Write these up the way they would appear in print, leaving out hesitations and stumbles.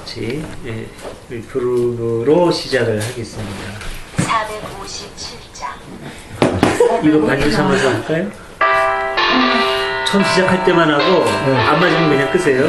같이 부르로 시작을 하겠습니다. 457장. 이거 반주 삼아서 할까요? 처음 시작할 때만 하고 안 맞으면 그냥 끄세요.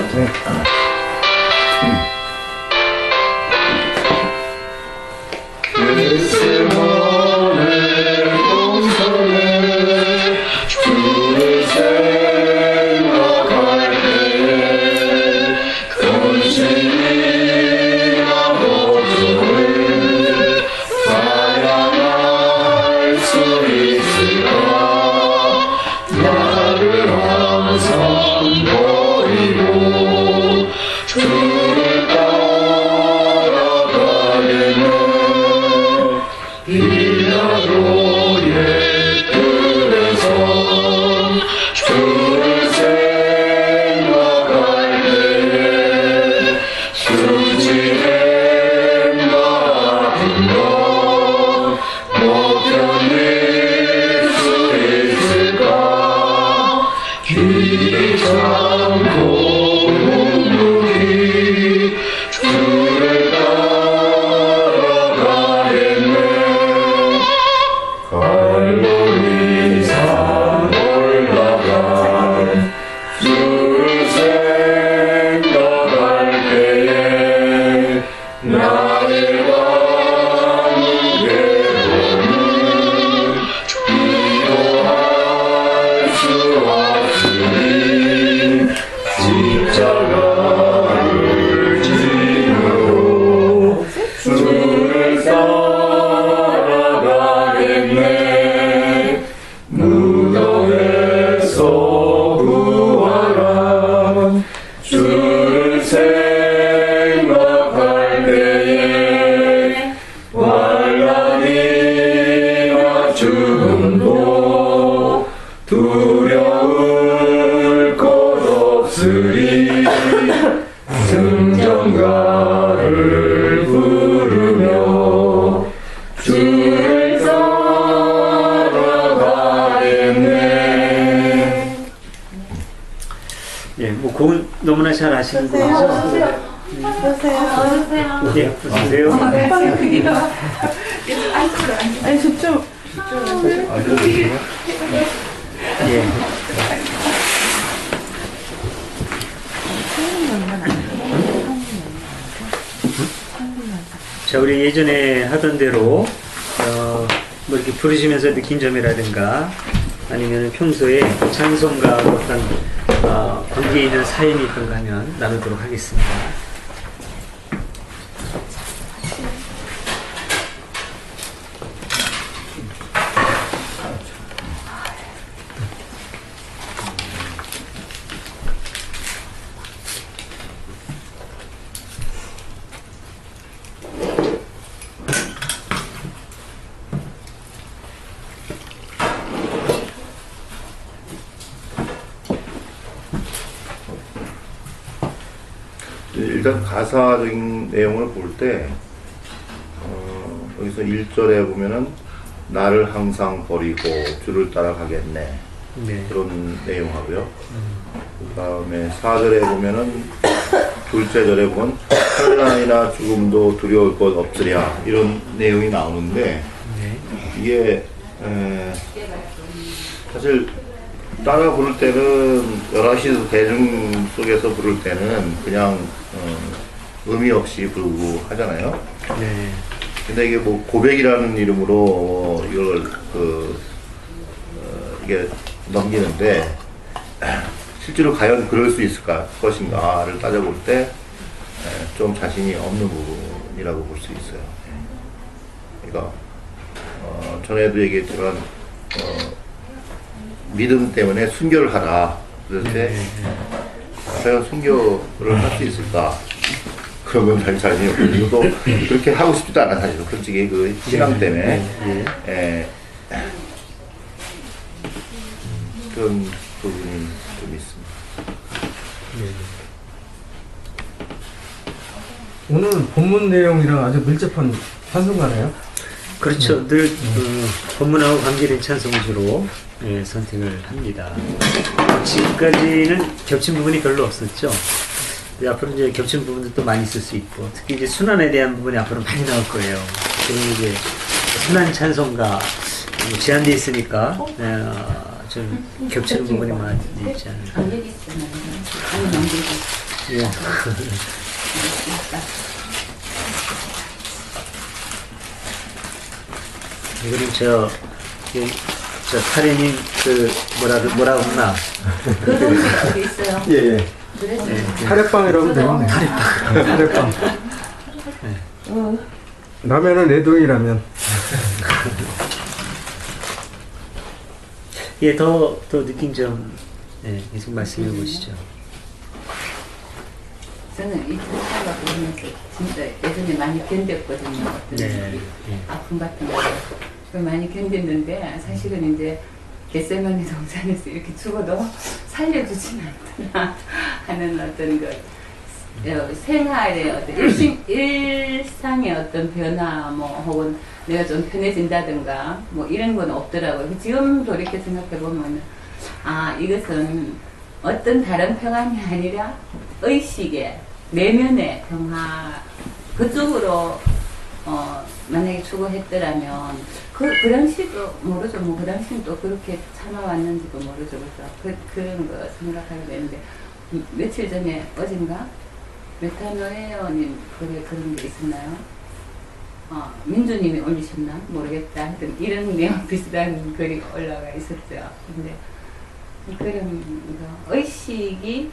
두려울 것 없으리 승전가를 부르며 주를 따라가겠네. 예, 뭐 곡은 너무나 잘 아시는 곡이죠? 어서오세요. 예, 어서오세요. 아니 저쪽. 예. 자, 우리 예전에 하던 대로 뭐 이렇게 부르시면서 느낀 점이라든가 아니면 평소에 찬송가 어떤 관계에 있는 사연이 있던가 하면 나누도록 하겠습니다. 일단 가사적인 내용을 볼 때 여기서 1절에 보면은 나를 항상 버리고 주를 따라가겠네, 네. 그런 내용하고요. 그 다음에 4절에 보면은 둘째 절에 보면 환난이나 죽음도 두려울 것 없으랴, 이런 내용이 나오는데 네. 이게 사실 따라 부를 때는 여럿이 대중 속에서 부를 때는 그냥 의미 없이 부르고 하잖아요. 네. 근데 이게 뭐 고백이라는 이름으로 이걸 이게 넘기는데 실제로 과연 그럴 수 있을까 것인가를 따져볼 때 좀 자신이 없는 부분이라고 볼 수 있어요. 그러니까 전에도 얘기했지만 믿음 때문에 순교를 하라 그럴 때 과연 순교를 할 수 있을까? 그런 건 잘 자신이 없고, 이것도 그렇게 하고 싶지도 않아, 사실. 솔직히 그 신앙 때문에. 그런 부분이 좀 있습니다. 오늘 본문 내용이랑 아주 밀접한 찬송가네요. 그렇죠. 늘 본문하고 관계된 찬송을 주로 선택을 합니다. 지금까지는 겹친 부분이 별로 없었죠. 앞으로 이제 겹치는 부분도 또 많이 있을 수 있고, 특히 이제 순환에 대한 부분이 앞으로 많이 나올 거예요. 그리고 이제 순환 찬송가 제한되어 있으니까 좀 겹치는 부분이 많이 있지 않을까. 여기 있으면 아니 넘기고. 예. 이거는 저 타리님 뭐라고 했나? 그런 게 어디 있어요? 예, 예. 그래서 타레빵이라고 되겠네. 타레빵. 라면은 내동이라면. 예, 더 느낀 점 계속 말씀해 보시죠. 저는 이 찬송가 보면서 진짜 예전에 많이 견뎠거든요. 어떤 네. 아픔 같은 거 많이 견뎠는데 사실은 이제 겟세마네 동산에서 이렇게 죽어도 살려주진 않구나 하는 어떤 그 생활의 어떤 일상의 어떤 변화 혹은 내가 좀 편해진다든가 이런 건 없더라고요. 지금 돌이켜 생각해 보면 이것은 어떤 다른 평안이 아니라 의식의 내면의 평화 그쪽으로 만약에 추구했더라면 그 당시도 모르죠. 그 당시는 또 그렇게 참아왔는지도 모르죠. 그래서 그런 거 생각하게 되는데 며칠 전에 어젠가 메타노에어님 글에 그런 게 있었나요? 민주님이 올리셨나? 모르겠다. 하여튼 이런 내용 비슷한 글이 올라가 있었죠. 근데 그런 의식이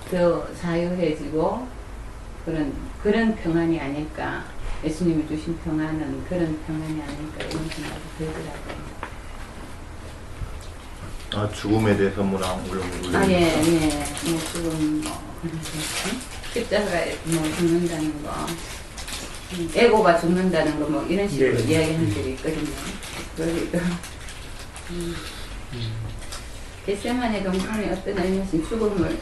더 자유해지고 그런 평안이 아닐까. 예수님이 주신 평안은 그런 평안이 아닐까 이런 생각이 들더라고요. 죽음에 대해서 뭐랑 물론 예. 지금 그런 십자가에 죽는다는 거, 에고가 죽는다는 거 이런 식으로 네. 이야기하는 적이 있거든요. 그리고 겟세마네 동산의 어떤 의미신 죽음을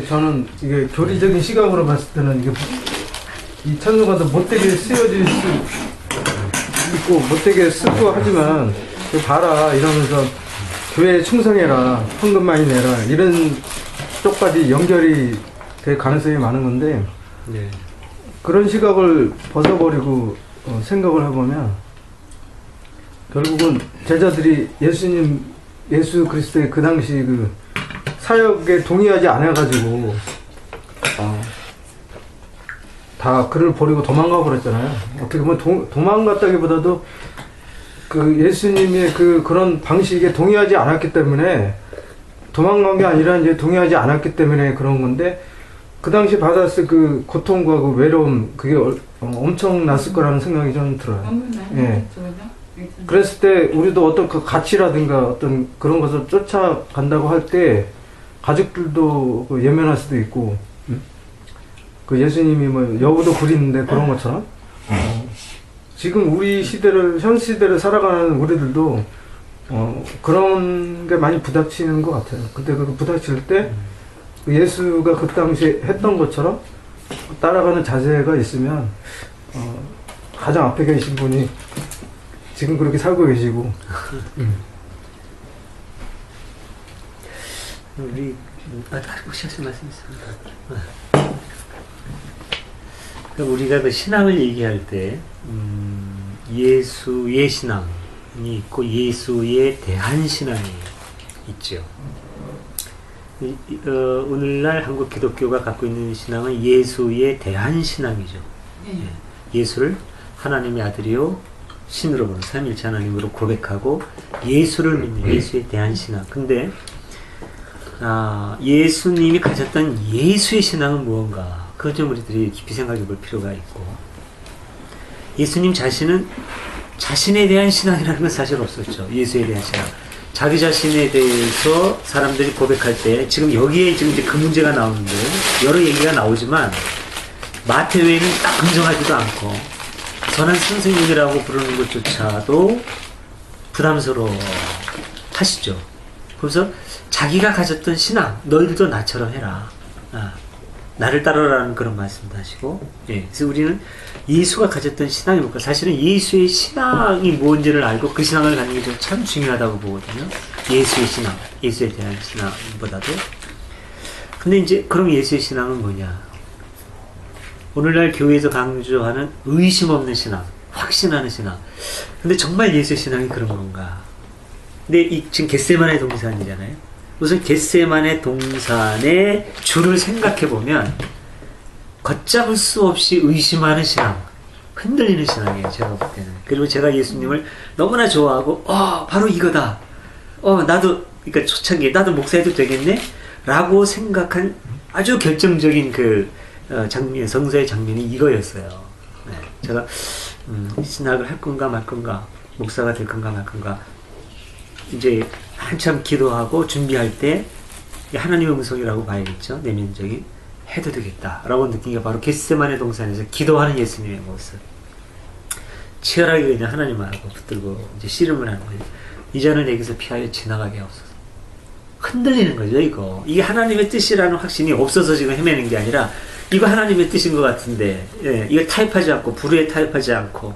저는 이게 교리적인 시각으로 봤을 때는 이 찬송가도 못되게 쓰여질 수 있고 못되게 쓰고 하지만 봐라 이러면서 교회에 충성해라, 헌금 많이 내라 이런 쪽까지 연결이 될 가능성이 많은 건데 네. 그런 시각을 벗어버리고 생각을 해보면 결국은 제자들이 예수 그리스도의 그 당시 그 사역에 동의하지 않아가지고 다 그를 버리고 도망가 버렸잖아요. 어떻게 보면 도망갔다기보다도 그 예수님의 그런 방식에 동의하지 않았기 때문에 도망간 게 아니라 이제 동의하지 않았기 때문에 그런 건데 그 당시 받았을 그 고통과 그 외로움 그게 엄청났을 거라는 생각이 좀 들어요. 예. 그랬을 때 우리도 어떤 그 가치라든가 어떤 그런 것을 쫓아간다고 할 때 가족들도 예면할 수도 있고, 그 예수님이 여우도 그리는데 그런 것처럼 지금 우리 현 시대를 살아가는 우리들도 그런 게 많이 부닥치는 것 같아요. 근데 그 부닥칠 때 예수가 그 당시에 했던 것처럼 따라가는 자세가 있으면 가장 앞에 계신 분이 지금 그렇게 살고 계시고 우리 혹시 하실 말씀 있습니까? 그러니까 우리가 그 신앙을 얘기할 때 예수의 신앙이 있고 예수에 대한 신앙이 있죠. 오늘날 한국 기독교가 갖고 있는 신앙은 예수에 대한 신앙이죠. 예수를 하나님의 아들이요 신으로 보는 삼위일체 하나님으로 고백하고 예수를 믿는 예수에 대한 신앙. 근데 예수님이 가졌던 예수의 신앙은 무언가? 그것 좀 우리들이 깊이 생각해 볼 필요가 있고, 예수님 자신은 자신에 대한 신앙이라는 건 사실 없었죠. 예수에 대한 신앙. 자기 자신에 대해서 사람들이 고백할 때, 지금 여기에 지금 이제 그 문제가 나오는데, 여러 얘기가 나오지만, 마태회는 딱 긍정하지도 않고, 선한 선생님이라고 부르는 것조차도 부담스러워 하시죠. 그래서 자기가 가졌던 신앙, 너희들도 나처럼 해라. 나를 따르라는 그런 말씀도 하시고, 예, 그래서 우리는 예수가 가졌던 신앙이 뭘까? 사실은 예수의 신앙이 뭔지를 알고 그 신앙을 갖는 게 참 중요하다고 보거든요. 예수의 신앙, 예수에 대한 신앙보다도. 근데 이제 그럼 예수의 신앙은 뭐냐? 오늘날 교회에서 강조하는 의심 없는 신앙, 확신하는 신앙. 근데 정말 예수의 신앙이 그런 건가? 근데 지금 겟세마네 동산이잖아요. 우선 겟세마네 동산의 주를 생각해 보면 걷잡을 수 없이 의심하는 신앙, 흔들리는 신앙이에요. 제가 볼 때는. 그리고 제가 예수님을 너무나 좋아하고, 바로 이거다. 나도, 그러니까 초창기에 나도 목사해도 되겠네? 라고 생각한 아주 결정적인 장면, 성서의 장면이 이거였어요. 네, 제가 신학을 할 건가 말 건가, 목사가 될 건가 말 건가, 이제 한참 기도하고 준비할 때 하나님의 음성이라고 봐야겠죠. 내면적인. 해도 되겠다라고 느낀 게 바로 겟세마네 동산에서 기도하는 예수님의 모습. 치열하게 그냥 하나님 알고 붙들고 이제 씨름을 하는 거예요. 이 잔을 내게서 피하여 지나가게 하옵소서. 흔들리는 거죠, 이거. 이게 하나님의 뜻이라는 확신이 없어서 지금 헤매는 게 아니라 이거 하나님의 뜻인 것 같은데, 예, 이거 타협하지 않고 불의에 타협하지 않고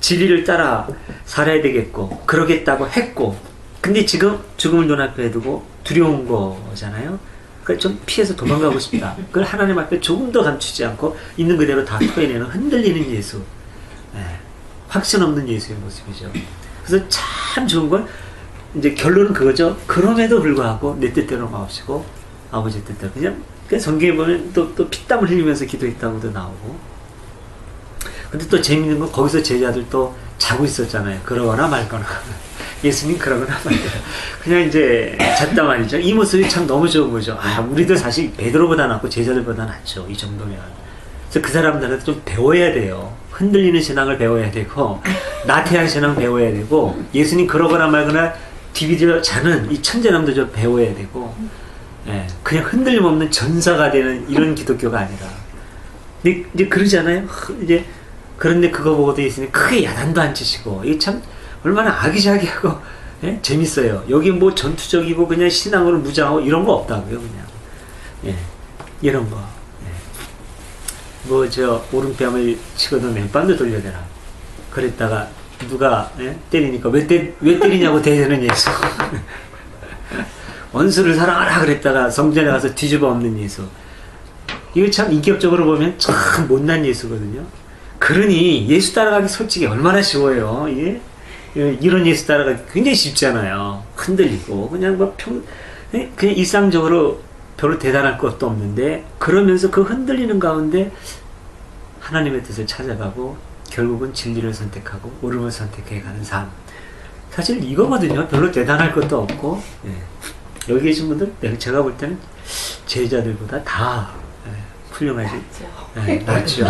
진리를 따라 살아야 되겠고 그러겠다고 했고, 근데 지금 죽음을 눈앞에 두고 두려운 거잖아요. 그러니까 좀 피해서 도망가고 싶다. 그걸 하나님 앞에 조금 더 감추지 않고 있는 그대로 다 토해내는 흔들리는 예수, 예, 확신 없는 예수의 모습이죠. 그래서 참 좋은 건 이제 결론은 그거죠. 그럼에도 불구하고 내 뜻대로 마옵시고 아버지 뜻대로. 그냥 성경에 보면 또 피땀을 흘리면서 기도했다고도 나오고. 근데 또 재밌는 건 거기서 제자들 또 자고 있었잖아요. 그러거나 말거나. 예수님 그러거나 말거나. 그냥 이제 잤단 말이죠. 이 모습이 참 너무 좋은 거죠. 우리도 사실 베드로보다 낫고 제자들보다 낫죠. 이 정도면. 그래서 그 사람들한테 좀 배워야 돼요. 흔들리는 신앙을 배워야 되고, 나태한 신앙 배워야 되고, 예수님 그러거나 말거나 디비디어 자는 이 천재남도 좀 배워야 되고, 예, 그냥 흔들림 없는 전사가 되는 이런 기독교가 아니라. 근데 이제 그러잖아요. 이제 그런데 그거 보고도 예수님 크게 야단도 안 치시고, 이게 참 얼마나 아기자기하고, 예? 재밌어요. 여기 뭐 전투적이고 그냥 신앙으로 무장하고 이런 거 없다고요, 그냥. 예, 이런 거. 예. 뭐 오른뺨을 치고도 맨뺨도 돌려대라. 그랬다가 누가 때리니까 왜 때리냐고 대드는 예수. 원수를 사랑하라 그랬다가 성전에 가서 뒤집어 엎는 예수. 이거 참 인격적으로 보면 참 못난 예수거든요. 그러니 예수 따라가기 솔직히 얼마나 쉬워요. 예? 이런 예수 따라가기 굉장히 쉽잖아요. 흔들리고 그냥 그냥 일상적으로 별로 대단할 것도 없는데, 그러면서 그 흔들리는 가운데 하나님의 뜻을 찾아가고 결국은 진리를 선택하고 옳음을 선택해 가는 삶. 사실 이거거든요. 별로 대단할 것도 없고. 예. 여기 계신 분들 제가 볼 때는 제자들보다 다 훌륭하지. 낫죠.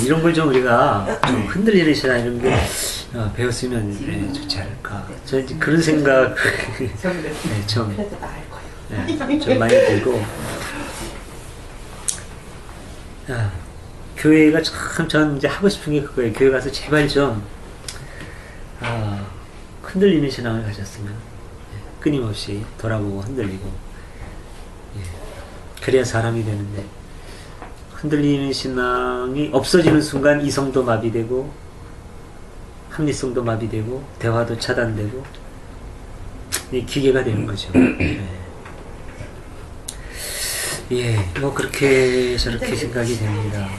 이런 걸 좀 우리가 좀 흔들리는 시간 이런 게 배웠으면 좋지 않을까. 저는 이제 그런 생각 좀 많이 들고. 교회가 참 저는 이제 하고 싶은 게 그거예요. 교회 가서 제발 좀 흔들리는 신앙을 가졌으면, 끊임없이 돌아보고 흔들리고, 그래야 사람이 되는데, 흔들리는 신앙이 없어지는 순간 이성도 마비되고 합리성도 마비되고 대화도 차단되고 기계가 되는 거죠. 뭐 그렇게 저렇게 생각이 됩니다.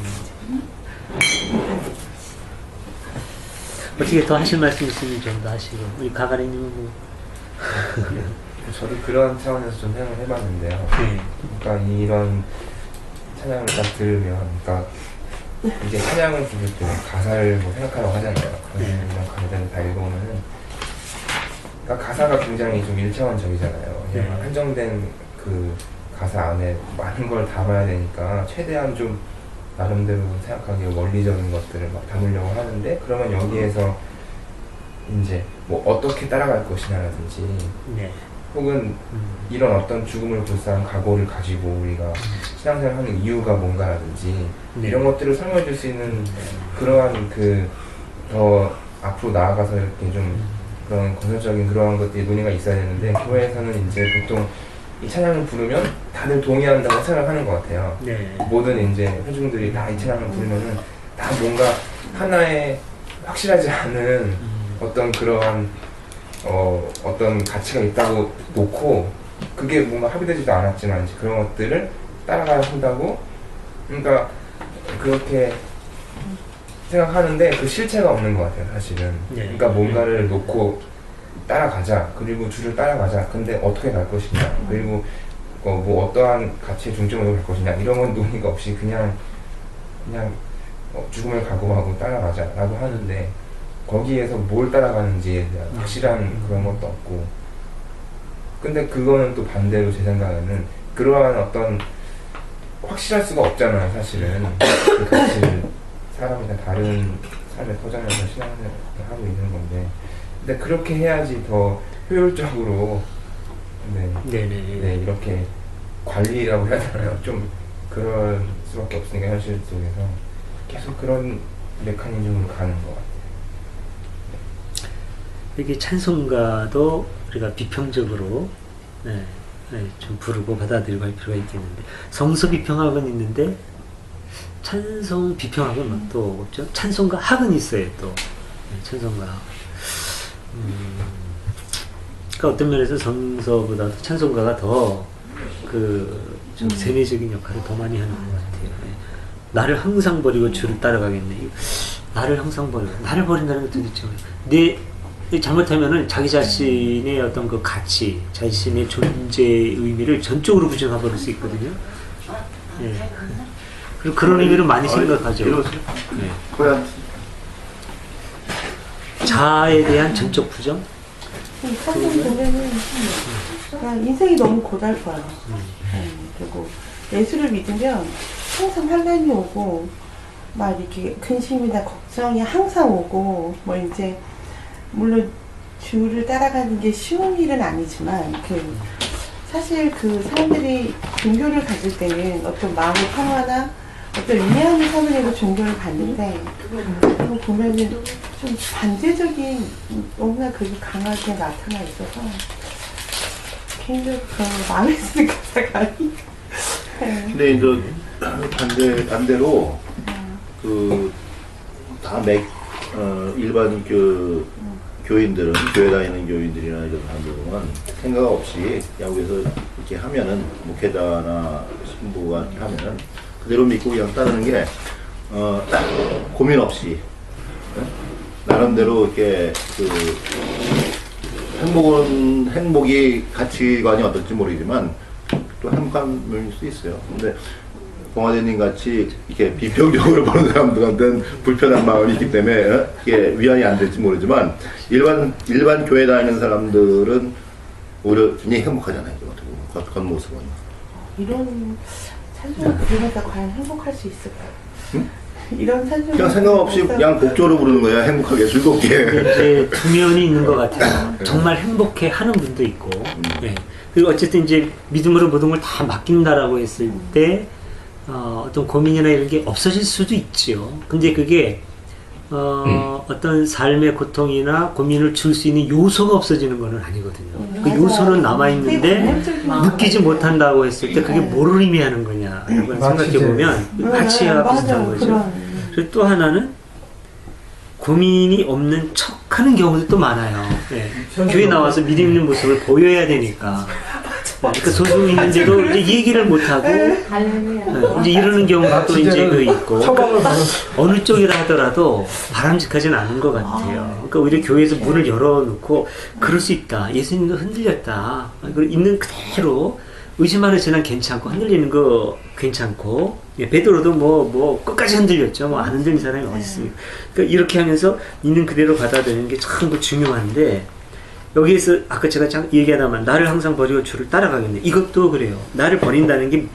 어떻게 더 하실 말씀 있으면 좀 더 하시고, 우리 가가리님은 뭐. 저도 그런 차원에서 좀 생각을 해봤는데요. 그러니까 이런 찬양을 딱 들으면, 그러니까 이제 찬양을 부를 때 가사를 뭐 생각하라고 하잖아요. 이런 가사들을 다 읽어보면은, 그러니까 가사가 굉장히 좀 1차원적이잖아요. 그냥 한정된 그 가사 안에 많은 걸 담아야 되니까 최대한 좀 나름대로 생각하기에 원리적인 것들을 막 담으려고 하는데, 그러면 여기에서 이제 뭐 어떻게 따라갈 것이냐라든지, 혹은 이런 어떤 죽음을 불사한 각오를 가지고 우리가 신앙생활 하는 이유가 뭔가라든지 이런 것들을 설명해 줄 수 있는 그러한 더 앞으로 나아가서 이렇게 좀 그런 건설적인 그러한 것들이 논의가 있어야 되는데, 교회에서는 이제 보통 이 찬양을 부르면 다들 동의한다고 생각하는 것 같아요. 네. 모든 이제 회중들이 다 이 찬양을 부르면은 다 뭔가 하나의 확실하지 않은 어떤 그러한 어떤 가치가 있다고 놓고 그게 뭔가 합의되지도 않았지만 이제 그런 것들을 따라가야 한다고 그러니까 그렇게 생각하는데 그 실체가 없는 것 같아요 사실은. 네. 그러니까 뭔가를 놓고 따라가자 그리고 줄을 따라가자 근데 어떻게 갈 것이냐 그리고 뭐 어떠한 가치의 중점으로 갈 것이냐 이런 건 논의가 없이 그냥 죽음을 각오하고 따라가자라고 하는데 거기에서 뭘 따라가는지에 대한 확실한 그런 것도 없고 근데 그거는 또 반대로 제 생각에는 그러한 어떤 확실할 수가 없잖아요 사실은. 그 가치를 사람이나 다른 삶에 퍼져나가서 신앙을 하고 있는 건데 근데 그렇게 해야지 더 효율적으로 네, 이렇게 관리라고 해야 되나요? 좀 그럴 수밖에 없으니까 현실 속에서 계속 그런 메커니즘으로 가는 것 같아요. 이게 찬송가도 우리가 비평적으로 좀 부르고 받아들이고 할 필요가 있겠는데 성서 비평학은 있는데 찬송 비평학은 또 없죠. 찬송가 학은 있어요 또. 찬송가 그러니까 어떤 면에서 성서보다 찬송가가 더 좀 세뇌적인 역할을 더 많이 하는 것 같아요. 나를 항상 버리고 주를 따라가겠네. 나를 항상 버리고 나를 버린다는 게 도대체 잘못하면은 자기 자신의 어떤 그 가치, 자신의 존재의 의미를 전적으로 부정해 버릴 수 있거든요. 예. 그리고 그런 의미를 많이 생각하죠. 예. 자아에 대한 전적 부정? 사실 보면은 그냥 인생이 너무 고달파요. 그리고 예수를 믿으면 항상 환난이 오고 막 이렇게 근심이나 걱정이 항상 오고 뭐 이제 물론 주를 따라가는 게 쉬운 일은 아니지만 사실 그 사람들이 종교를 가질 때는 어떤 마음의 평화나 어떤 위안을 삼으려고 종교를 받는데 그거 보면은 좀 반대적인 너무나 그게 강하게 나타나 있어서 개인적으로 마음에 드는 가사가 아닌가. 근데 이제 반대로 다 일반 교인들은 교회 다니는 교인들이나 이런 사람들은 생각 없이 야구에서 이렇게 하면은 목회자나 신부가 이렇게 하면은 그대로 믿고 그냥 따르는 게 고민 없이 나름대로 이렇게 행복이 가치관이 어떨지 모르지만 또 행복한 면일 수 있어요. 근데 봉화대님 같이 이렇게 비평적으로 보는 사람들한테는 불편한 마음이 있기 때문에 이게 위안이 안 될지 모르지만 일반 교회 다니는 사람들은 오히려 굉장히 행복하잖아요. 겉모습은. 이런 찬송을 부르면서 과연 행복할 수 있을까요? 응? 이런 찬송 그냥 생각 없이 그냥 곡조로 부르는 거야. 행복하게 즐겁게. 이제 두 면이 있는 것 같아요. 정말 행복해 하는 분도 있고, 그리고 어쨌든 이제 믿음으로 모든 걸 다 맡긴다라고 했을 때 어떤 고민이나 이런 게 없어질 수도 있죠. 근데 그게 어떤 삶의 고통이나 고민을 줄 수 있는 요소가 없어지는 건 아니거든요. 그 요소는 남아있는데 느끼지 못한다고 했을 때 그게 뭐를 의미하는 거냐라고 생각해보면 가치와 비슷한 거죠. 그리고 또 하나는 고민이 없는 척 하는 경우도 또 많아요. 교회 나와서 믿음 있는 모습을 보여야 되니까. 그러니까 소송 있는데도 이제 얘기를 못하고 이제 이러는 경우가 또 이제 있고 어느 쪽이라 하더라도 바람직하진 않은 것 같아요. 그러니까 오히려 교회에서 문을 열어놓고 그럴 수 있다. 예수님도 흔들렸다. 있는 그대로 의심하는 저는 괜찮고 흔들리는 거 괜찮고 베드로도 뭐 끝까지 흔들렸죠. 뭐 안 흔들린 사람이 어디 있습니까? 그러니까 이렇게 하면서 있는 그대로 받아들이는 게 참 중요한데 여기에서 아까 제가 얘기하다만 나를 항상 버리고 주를 따라가겠네. 이것도 그래요. 나를 버린다는 게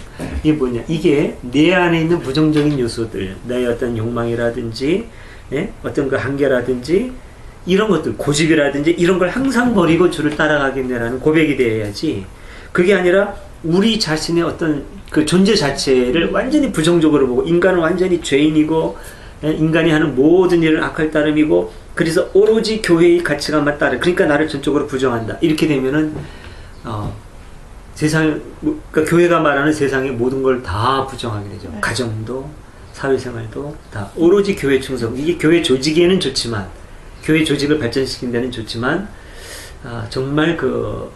이게 뭐냐? 이게 내 안에 있는 부정적인 요소들, 나의 어떤 욕망이라든지 어떤 그 한계라든지 이런 것들, 고집이라든지 이런 걸 항상 버리고 주를 따라가겠네라는 고백이 돼야지. 그게 아니라 우리 자신의 어떤 그 존재 자체를 완전히 부정적으로 보고 인간은 완전히 죄인이고 인간이 하는 모든 일은 악할 따름이고 그래서 오로지 교회의 가치관만 따르 그러니까 나를 전적으로 부정한다 이렇게 되면은 그러니까 교회가 말하는 세상의 모든 걸 다 부정하게 되죠. 가정도, 사회생활도 다 오로지 교회 충성. 이게 교회 조직에는 좋지만, 교회 조직을 발전시킨 데는 좋지만, 정말 그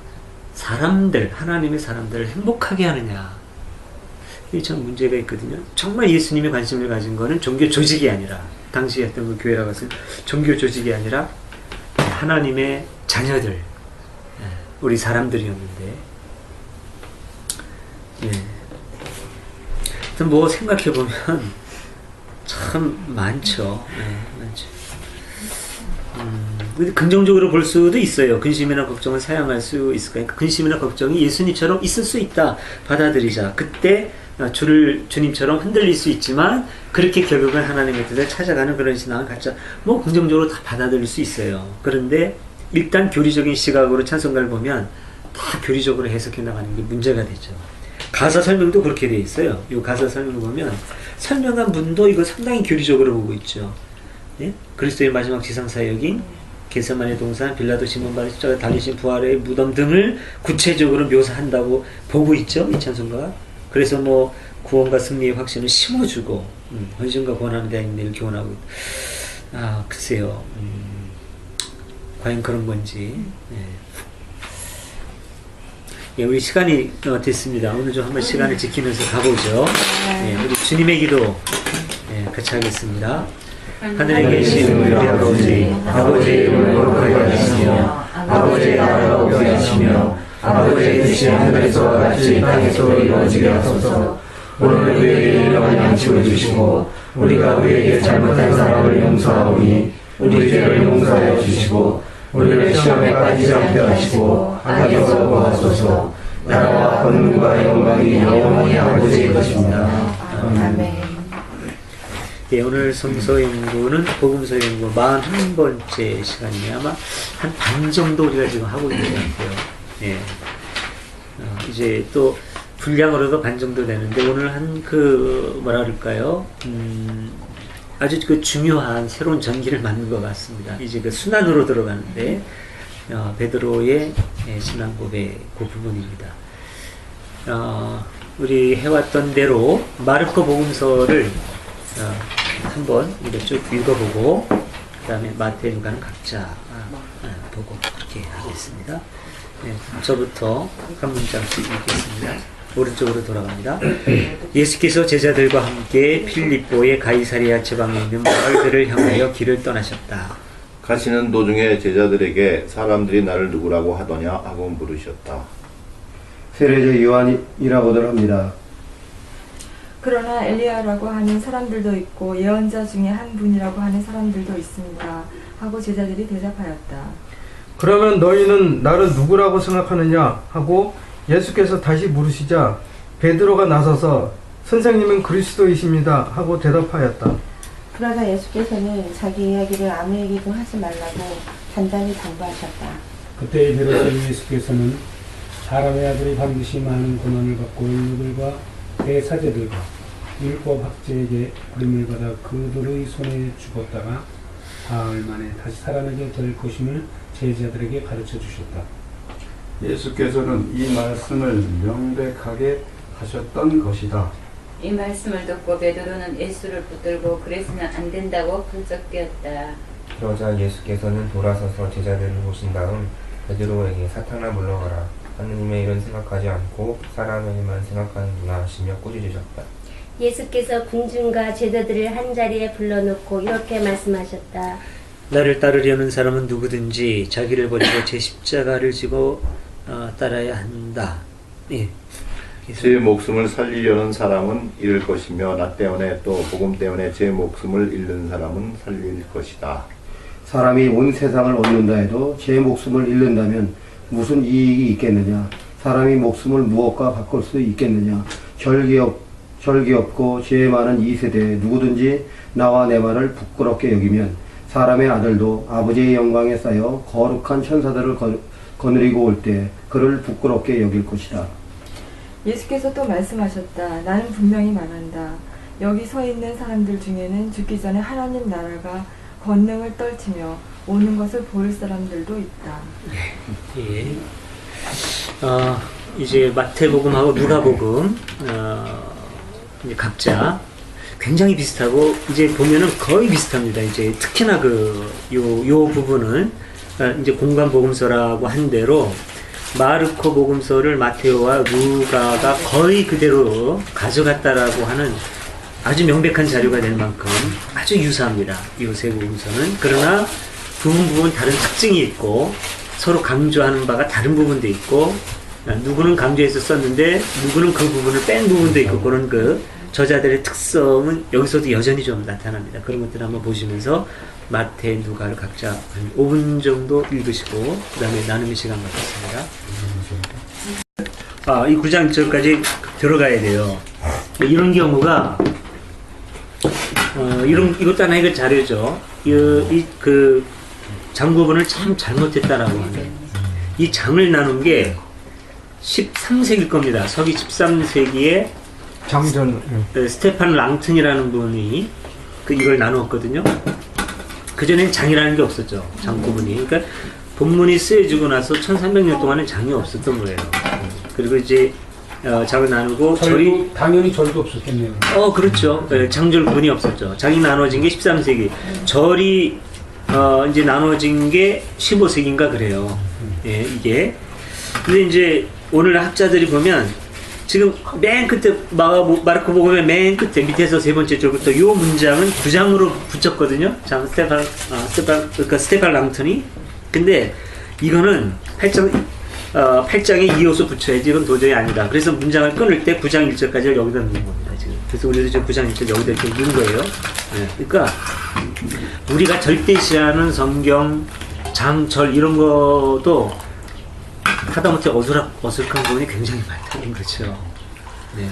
사람들, 하나님의 사람들을 행복하게 하느냐, 이게 참 문제가 있거든요. 정말 예수님이 관심을 가진 거는 종교 조직이 아니라, 당시에 했던 그 교회라고 해서 종교 조직이 아니라 하나님의 자녀들, 우리 사람들이었는데, 뭐 생각해보면 참 많죠. 많죠. 긍정적으로 볼 수도 있어요. 근심이나 걱정을 사양할 수 있을까요? 그러니까 근심이나 걱정이 예수님처럼 있을 수 있다. 받아들이자. 그때 주님처럼 흔들릴 수 있지만 그렇게 결국은 하나님의 뜻을 찾아가는 그런 신앙을 갖자. 뭐 긍정적으로 다 받아들일 수 있어요. 그런데 일단 교리적인 시각으로 찬송가를 보면 다 교리적으로 해석해 나가는 게 문제가 되죠. 가사 설명도 그렇게 돼 있어요. 이 가사 설명을 보면 설명한 분도 이거 상당히 교리적으로 보고 있죠. 예? 그리스도의 마지막 지상사역인 겟세마네 동산, 빌라도 시몬 바리 십자가 달리신 부활의 무덤 등을 구체적으로 묘사한다고 보고 있죠. 이 찬송가. 그래서 뭐 구원과 승리의 확신을 심어주고 헌신과 권한에 대한 인내를 교훈하고, 글쎄요. 과연 그런 건지. 우리 시간이 됐습니다. 오늘 좀 한번 시간을 지키면서 가보죠. 우리 주님의 기도 같이 하겠습니다. 하늘에 계신 우리 아버지, 아버지의 이름을 거룩하게 하시며 아버지의 나라가 오게 하시며 아버지의 뜻이 하늘에서와 같이 땅에서 이루어지게 하소서. 오늘 우리에게 일용할 양식을 주시고 우리가 우리에게 잘못한 사람을 용서하오니 우리 죄를 용서하여 주시고 우리를 시험에 빠지지 않게 하시고 악에서 구하소서. 나라와 권능과 영광이 영원히 아버지의 것입니다. 아멘. 오늘 성서 연구는 복음서 연구 41번째 시간이에요. 아마 한 반 정도 우리가 지금 하고 있는 것 같아요. 이제 또 분량으로도 반 정도 되는데 오늘 한 뭐라 그럴까요? 아주 그 중요한 새로운 전기를 맞는 것 같습니다. 이제 그 순환으로 들어가는데 베드로의 신앙 고백 그 부분입니다. 우리 해왔던 대로 마르코 복음서를 한번 이렇게 쭉 읽어보고 그 다음에 마태, 루가는 각자 보고 그렇게 하겠습니다. 저부터 한 문장씩 읽겠습니다. 오른쪽으로 돌아갑니다. 예수께서 제자들과 함께 필립보의 가이사리아 지방에 있는 마을들을 향하여 길을 떠나셨다. 가시는 도중에 제자들에게 사람들이 나를 누구라고 하더냐 하고 물으셨다. 세례자 요한이라고들 합니다. 그러나 엘리야라고 하는 사람들도 있고 예언자 중에 한 분이라고 하는 사람들도 있습니다. 하고 제자들이 대답하였다. 그러면 너희는 나를 누구라고 생각하느냐 하고 예수께서 다시 물으시자 베드로가 나서서 선생님은 그리스도이십니다 하고 대답하였다. 그러자 예수께서는 자기 이야기를 아무에게도 하지 말라고 단단히 당부하셨다. 그때 비로소 예수께서는 사람의 아들이 반드시 많은 고난을 받고 인류들과 대사제들과 율법 학자에게 버림을 받아 그들의 손에 죽었다가 사흘 만에 다시 살아나게 될 것임을 제자들에게 가르쳐 주셨다. 예수께서는 이 말씀을 명백하게 하셨던 것이다. 이 말씀을 듣고 베드로는 예수를 붙들고 그래서는 안 된다고 펄쩍뛰었다. 그러자 예수께서는 돌아서서 제자들을 보신 다음 베드로에게 사탄아 물러가라. 하느님의 일은 생각하지 않고 사람의 일만 생각하는구나 하시며 꾸짖으셨다. 예수께서 군중과 제자들을 한자리에 불러놓고 이렇게 말씀하셨다. 나를 따르려는 사람은 누구든지 자기를 버리고 제 십자가를 지고 따라야 한다. 제 목숨을 살리려는 사람은 잃을 것이며 나 때문에 또 복음 때문에 제 목숨을 잃는 사람은 살릴 것이다. 사람이 온 세상을 얻는다 해도 제 목숨을 잃는다면 무슨 이익이 있겠느냐? 사람이 목숨을 무엇과 바꿀 수 있겠느냐? 절기 없고 지혜 많은 이 세대에 누구든지 나와 내 말을 부끄럽게 여기면 사람의 아들도 아버지의 영광에 쌓여 거룩한 천사들을 거느리고 올 때 그를 부끄럽게 여길 것이다. 예수께서 또 말씀하셨다. 나는 분명히 말한다. 여기 서 있는 사람들 중에는 죽기 전에 하나님 나라가 권능을 떨치며 오는 것을 보일 사람들도 있다. 이제 마태복음하고 누가복음 이제 각자 굉장히 비슷하고 이제 보면은 거의 비슷합니다. 이제 특히나 요 부분은 이제 공간 복음서라고 한 대로 마르코 복음서를 마테오와 루가가 거의 그대로 가져갔다라고 하는 아주 명백한 자료가 될 만큼 아주 유사합니다. 이 세 복음서는. 그러나 부분 다른 특징이 있고 서로 강조하는 바가 다른 부분도 있고 누구는 강조해서 썼는데 누구는 그 부분을 뺀 부분도 있고 그런 그 저자들의 특성은 여기서도 여전히 좀 나타납니다. 그런 것들을 한번 보시면서 마태, 누가를 각자 한 5분 정도 읽으시고 그 다음에 나눔의 시간 갖겠습니다. 이 9장 1절까지 들어가야 돼요. 이런 경우가 이것도 하나의 그 자료죠. 그 장구분을 참 잘못했다라고 하는 이 장을 나눈 게 13세기일 겁니다. 서기 13세기에 장전 스테판 랑튼이라는 분이 이걸 나누었거든요. 그전엔 장이라는 게 없었죠. 장구분이. 그러니까 본문이 쓰여지고 나서 1300년 동안은 장이 없었던 거예요. 그리고 이제 장을 나누고 절이 당연히 절도 없었겠네요. 그렇죠. 장절군이 없었죠. 장이 나눠진 게 13세기. 절이 이제 나눠진 게 15세기인가 그래요. 예, 이게. 근데 이제 오늘 학자들이 보면 지금 맨 끝에 마르코 복음의 맨 끝에 밑에서 세 번째 줄부터 요 문장은 9장으로 붙였거든요. 스테판 랑턴이. 근데 이거는 8장에 이어서 붙여야지 이건 도저히 아니다. 그래서 문장을 끊을 때 9장 1절까지 여기다 넣는 겁니다. 지금. 그래서 우리도 지금 9장 1절 여기다 이렇게 넣은 거예요. 네. 그러니까 우리가 절대시하는 성경, 장절 이런 것도 하다못해 어색한 부분이 굉장히 많다는 거죠. 네.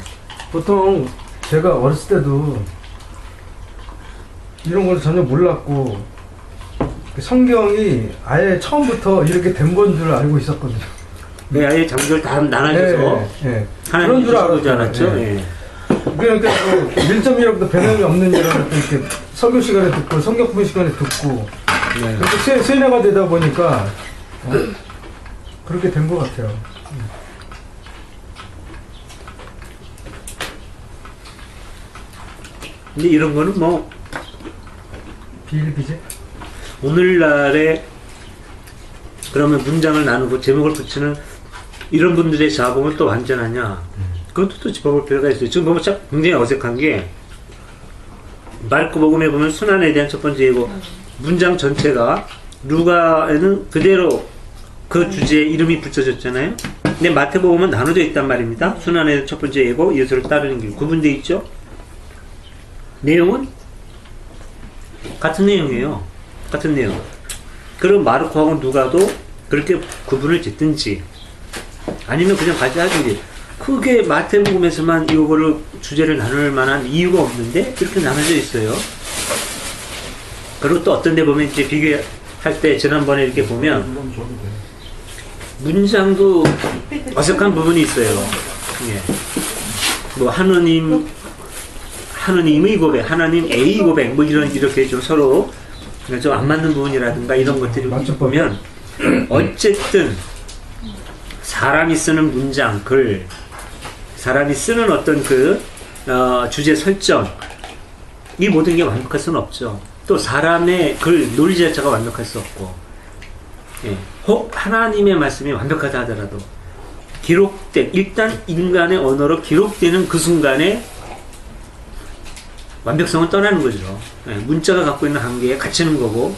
보통 제가 어렸을 때도 이런 걸 전혀 몰랐고 성경이 아예 처음부터 이렇게 된 건 줄 알고 있었거든요. 네, 아예 장절 다 나눠져서 그런 줄 알았죠. 네. 그러니까 뭐 1.1하고도 배경이 없는 일을 이렇게 설교 시간에 듣고 성경 부분 시간에 듣고 이렇게 세뇌가 되다 보니까 그렇게 된 것 같아요. 근데 이런 거는 뭐 비일비재? 오늘날에 그러면 문장을 나누고 제목을 붙이는 이런 분들의 작업은 또 완전하냐? 그것도 또 짚어볼 필요가 있어요. 지금 보면 참 굉장히 어색한 게 마르코 복음에 보면 순환에 대한 첫 번째 예고 문장 전체가 루가에는 그대로 그 주제에 이름이 붙여졌잖아요. 근데 마태복음은 나눠져 있단 말입니다. 순환의 첫 번째 예고 예수를 따르는 길 구분되어 있죠. 내용은 같은 내용이에요. 같은 내용. 그럼 마르코하고 누가도 그렇게 구분을 짓든지 아니면 그냥 같이 하든지 크게 마태복음에서만 이거를 주제를 나눌 만한 이유가 없는데 이렇게 나눠져 있어요. 그리고 또 어떤 데 보면 이제 비교할 때 지난번에 이렇게 보면 문장도 어색한 부분이 있어요. 예. 뭐 하느님의 고백, 하나님 A 고백, 뭐 이렇게 좀 서로 좀 안 맞는 부분이라든가 이런 것들이 보면 어쨌든 사람이 쓰는 문장, 글, 사람이 쓰는 어떤 주제 설정, 이 모든 게 완벽할 수는 없죠. 또 사람의 글, 논리 자체가 완벽할 수 없고, 예. 혹 하나님의 말씀이 완벽하다 하더라도 기록된, 일단 인간의 언어로 기록되는 그 순간에 완벽성은 떠나는 거죠. 예. 문자가 갖고 있는 한계에 갇히는 거고,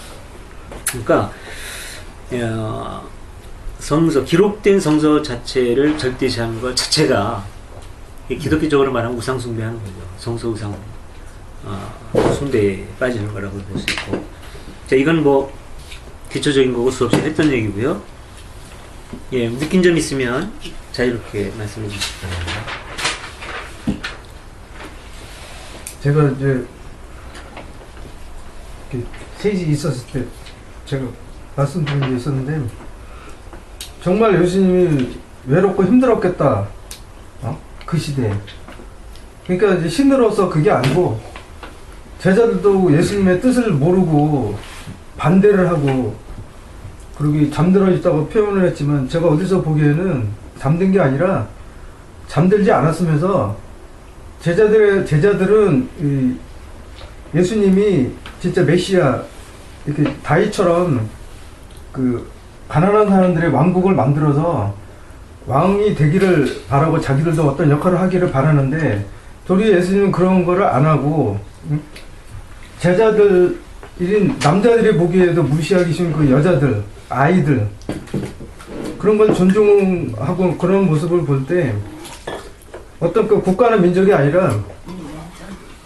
그러니까 성서, 기록된 성서 자체를 절대시하는 것 자체가 기독교적으로 말하면 우상숭배하는 거죠. 성서 우상 숭배에 빠지는 거라고 볼 수 있고. 자, 이건 뭐 기초적인 거고 수없이 했던 얘기고요. 예, 느낀 점 있으면 자유롭게 말씀해 주시기 바랍니다. 제가 이제 세지 있었을 때 제가 말씀드린 게 있었는데 정말 예수님이 외롭고 힘들었겠다. 그 시대에. 그러니까 이제 신으로서 그게 아니고 제자들도 예수님의 뜻을 모르고 반대를 하고 그러기 잠들어 있다고 표현을 했지만 제가 어디서 보기에는 잠든 게 아니라 잠들지 않았으면서 제자들은 이 예수님이 진짜 메시아 이렇게 다윗처럼 그 가난한 사람들의 왕국을 만들어서 왕이 되기를 바라고 자기들도 어떤 역할을 하기를 바라는데 도리어 예수님은 그런 거를 안 하고 제자들 남자들이 보기에도 무시하기 쉬운 그 여자들, 아이들 그런 걸 존중하고 그런 모습을 볼 때 어떤 그 국가나 민족이 아니라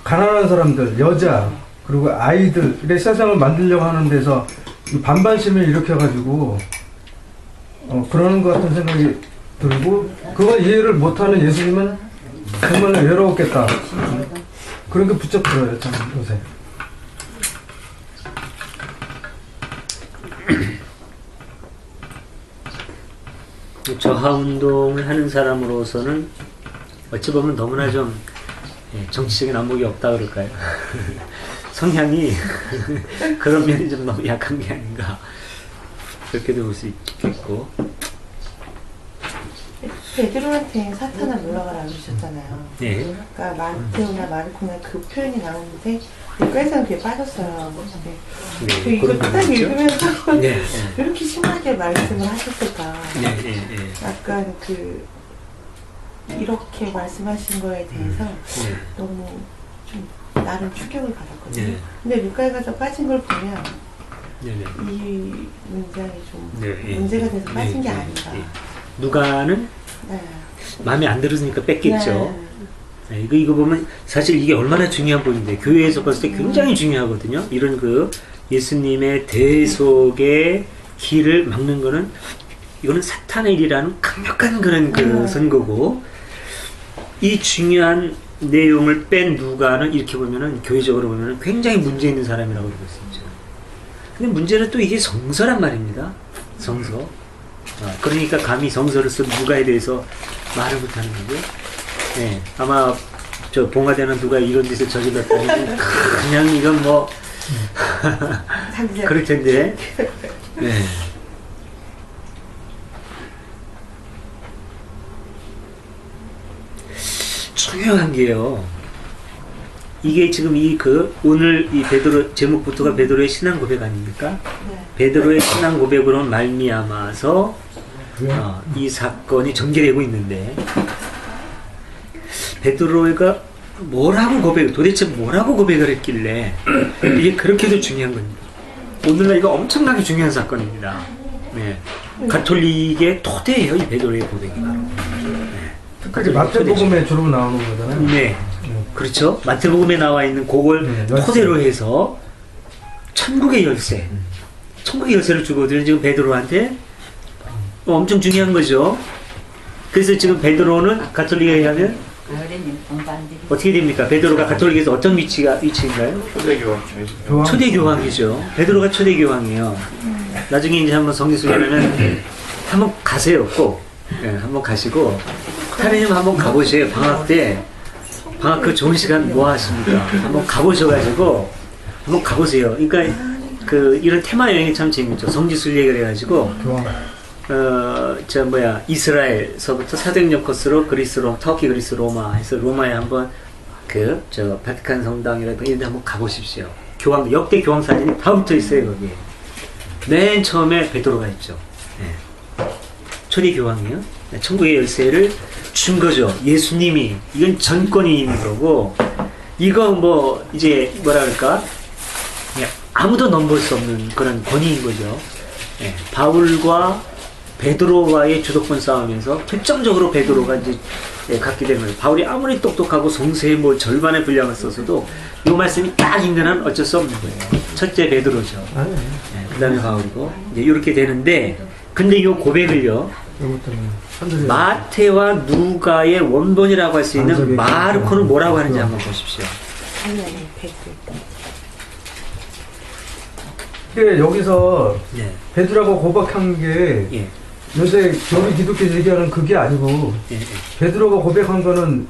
가난한 사람들, 여자 그리고 아이들의 세상을 만들려고 하는 데서 이 반반심을 일으켜가지고 그러는 것 같은 생각이 들고 그걸 이해를 못하는 예수님은 정말 외로웠겠다. 그런 게 부쩍 들어요, 참 요새. 저하운동을 하는 사람으로서는 어찌 보면 너무나 좀 정치적인 안목이 없다 그럴까요? 성향이 그런 면이 좀 너무 약한 게 아닌가 그렇게도 볼 수 있겠고. 베드로한테 사탄아 물러가라 그러셨잖아요. 네. 그러니까 마테오나 마르코나 그 표현이 나오는데 교회에서는 그게 빠졌어요. 네, 그 이거 딱 읽으면서 네. 왜 이렇게 심하게 말씀을 하셨을까. 네, 네, 네. 약간 그 이렇게 말씀하신 거에 대해서 네. 너무 좀 나름 충격을 받았거든요. 네. 근데 루카에 가서 빠진 걸 보면 네, 네. 이 문장이 좀 네, 문제가 돼서 빠진 게 네, 아닌가. 네. 누가는 네. 마음에 안 들으니까 뺐겠죠. 네, 이거 보면 사실 이게 얼마나 중요한 부분인데 교회에서 봤을 때 굉장히 중요하거든요. 이런 그 예수님의 대속의 길을 막는 거는 이거는 사탄의 일이라는 강력한 그런 그 선거고 이 중요한 내용을 뺀 누가는 이렇게 보면은 교회적으로 보면은 굉장히 문제 있는 사람이라고 볼 수 있죠. 근데 문제는 또 이게 성서란 말입니다. 성서. 그러니까 감히 성서를 쓴 누가에 대해서 말을 못하는 거죠. 네, 아마 저 봉화되는 누가 이런 데서 저질렀다면 그냥 이건 뭐 그럴 텐데. 네. 중요한 게요. 이게 지금 오늘 이 베드로 제목부터가 베드로의 신앙 고백 아닙니까? 네. 베드로의 신앙 고백으로 말미암아서 이 사건이 전개되고 있는데 베드로가 도대체 뭐라고 고백을 했길래 이게 그렇게도 중요한 겁니다. 오늘날 이거 엄청나게 중요한 사건입니다. 네. 가톨릭의 토대예요, 이 베드로의 고백이 바로. 네. 특히 마태복음에 주로 나오는 거잖아요. 네. 그렇죠. 마태복음에 나와 있는 그걸 토대로 해서 천국의 열쇠. 천국의 열쇠를 주거든요. 지금 베드로한테 엄청 중요한 거죠. 그래서 지금 베드로는 가톨릭에 의하면 어떻게 됩니까? 베드로가 가톨릭에서 어떤 위치인가요? 초대교황. 초대교황이죠. 베드로가 초대교황이에요. 나중에 이제 한번 성지순례는 한번 가세요. 꼭. 네, 한번 가시고 하나님 한번 가보세요. 방학 때 방학 그 좋은 시간 뭐 하십니까? 한번 가보셔가지고 한번 가보세요. 그러니까 이런 테마 여행이 참 재밌죠. 성지순례 그래가지고 이스라엘서부터 사도행전 코스로 터키, 그리스, 로마 해서 로마에 한번 바티칸 성당이라든가 이런 데 한번 가보십시오. 역대 교황 사진이 다 붙어 있어요, 거기에. 맨 처음에 베드로가 있죠. 네. 초대 교황이요. 네, 천국의 열쇠를 준 거죠. 예수님이. 이건 전권이 있는 거고, 이거 이제 그럴까? 아무도 넘볼 수 없는 그런 권위인 거죠. 네. 바울과 베드로와의 주도권 싸움에서 결정적으로 베드로가 이제 갖게 되는 거예요. 바울이 아무리 똑똑하고 성세의 절반의 분량을 썼어도 이 말씀이 딱 있는 한 어쩔 수 없는 거예요. 첫째 베드로죠. 네, 그 다음에 바울이고 이제 이렇게 되는데, 근데 이 고백을요, 마태와 누가의 원본이라고 할 수 있는 마르코는 뭐라고 하는지 한번 보십시오. 여기서 베드로라고 고백한 게 요새 교리 기독교에서 얘기하는 그게 아니고 베드로가 고백한 거는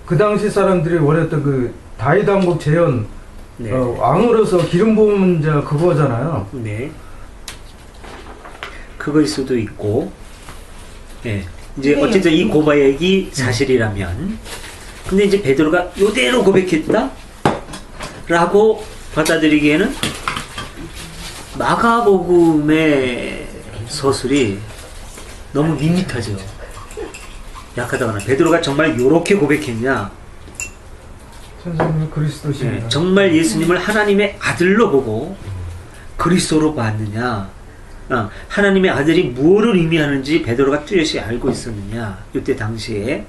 그 당시 사람들이 원했던 그 다윗 왕국 재현 왕으로서 기름 부은 자 그거잖아요. 네. 그거일 수도 있고 예. 이제 어쨌든 이 고백이 사실이라면, 근데 이제 베드로가 요대로 고백했다? 라고 받아들이기에는 마가복음의 서술이 너무 밋밋하죠. 약하다거나. 베드로가 정말 요렇게 고백했냐? 선생님은 그리스도십니다. 정말 예수님을 하나님의 아들로 보고 그리스도로 봤느냐? 하나님의 아들이 무엇을 의미하는지 베드로가 뚜렷이 알고 있었느냐? 이때 당시에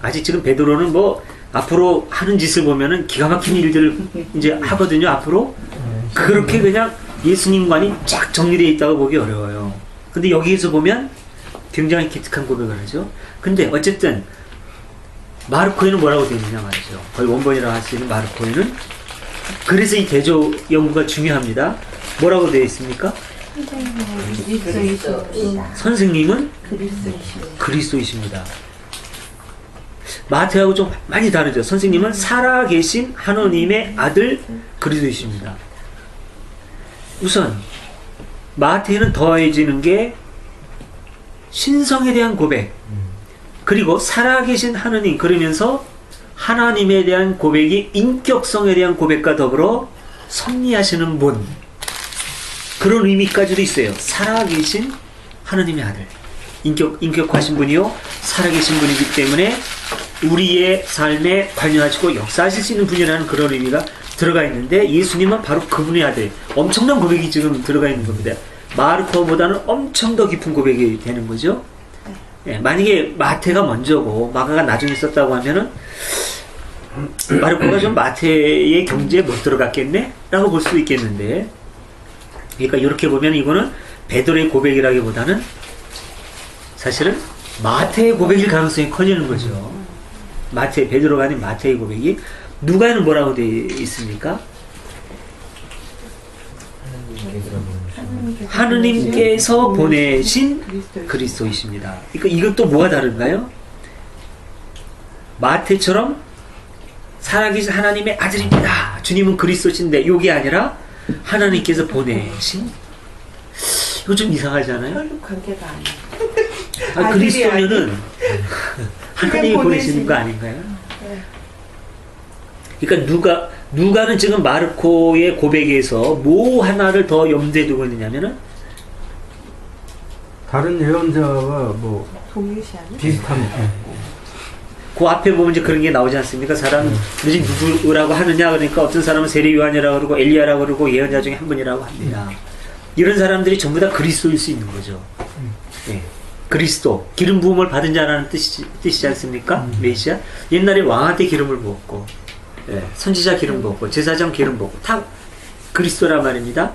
아직 지금 베드로는 뭐 앞으로 하는 짓을 보면은 기가 막힌 일들을 이제 하거든요. 앞으로 그렇게 그냥 예수님과는 쫙 정리되어 있다고 보기 어려워요. 근데 여기에서 보면 굉장히 기특한 고백을 하죠. 근데 어쨌든 마르코에는 뭐라고 되어 있느냐 말이죠. 거의 원본이라고 할 수 있는 마르코에는. 그래서 이 대조 연구가 중요합니다. 뭐라고 되어 있습니까? 선생님은 그리스도이십니다. 마태하고 좀 많이 다르죠. 선생님은 살아계신 하나님의 아들 그리스도이십니다. 우선 마태에는 더해지는 게 신성에 대한 고백, 그리고 살아계신 하느님, 그러면서 하나님에 대한 고백이 인격성에 대한 고백과 더불어 섭리하시는 분, 그런 의미까지도 있어요. 살아계신 하느님의 아들, 인격화하신 분이요 살아계신 분이기 때문에 우리의 삶에 관여하시고 역사하실 수 있는 분이라는 그런 의미가 들어가 있는데, 예수님은 바로 그분의 아들. 엄청난 고백이 지금 들어가 있는 겁니다. 마르코보다는 엄청 더 깊은 고백이 되는 거죠. 예, 만약에 마태가 먼저고 마가가 나중에 썼다고 하면은 마르코가 좀 마태의 경지에 못 들어갔겠네? 라고 볼 수도 있겠는데, 그러니까 이렇게 보면 이거는 베드로의 고백이라기보다는 사실은 마태의 고백일 가능성이 커지는 거죠. 베드로가 아닌 마태의 고백이. 누가에는 뭐라고 되어 있습니까? 하느님께서 보내신 그리스도이십니다. 그러니까 이것도 뭐가 다른가요? 마태처럼 살아계신 하나님의 아들입니다, 주님은 그리스도신데, 이게 아니라 하나님께서 보내신. 이거 좀 이상하지 않아요? 혈육 관계가 아니에요. 그리스도면은 하나님이 보내시는 거 아닌가요? 그러니까 누가는 지금 마르코의 고백에서 뭐 하나를 더 염두에 두고 있느냐면은 다른 예언자와 뭐 동일시하는 비슷합니다. 그 앞에 보면 이제 그런 게 나오지 않습니까? 사람들이 누구라고 하느냐, 그러니까 어떤 사람은 세례 요한이라고 그러고 엘리야라고 그러고 예언자 중에 한 분이라고 합니다. 이런 사람들이 전부 다 그리스도일 수 있는 거죠. 예. 그리스도, 기름 부음을 받은 자라는 뜻이지 않습니까? 메시아. 옛날에 왕한테 기름을 부었고, 예, 선지자 기름 부었고, 제사장 기름 부었고, 다 그리스도란 말입니다.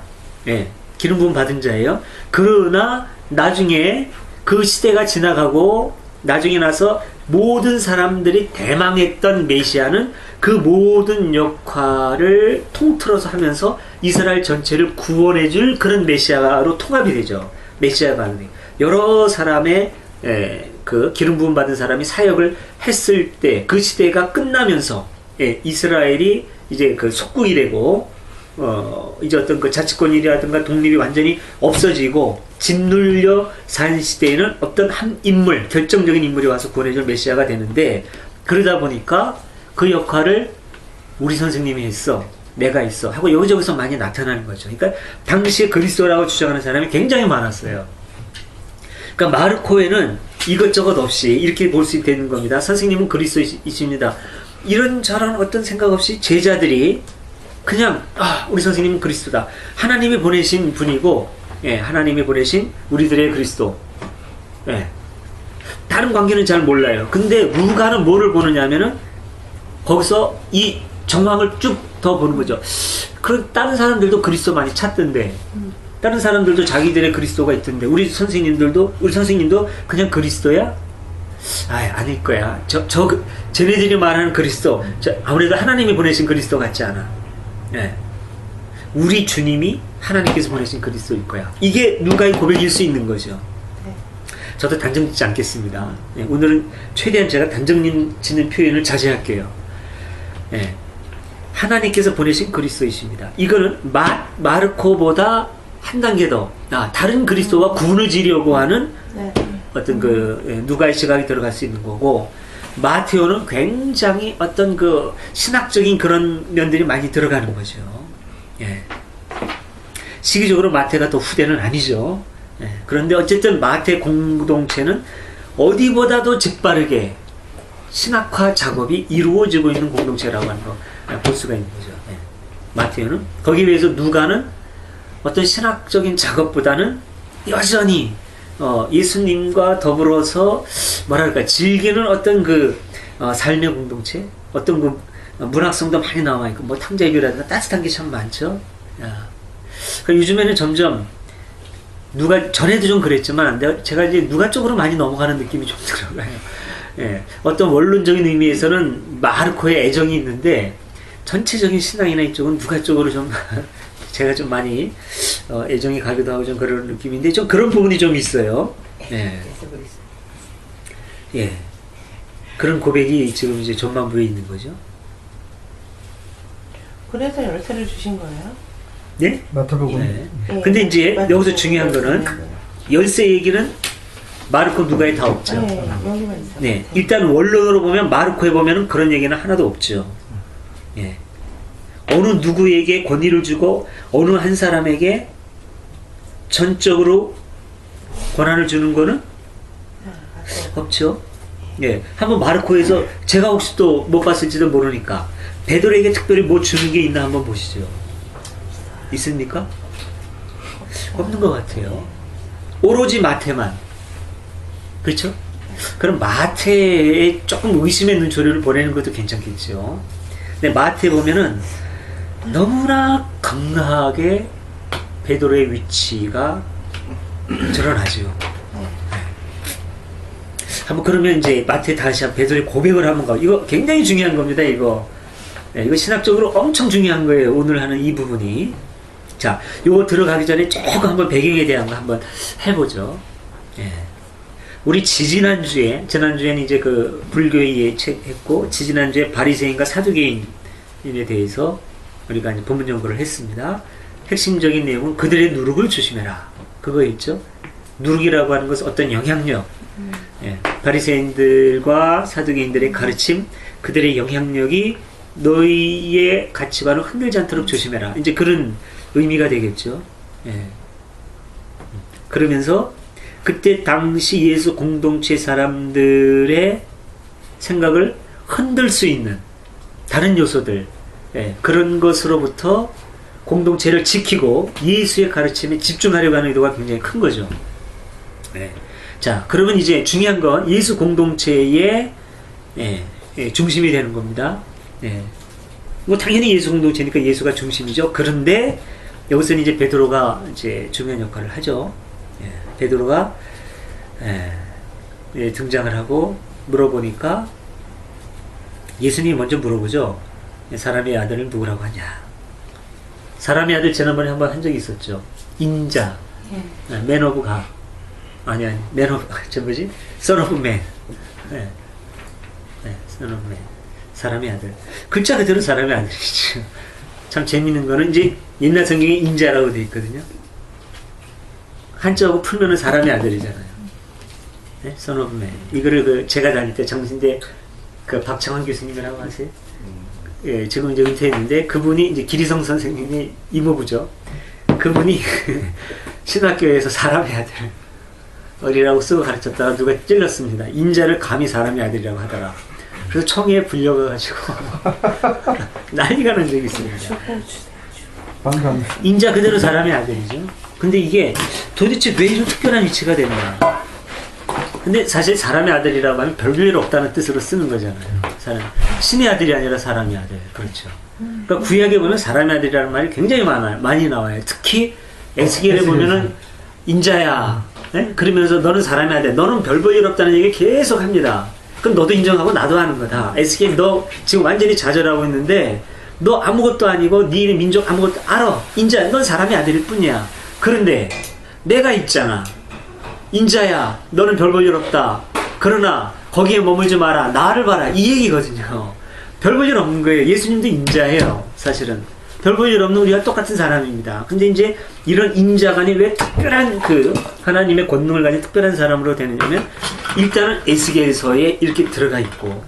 예, 기름 부음 받은 자예요. 그러나 나중에 그 시대가 지나가고 나중에 나서 모든 사람들이 대망했던 메시아는 그 모든 역할을 통틀어서 하면서 이스라엘 전체를 구원해줄 그런 메시아로 통합이 되죠. 메시아가 여러 사람의 그 기름 부음 받은 사람이 사역을 했을 때, 그 시대가 끝나면서 이스라엘이 이제 그 속국이 되고 이제 어떤 그 자치권이라든가 독립이 완전히 없어지고 짓눌려 산 시대에는 어떤 한 인물, 결정적인 인물이 와서 구원해줄 메시아가 되는데, 그러다 보니까 그 역할을 우리 선생님이 했어, 내가 있어 하고 여기저기서 많이 나타나는 거죠. 그러니까 당시에 그리스도라고 주장하는 사람이 굉장히 많았어요. 그러니까 마르코에는 이것저것 없이 이렇게 볼 수 있는 겁니다. 선생님은 그리스도이십니다. 이런저런 어떤 생각 없이 제자들이 그냥 우리 선생님은 그리스도다, 하나님이 보내신 분이고, 예, 하나님이 보내신 우리들의 그리스도. 예. 다른 관계는 잘 몰라요. 근데 루가는 뭐를 보느냐 하면은 거기서 이 정황을 쭉 더 보는 거죠. 그런 다른 사람들도 그리스도 많이 찾던데, 다른 사람들도 자기들의 그리스도가 있던데, 우리 선생님도 그냥 그리스도야? 아닐 거야. 쟤네들이 말하는 그리스도, 아무래도 하나님이 보내신 그리스도 같지 않아. 예. 우리 주님이 하나님께서 보내신 그리스도일 거야. 이게 누가의 고백일 수 있는 거죠. 저도 단정 짓지 않겠습니다. 예, 오늘은 최대한 제가 단정 짓는 표현을 자제할게요. 예. 하나님께서 보내신 그리스도이십니다. 이거는 마르코보다 한 단계 더 다른 그리스도와 구분을 지려고 하는 어떤 누가의 시각이 들어갈 수 있는 거고, 마테오는 굉장히 어떤 신학적인 그런 면들이 많이 들어가는 거죠. 예. 시기적으로 마태가 더 후대는 아니죠. 예. 그런데 어쨌든 마태 공동체는 어디보다도 재빠르게 신학화 작업이 이루어지고 있는 공동체라고 하는 거 볼 수가 있는 거죠. 예. 마태오는 거기에 비해서 누가는 어떤 신학적인 작업보다는 여전히 예수님과 더불어서 뭐랄까 즐기는 어떤 삶의 공동체, 어떤 문학성도 많이 나와 있고 뭐 탕자유라든가 따뜻한 게 참 많죠. 그러니까 요즘에는 점점 누가 전에도 좀 그랬지만 제가 이제 누가 쪽으로 많이 넘어가는 느낌이 좀 들어가요. 예, 어떤 원론적인 의미에서는 마르코의 애정이 있는데 전체적인 신앙이나 이쪽은 누가 쪽으로 좀 제가 좀 많이 애정이 가기도 하고 좀 그런 느낌인데 좀 그런 부분이 좀 있어요. 예. 예. 그런 고백이 지금 이제 전반부에 있는 거죠. 그래서 열쇠를 주신 거예요? 네? 마태복음. 네. 근데 이제 여기서 중요한 거는 열쇠 얘기는 마르코 누가에 다 없죠. 네, 여기만 있어요. 네. 일단 원론으로 보면 마르코에 보면은 그런 얘기는 하나도 없죠. 예. 어느 누구에게 권위를 주고 어느 한 사람에게 전적으로 권한을 주는 거는 없죠. 예. 한번 마르코에서 제가 혹시 또 못 봤을지도 모르니까 베드로에게 특별히 뭐 주는 게 있나 한번 보시죠. 있습니까? 없는 것 같아요. 오로지 마태만. 그렇죠? 그럼 마태에 조금 의심의 눈초리를 보내는 것도 괜찮겠죠. 근데 마태 보면은 너무나 강하게 베드로의 위치가 드러나죠. 한번 그러면 이제 마태 다시 한번 베드로의 고백을 한번 가. 이거 굉장히 중요한 겁니다. 이거. 네, 이거 신학적으로 엄청 중요한 거예요. 오늘 하는 이 부분이. 자, 요거 들어가기 전에 조금 한번 배경에 대한 거 한번 해보죠. 예. 우리 지난주에는 이제 불교에 예측했고, 지난주에 바리새인과 사두개인에 대해서 우리가 이제 본문 연구를 했습니다. 핵심적인 내용은 그들의 누룩을 조심해라. 그거였죠. 누룩이라고 하는 것은 어떤 영향력. 예. 바리새인들과 사두개인들의 가르침, 그들의 영향력이 너희의 가치관을 흔들지 않도록 조심해라. 이제 그런 의미가 되겠죠. 예. 그러면서 그때 당시 예수 공동체 사람들의 생각을 흔들 수 있는 다른 요소들, 예. 그런 것으로부터 공동체를 지키고 예수의 가르침에 집중하려고 하는 의도가 굉장히 큰 거죠. 예. 자, 그러면 이제 중요한 건 예수 공동체의 중심이 되는 겁니다. 예. 뭐 당연히 예수 공동체니까 예수가 중심이죠. 그런데 여기서는 이제 베드로가 이제 중요한 역할을 하죠. 예. 베드로가 등장을 하고 물어보니까 예수님이 먼저 물어보죠. 사람의 아들을 누구라고 하냐. 사람의 아들 지난번에 한번 한 적이 있었죠. 인자, 맨 오브 가. 아니, 맨 오브, 선 오브 맨. 선 오브 맨. 사람의 아들. 글자 그대로 사람의 아들이죠. 참 재밌는 거는 이제 옛날 성경에 인자라고 되어 있거든요. 한자하고 풀면은 사람의 아들이잖아요. 네? Son of Man. 이거를 제가 다닐 때 정신대 박창원 교수님이라고 아세요? 예, 지금 이제 은퇴했는데 그분이 이제 기리성 선생님이 이모부죠. 그분이 신학교에서 사람의 아들 어리라고 쓰고 가르쳤다가 누가 찔렀습니다. 인자를 감히 사람의 아들이라고 하더라. 그래서 청에 불려가가지고 난리가 난 적이 있습니다. 인자 그대로 사람의 아들이죠. 근데 이게 도대체 왜 이런 특별한 위치가 됐나? 근데 사실 사람의 아들이라고 하면 별일 없다는 뜻으로 쓰는 거잖아요. 신의 아들이 아니라 사람의 아들. 그렇죠. 그러니까 구약에 보면 사람의 아들이라는 말이 굉장히 많이 나와요. 특히 에스겔에 보면은 인자야. 네? 그러면서 너는 사람의 아들, 너는 별 볼 일 없다는 얘기 계속 합니다. 그럼 너도 인정하고 나도 하는 거다. 에스겔 너 지금 완전히 좌절하고 있는데 너 아무것도 아니고 네 민족 아무것도 알아. 인자야. 넌 사람의 아들일 뿐이야. 그런데 내가 있잖아. 인자야. 너는 별 볼 일 없다. 그러나 거기에 머물지 마라. 나를 봐라. 이 얘기거든요. 별 볼 일 없는 거예요. 예수님도 인자예요. 사실은. 별 볼 일 없는 우리가 똑같은 사람입니다. 근데 이제 이런 인자간이 왜 특별한 그 하나님의 권능을 가진 특별한 사람으로 되느냐면 일단은 에스겔서에 이렇게 들어가 있고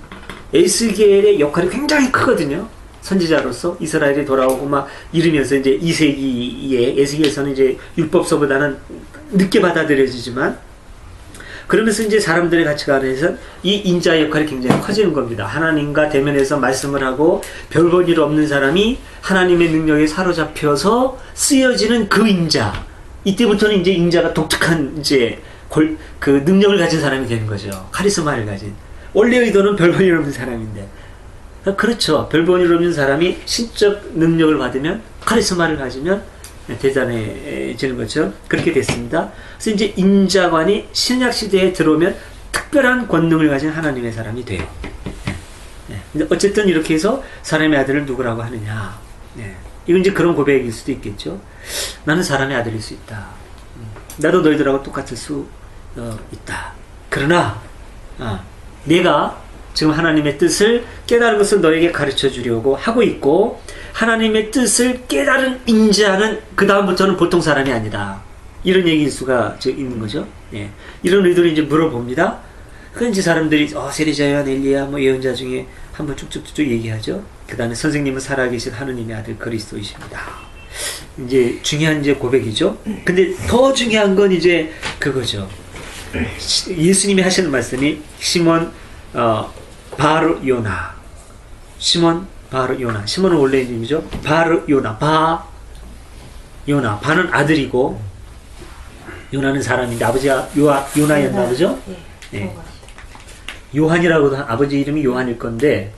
에스겔의 역할이 굉장히 크거든요. 선지자로서 이스라엘이 돌아오고 막 이러면서 이제 2세기에 에스겔서는 이제 율법서보다는 늦게 받아들여지지만 그러면서 이제 사람들의 가치관에서 이 인자 역할이 굉장히 커지는 겁니다. 하나님과 대면해서 말씀을 하고 별 볼 일 없는 사람이 하나님의 능력에 사로잡혀서 쓰여지는 그 인자. 이때부터는 이제 인자가 독특한 이제 그 능력을 가진 사람이 되는 거죠. 카리스마를 가진. 원래 의도는 별 볼 일 없는 사람인데. 그렇죠. 별 볼 일 없는 사람이 신적 능력을 받으면 카리스마를 가지면 대단해지는 것처럼 그렇게 됐습니다. 그래서 이제 인자관이 신약 시대에 들어오면 특별한 권능을 가진 하나님의 사람이 돼요. 근데 어쨌든 이렇게 해서 사람의 아들을 누구라고 하느냐. 이건 이제 그런 고백일 수도 있겠죠. 나는 사람의 아들일 수 있다. 나도 너희들하고 똑같을 수 있다. 그러나 내가 지금 하나님의 뜻을 깨달은 것을 너에게 가르쳐 주려고 하고 있고 하나님의 뜻을 깨달은 인자는 그 다음부터는 보통 사람이 아니다. 이런 얘기일 수가 있는 거죠. 이런 의도를 이제 물어봅니다. 그럼 이제 사람들이 세리자, 요한, 엘리야, 뭐 예언자 중에 한번 쭉쭉쭉 얘기하죠. 그 다음에 선생님은 살아계신 하느님의 아들 그리스도이십니다. 이제 중요한 이제 고백이죠. 근데 더 중요한 건 이제 그거죠. 예수님이 하시는 말씀이 시몬 바르 요나. 시몬 바르 요나. 시몬은 원래 이름이죠. 바르 요나. 요나. 바는 아들이고 요나는 사람인데 아버지가 요나였나 보죠? 네. 요한이라고도 아버지 이름이 요한일 건데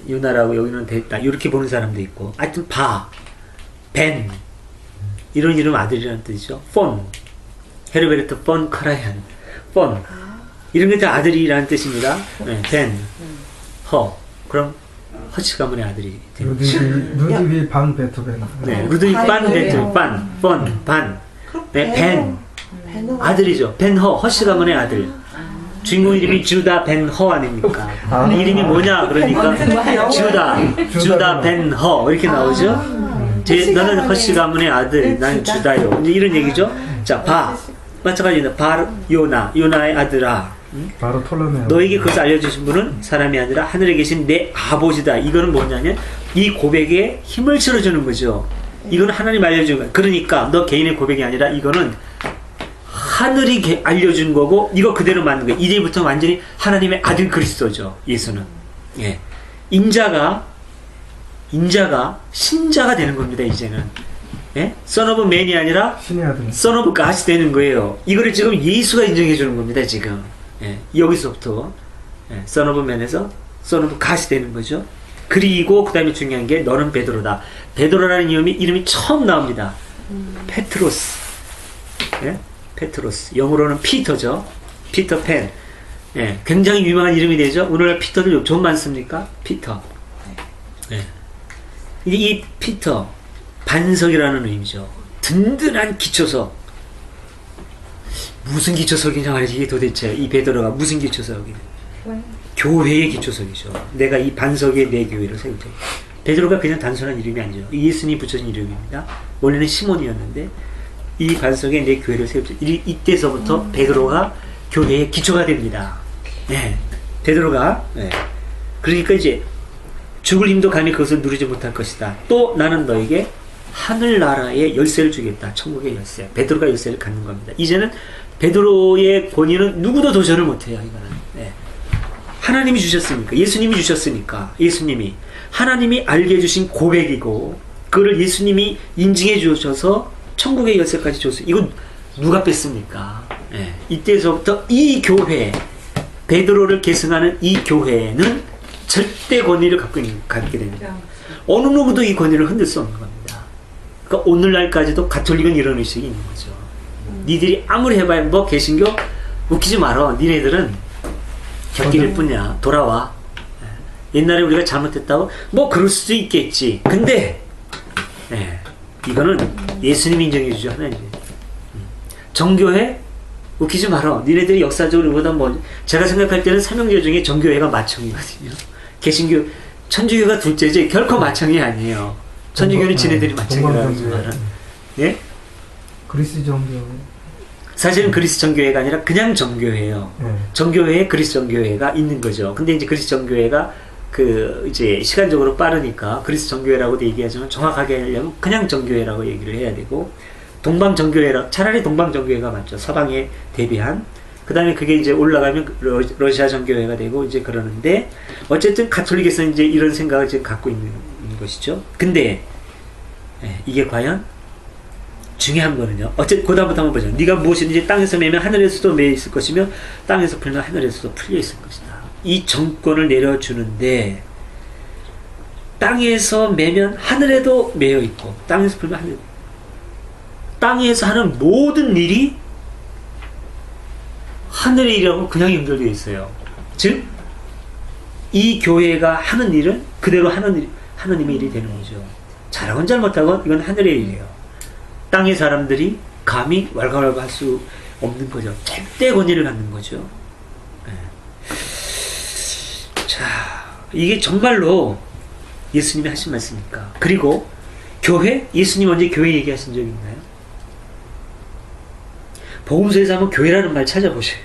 요나라고 여기는 됐다. 이렇게 보는 사람도 있고. 하여튼 벤 이런 이름 아들이라는 뜻이죠. 폰 헤르베르트 폰 카라얀 폰 이런 게 다 아들이라는 뜻입니다. 벤 그럼 허치 가문의 아들이 됩니다. 루드비 반 베토벤. 루드비 반 베토벤 반 벤 아들이죠. 허시 가문의 아들. 주인공 이름이 주다 벤허 아닙니까? 이름이 뭐냐 그러니까 주다 벤허 이렇게 나오죠. 너는 허시 가문의 아들, 나는 주다요. 이제 이런 얘기죠. 자, 마찬가지입니다. 요나의 아들아. 바로 톨레메. 너에게 그것을 알려주신 분은 사람이 아니라 하늘에 계신 내 아버지다. 이거는 뭐냐면 이 고백에 힘을 실어주는 거죠. 이건 하나님 알려준 거야. 그러니까 너 개인의 고백이 아니라 이거는 하늘이 알려준 거고 이거 그대로 맞는 거예요. 이제부터 완전히 하나님의 아들 그리스도죠. 예수는. 인자가 신자가 되는 겁니다. 이제는. Son of Man이 아니라 Son of God이 되는 거예요. 이거를 지금 예수가 인정해 주는 겁니다. 지금. 여기서부터 Son of Man에서 Son of God이 되는 거죠. 그리고 그 다음에 중요한 게 너는 베드로다. 베드로라는 이름이 처음 나옵니다. 페트로스. 페트로스. 영어로는 피터죠. 피터팬. 굉장히 유명한 이름이 되죠. 오늘날 피터들 좀 많습니까? 피터. 이 피터 반석이라는 의미죠. 든든한 기초석. 무슨 기초석이냐 말이지. 이게 도대체 이 베드로가 무슨 기초석이냐. 교회의 기초석이죠. 내가 이 반석에 내 교회를 세우자. 베드로가 그냥 단순한 이름이 아니죠. 예수님이 붙여진 이름입니다. 원래는 시몬이었는데 이 반석에 내 교회를 세우자. 이때서부터 베드로가 교회의 기초가 됩니다. 베드로가 그러니까 이제 죽을 힘도 감히 그것을 누리지 못할 것이다. 또 나는 너에게 하늘나라의 열쇠를 주겠다. 천국의 열쇠. 베드로가 열쇠를 갖는 겁니다. 이제는 베드로의 권위는 누구도 도전을 못해요. 이거는. 하나님이 주셨으니까. 예수님이 주셨으니까. 예수님이. 하나님이 알게 해주신 고백이고 그거를 예수님이 인증해 주셔서 천국의 열쇠까지 줬어요. 이건 누가 뺐습니까? 이때서부터 이 교회 베드로를 계승하는 이 교회는 절대 권위를 갖게 됩니다. 어느 누구도 이 권위를 흔들 수 없는 겁니다. 그러니까 오늘날까지도 가톨릭은 이런 의식이 있는 거죠. 니들이 아무리 해봐야 뭐 개신교 웃기지 말어. 니네들은 곁길일 뿐이야. 돌아와. 옛날에 우리가 잘못했다고 뭐 그럴 수도 있겠지. 근데 이거는 예수님이 인정해 주죠. 하나님. 정교회 웃기지 말어. 니네들이 역사적으로 보다 뭐 제가 생각할 때는 삼형제 중에 정교회가 마청이거든요. 개신교 천주교가 둘째지 결코 마청이 아니에요. 천주교는 지네들이 마찬가지라는 말은. 예? 그리스 정교. 사실은 그리스 정교회가 아니라 그냥 정교회예요. 정교회에 그리스 정교회가 있는 거죠. 근데 이제 그리스 정교회가 그 이제 시간적으로 빠르니까 그리스 정교회라고도 얘기하지만 정확하게 하려면 그냥 정교회라고 얘기를 해야 되고, 동방 정교회라 차라리 동방 정교회가 맞죠. 서방에 대비한. 그다음에 그게 이제 올라가면 러시아 정교회가 되고 이제 그러는데, 어쨌든 가톨릭에서는 이제 이런 생각을 지금 갖고 있는 것이죠. 근데 이게 과연 중요한 거는요. 어쨌든 그다음부터 한번 보죠. 네가 무엇이든지 땅에서 매면 하늘에서도 매여 있을 것이며 땅에서 풀면 하늘에서도 풀려 있을 것이다. 이 정권을 내려주는데, 땅에서 매면 하늘에도 매여 있고 땅에서 풀면 하늘, 땅에서 하는 모든 일이 하늘의 일하고 그냥 연결되어 있어요. 즉 이 교회가 하는 일은 그대로 하느님의 일이 되는 거죠. 잘하건 잘못하건 이건 하늘의 일이에요. 땅의 사람들이 감히 왈가왈부 할 수 없는 거죠. 절대 권위를 갖는 거죠. 네. 자, 이게 정말로 예수님이 하신 말씀입니까? 그리고 교회? 예수님 언제 교회 얘기하신 적이 있나요? 복음서에서 한번 교회라는 말 찾아보세요.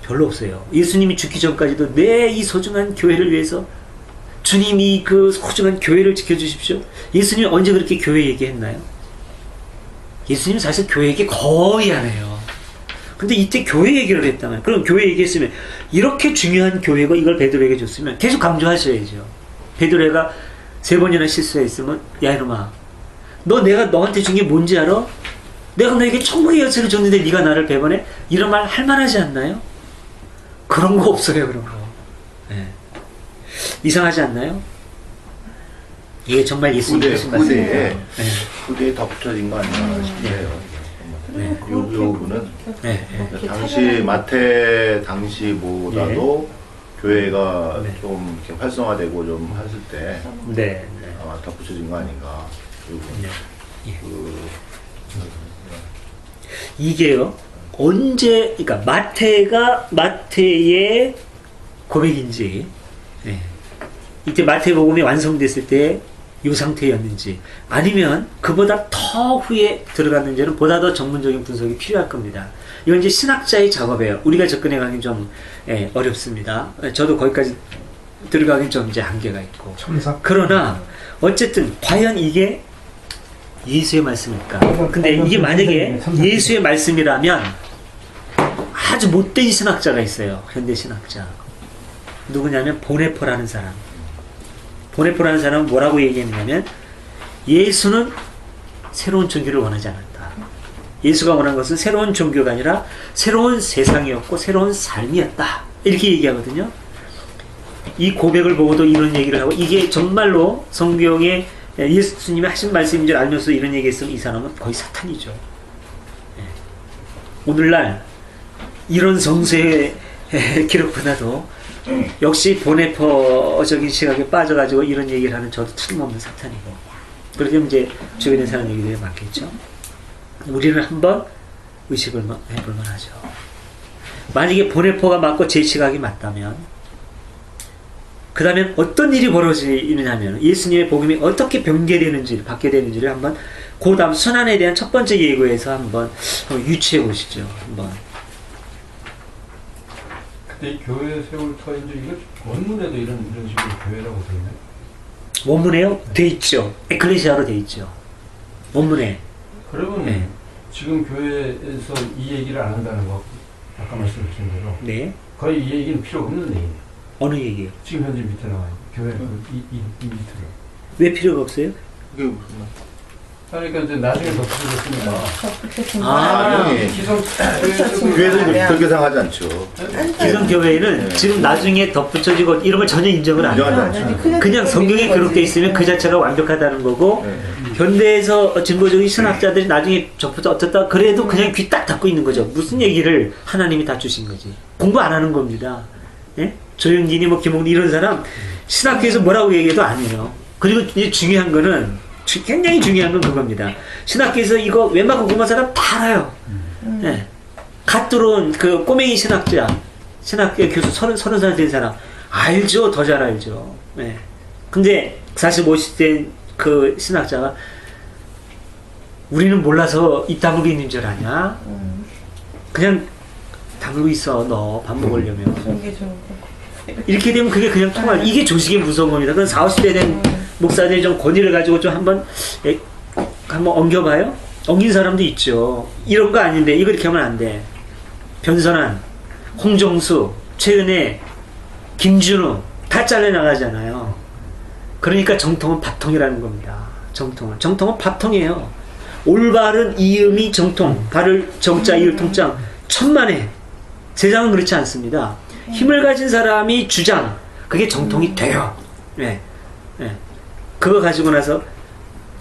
별로 없어요. 예수님이 죽기 전까지도 내 이 소중한 교회를 위해서 주님이 그 소중한 교회를 지켜주십시오. 예수님이 언제 그렇게 교회 얘기했나요? 예수님은 사실 교회 얘기 거의 안 해요. 근데 이때 교회 얘기를 했다면, 그럼 교회 얘기했으면, 이렇게 중요한 교회가 이걸 베드로에게 줬으면 계속 강조하셔야죠. 베드로가 3번이나 실수했으면, 야 이놈아, 너 내가 너한테 준 게 뭔지 알아? 내가 너에게 천국의 열쇠를 줬는데 네가 나를 배반해? 이런 말 할 만하지 않나요? 그런 거 없어요. 그런 거. 네. 이상하지 않나요? 이게 정말 예수님이 하신 말씀이에요. 후대에 덧붙여진 거 아닌가 싶네요. 네. 요 부분은 당시 마태 당시보다도 교회가 좀 이렇게 활성화되고 좀 했을 때 아마 덧붙여진 거 아닌가. 이게요, 언제, 그러니까 마태의 고백인지, 이때 마태복음이 완성됐을 때 이 상태였는지, 아니면 그보다 더 후에 들어갔는지는 보다 더 전문적인 분석이 필요할 겁니다. 이건 이제 신학자의 작업이에요. 우리가 접근해 가긴 좀 어렵습니다. 저도 거기까지 들어가긴 좀 이제 한계가 있고. 첨삭. 그러나 어쨌든 과연 이게 예수의 말씀일까? 근데 이게 만약에 예수의 말씀이라면 아주 못된 신학자가 있어요. 현대 신학자. 누구냐면 보네포라는 사람. 보네포라는 사람은 뭐라고 얘기했냐면, 예수는 새로운 종교를 원하지 않았다. 예수가 원한 것은 새로운 종교가 아니라 새로운 세상이었고 새로운 삶이었다. 이렇게 얘기하거든요. 이 고백을 보고도 이런 얘기를 하고, 이게 정말로 성경에 예수님이 하신 말씀인 줄 알면서 이런 얘기했으면 이 사람은 거의 사탄이죠. 오늘날 이런 성서의 기록보다도 역시 보네퍼적인 시각에 빠져가지고 이런 얘기를 하는 저도 틀림없는 사탄이고, 그렇게 이제 주변에 사는 얘기들이 많겠죠. 우리는 한번 의식을 해볼 만하죠. 만약에 보네퍼가 맞고 제 시각이 맞다면, 그 다음에 어떤 일이 벌어지느냐면, 예수님의 복음이 어떻게 변개되는지, 받게 되는지를 한번, 그 다음 순환에 대한 첫 번째 예고에서 한번 유추해 보시죠. 한번. 근데 이 교회 세울 터인지 이거 원문에도 이런 식으로 교회라고 되어 있나요? 원문에요? 돼 있죠. 에클레시아로 돼 있죠. 원문에. 그러면 지금 교회에서 이 얘기를 안 한다는 거, 아까 말씀하신 대로 거의 이 얘기는 필요 없는 얘기예요. 어느 얘기요? 지금 현재 밑에 나와 있는 교회 이 밑으로. 왜 필요가 없어요? 그게 무슨 말? 그러니까 이제 나중에 덧붙여졌으니까. 교회는 그렇게 생각하지 않죠. 기성 교회는 지금 나중에 덧붙여지고 이런 걸 전혀 인정을 안 해요. 그냥 성경에 그렇게 있으면 그 자체가 완벽하다는 거고, 현대에서 증거적인 신학자들이 나중에 접붙여 어떻다 그래도 그냥 귀 딱 닫고 있는 거죠. 무슨 얘기를 하나님이 다 주신 거지. 공부 안 하는 겁니다. 조영진이 뭐 김홍리 이런 사람 신학교에서 뭐라고 얘기해도 안 해요. 그리고 이제 중요한 거는, 굉장히 중요한 건 그겁니다. 신학교에서 이거 웬만큼 공부한 사람 다 알아요. 갓 들어온 그 꼬맹이 신학자, 신학교 교수 30살 된 사람 알죠. 더 잘 알죠. 근데 40-50대 그 신학자가 우리는 몰라서 입 다물고 있는 줄 아냐? 그냥 다물고 있어, 너 밥 먹으려면. 그런 게 좋은 거. 이렇게 되면 그게 그냥 통할. 이게 조직의 무서운 겁니다. 그럼 40-50대 된 목사들이 좀 권위를 가지고 좀 한번 엉겨봐요? 엉긴 사람도 있죠. 이런 거 아닌데 이거 이렇게 하면 안 돼. 변선한, 홍정수, 최은혜, 김준우 다 잘려나가잖아요. 그러니까 정통은 밥통이라는 겁니다. 정통은 밥통이에요. 올바른 이음이 정통, 바를 정자, 이을 통장, 천만에. 세상은 그렇지 않습니다. 힘을 가진 사람이 주장, 그게 정통이 돼요. 네. 네. 그거 가지고 나서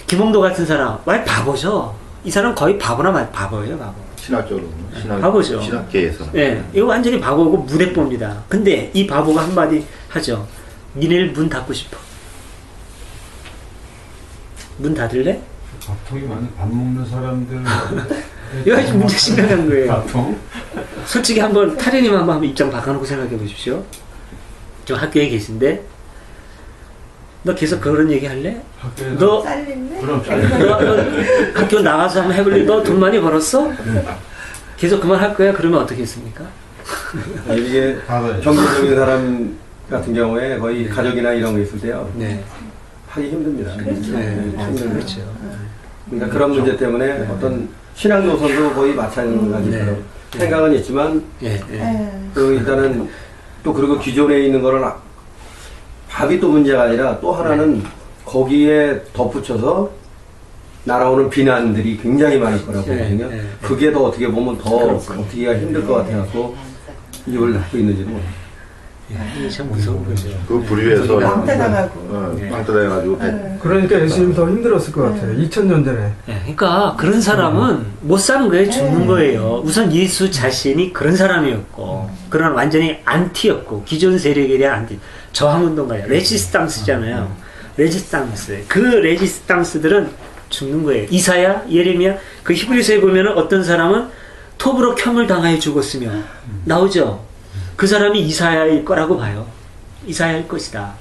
김홍도 같은 사람, 왜 바보죠? 이 사람 거의 바보나 바보예요, 바보. 신학적으로, 바보죠. 신학계에서. 네, 이거 완전히 바보고 무대뽀입니다. 근데 이 바보가 한마디 하죠. 니네를 문 닫고 싶어. 문 닫을래? 밥통이 많은 밥 먹는 사람들. 이거 아주 문제 심각한 거예요. 밥통? 솔직히 한번 타련님 한번 입장 바꿔놓고 생각해 보십시오. 좀 학교에 계신데 너 계속 그런 얘기 할래? 너 학교 나가서 한번 해볼래? 너 돈 많이 벌었어? 계속 그만 할 거야? 그러면 어떻게 했습니까? 이게 정규적인 사람 같은 경우에 거의 가족이나 이런 거 있을 때요. 네. 하기 힘듭니다. 그렇죠. 그러니까 그런 문제 때문에 어떤 신앙 노선도 거의 마찬가지처럼 생각은 있지만 그 일단은 또 그리고 기존에 있는 거를 밥이 또 문제가 아니라 또 하나는 거기에 덧붙여서 날아오는 비난들이 굉장히 많을 거라고 보거든요. 그게 더 어떻게 보면 더 버티기가 힘들 것 같아서 이걸 낳고 있는지도 모르겠어요. 이게 참 무서운 거죠. 그 부류에서 방태당하고. 방태당해가지고. 그러니까 예수님 더 힘들었을 것 같아요. 2000년 전에. 그러니까 그런 사람은 못 사는 거예요. 죽는 거예요. 우선 예수 자신이 그런 사람이었고 그런 완전히 안티였고 기존 세력에 대한 안티. 저항운동가예요. 레지스탕스잖아요. 레지스탕스. 그 레지스탕스들은 죽는 거예요. 이사야, 예레미야. 그 히브리서에 보면은 어떤 사람은 톱으로 켬을 당하여 죽었으며 나오죠. 그 사람이 이사야일 거라고 봐요. 이사야일 것이다.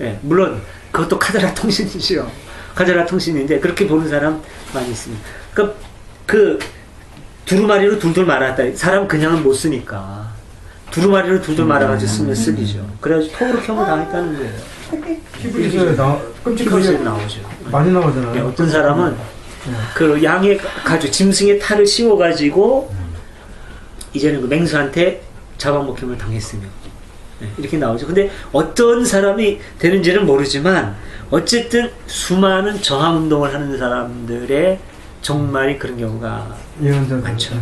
예, 물론 그것도 카더라 통신이죠. 카더라 통신인데 그렇게 보는 사람 많이 있습니다. 그러니까 그 두루마리로 둘둘 말았다. 사람 그냥은 못 쓰니까 두루마리로 둘둘 말아가지고 쓰면 쓰리죠. 그래가지고 톱으로 켬을 당했다는 거예요. 히브리서에 끔찍하게 나오죠. 많이 나오잖아요. 예, 어떤 사람은 그 양의 가죽 짐승의 탈을 씌워가지고 이제는 그 맹수한테 잡아먹힘을 당했으며 이렇게 나오죠. 근데 어떤 사람이 되는지는 모르지만 어쨌든 수많은 저항운동을 하는 사람들의 정말이 그런 경우가 많죠.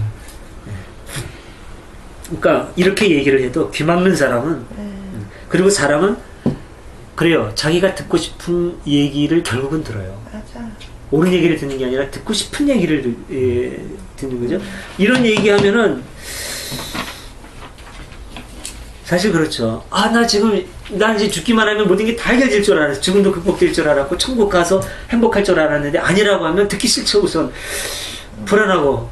그러니까 이렇게 얘기를 해도 귀 막는 사람은 그리고 사람은 그래요. 자기가 듣고 싶은 얘기를 결국은 들어요. 맞아. 옳은 얘기를 듣는 게 아니라 듣고 싶은 얘기를 듣는 거죠. 이런 얘기하면은 사실 그렇죠. 나 이제 죽기만 하면 모든 게 다 해결될 줄 알았어. 죽음도 극복될 줄 알았고 천국 가서 행복할 줄 알았는데 아니라고 하면 듣기 싫죠. 우선 불안하고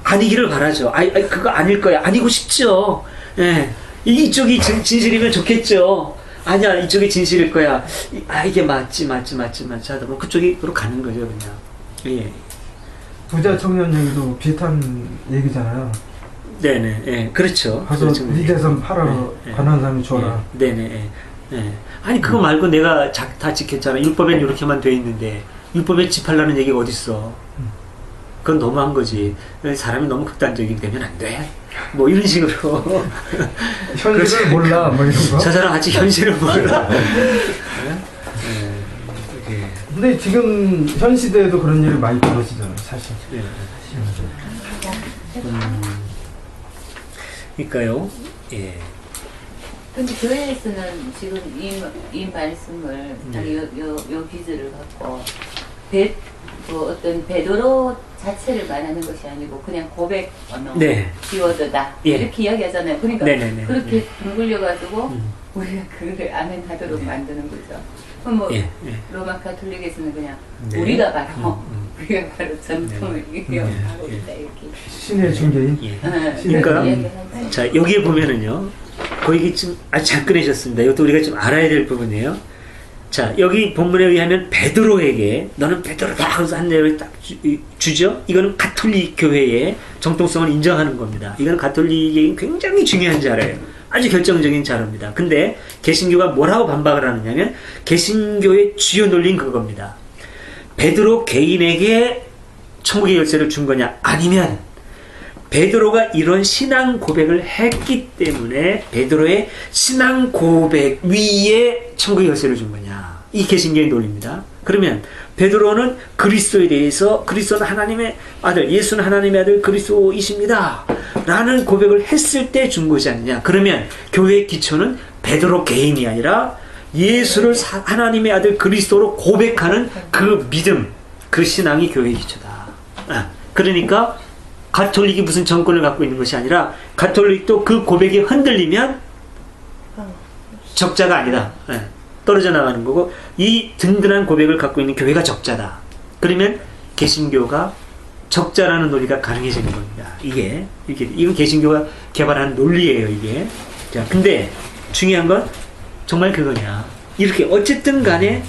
아니기를 바라죠. 그거 아닐 거야. 아니고 싶죠. 예. 이쪽이 진실이면 좋겠죠. 아니야, 이쪽이 진실일 거야. 이게 맞지 하다 보면 그쪽으로 가는 거죠, 그냥. 예. 부자 청년 얘기도 비슷한 얘기잖아요. 네네, 예, 그렇죠. 가서 네 재산 팔아서 가난한 사람이 줘라. 네네, 예. 아니, 그거 말고 내가 다 지켰잖아. 율법엔 이렇게만 돼 있는데, 율법에 집하려는 얘기가 어딨어. 그건 너무한 거지. 사람이 너무 극단적이 되면 안 돼. 뭐 이런 식으로. 현실을 몰라, 뭐 이런 거. 저 사람 아직 현실을 몰라. 근데 지금 현 시대에도 그런 일이 많이 벌어지잖아요, 사실. 그러니까요. 예. 근데 교회에서는 지금 이 말씀을 요 기준을 갖고 어떤 베드로 자체를 말하는 것이 아니고 그냥 고백 언어, 키워드다 이렇게 이야기하잖아요. 그러니까 그렇게 둥글려가지고 우리가 그를 아멘 하도록 만드는 거죠. 그럼 뭐 로마 가톨릭에서는 그냥 우리가 바로 우리가 바로 전통을 이어가고 있다 이렇게 신의 중개인. 그러니까 자 여기에 보면은요 그 얘기 좀 아주 잘 꺼내셨습니다. 이것도 우리가 좀 알아야 될 부분이에요. 자, 여기 본문에 의하면 베드로에게 너는 베드로다 하면서 한 내용을 딱 주죠. 이거는 가톨릭 교회의 정통성을 인정하는 겁니다. 이거는 가톨릭이 굉장히 중요한 자료예요. 아주 결정적인 자료입니다. 근데 개신교가 뭐라고 반박을 하느냐면 개신교의 주요 논리는 그겁니다. 베드로 개인에게 천국의 열쇠를 준 거냐, 아니면 베드로가 이런 신앙 고백을 했기 때문에 베드로의 신앙 고백 위에 천국의 열쇠를 준 거냐, 이 개신교의 논리입니다. 그러면 베드로는 그리스도에 대해서 그리스도는 하나님의 아들, 예수는 하나님의 아들 그리스도이십니다 라는 고백을 했을 때 준 것이 아니냐. 그러면 교회의 기초는 베드로 개인이 아니라 예수를 하나님의 아들 그리스도로 고백하는 그 믿음, 그 신앙이 교회의 기초다. 그러니까 가톨릭이 무슨 정권을 갖고 있는 것이 아니라 가톨릭도 그 고백이 흔들리면 적자가 아니다. 떨어져 나가는 거고, 이 든든한 고백을 갖고 있는 교회가 적자다. 그러면 개신교가 적자라는 논리가 가능해지는 겁니다. 이건 개신교가 개발한 논리예요, 이게. 자, 근데 중요한 건 정말 그거냐. 이렇게 어쨌든 간에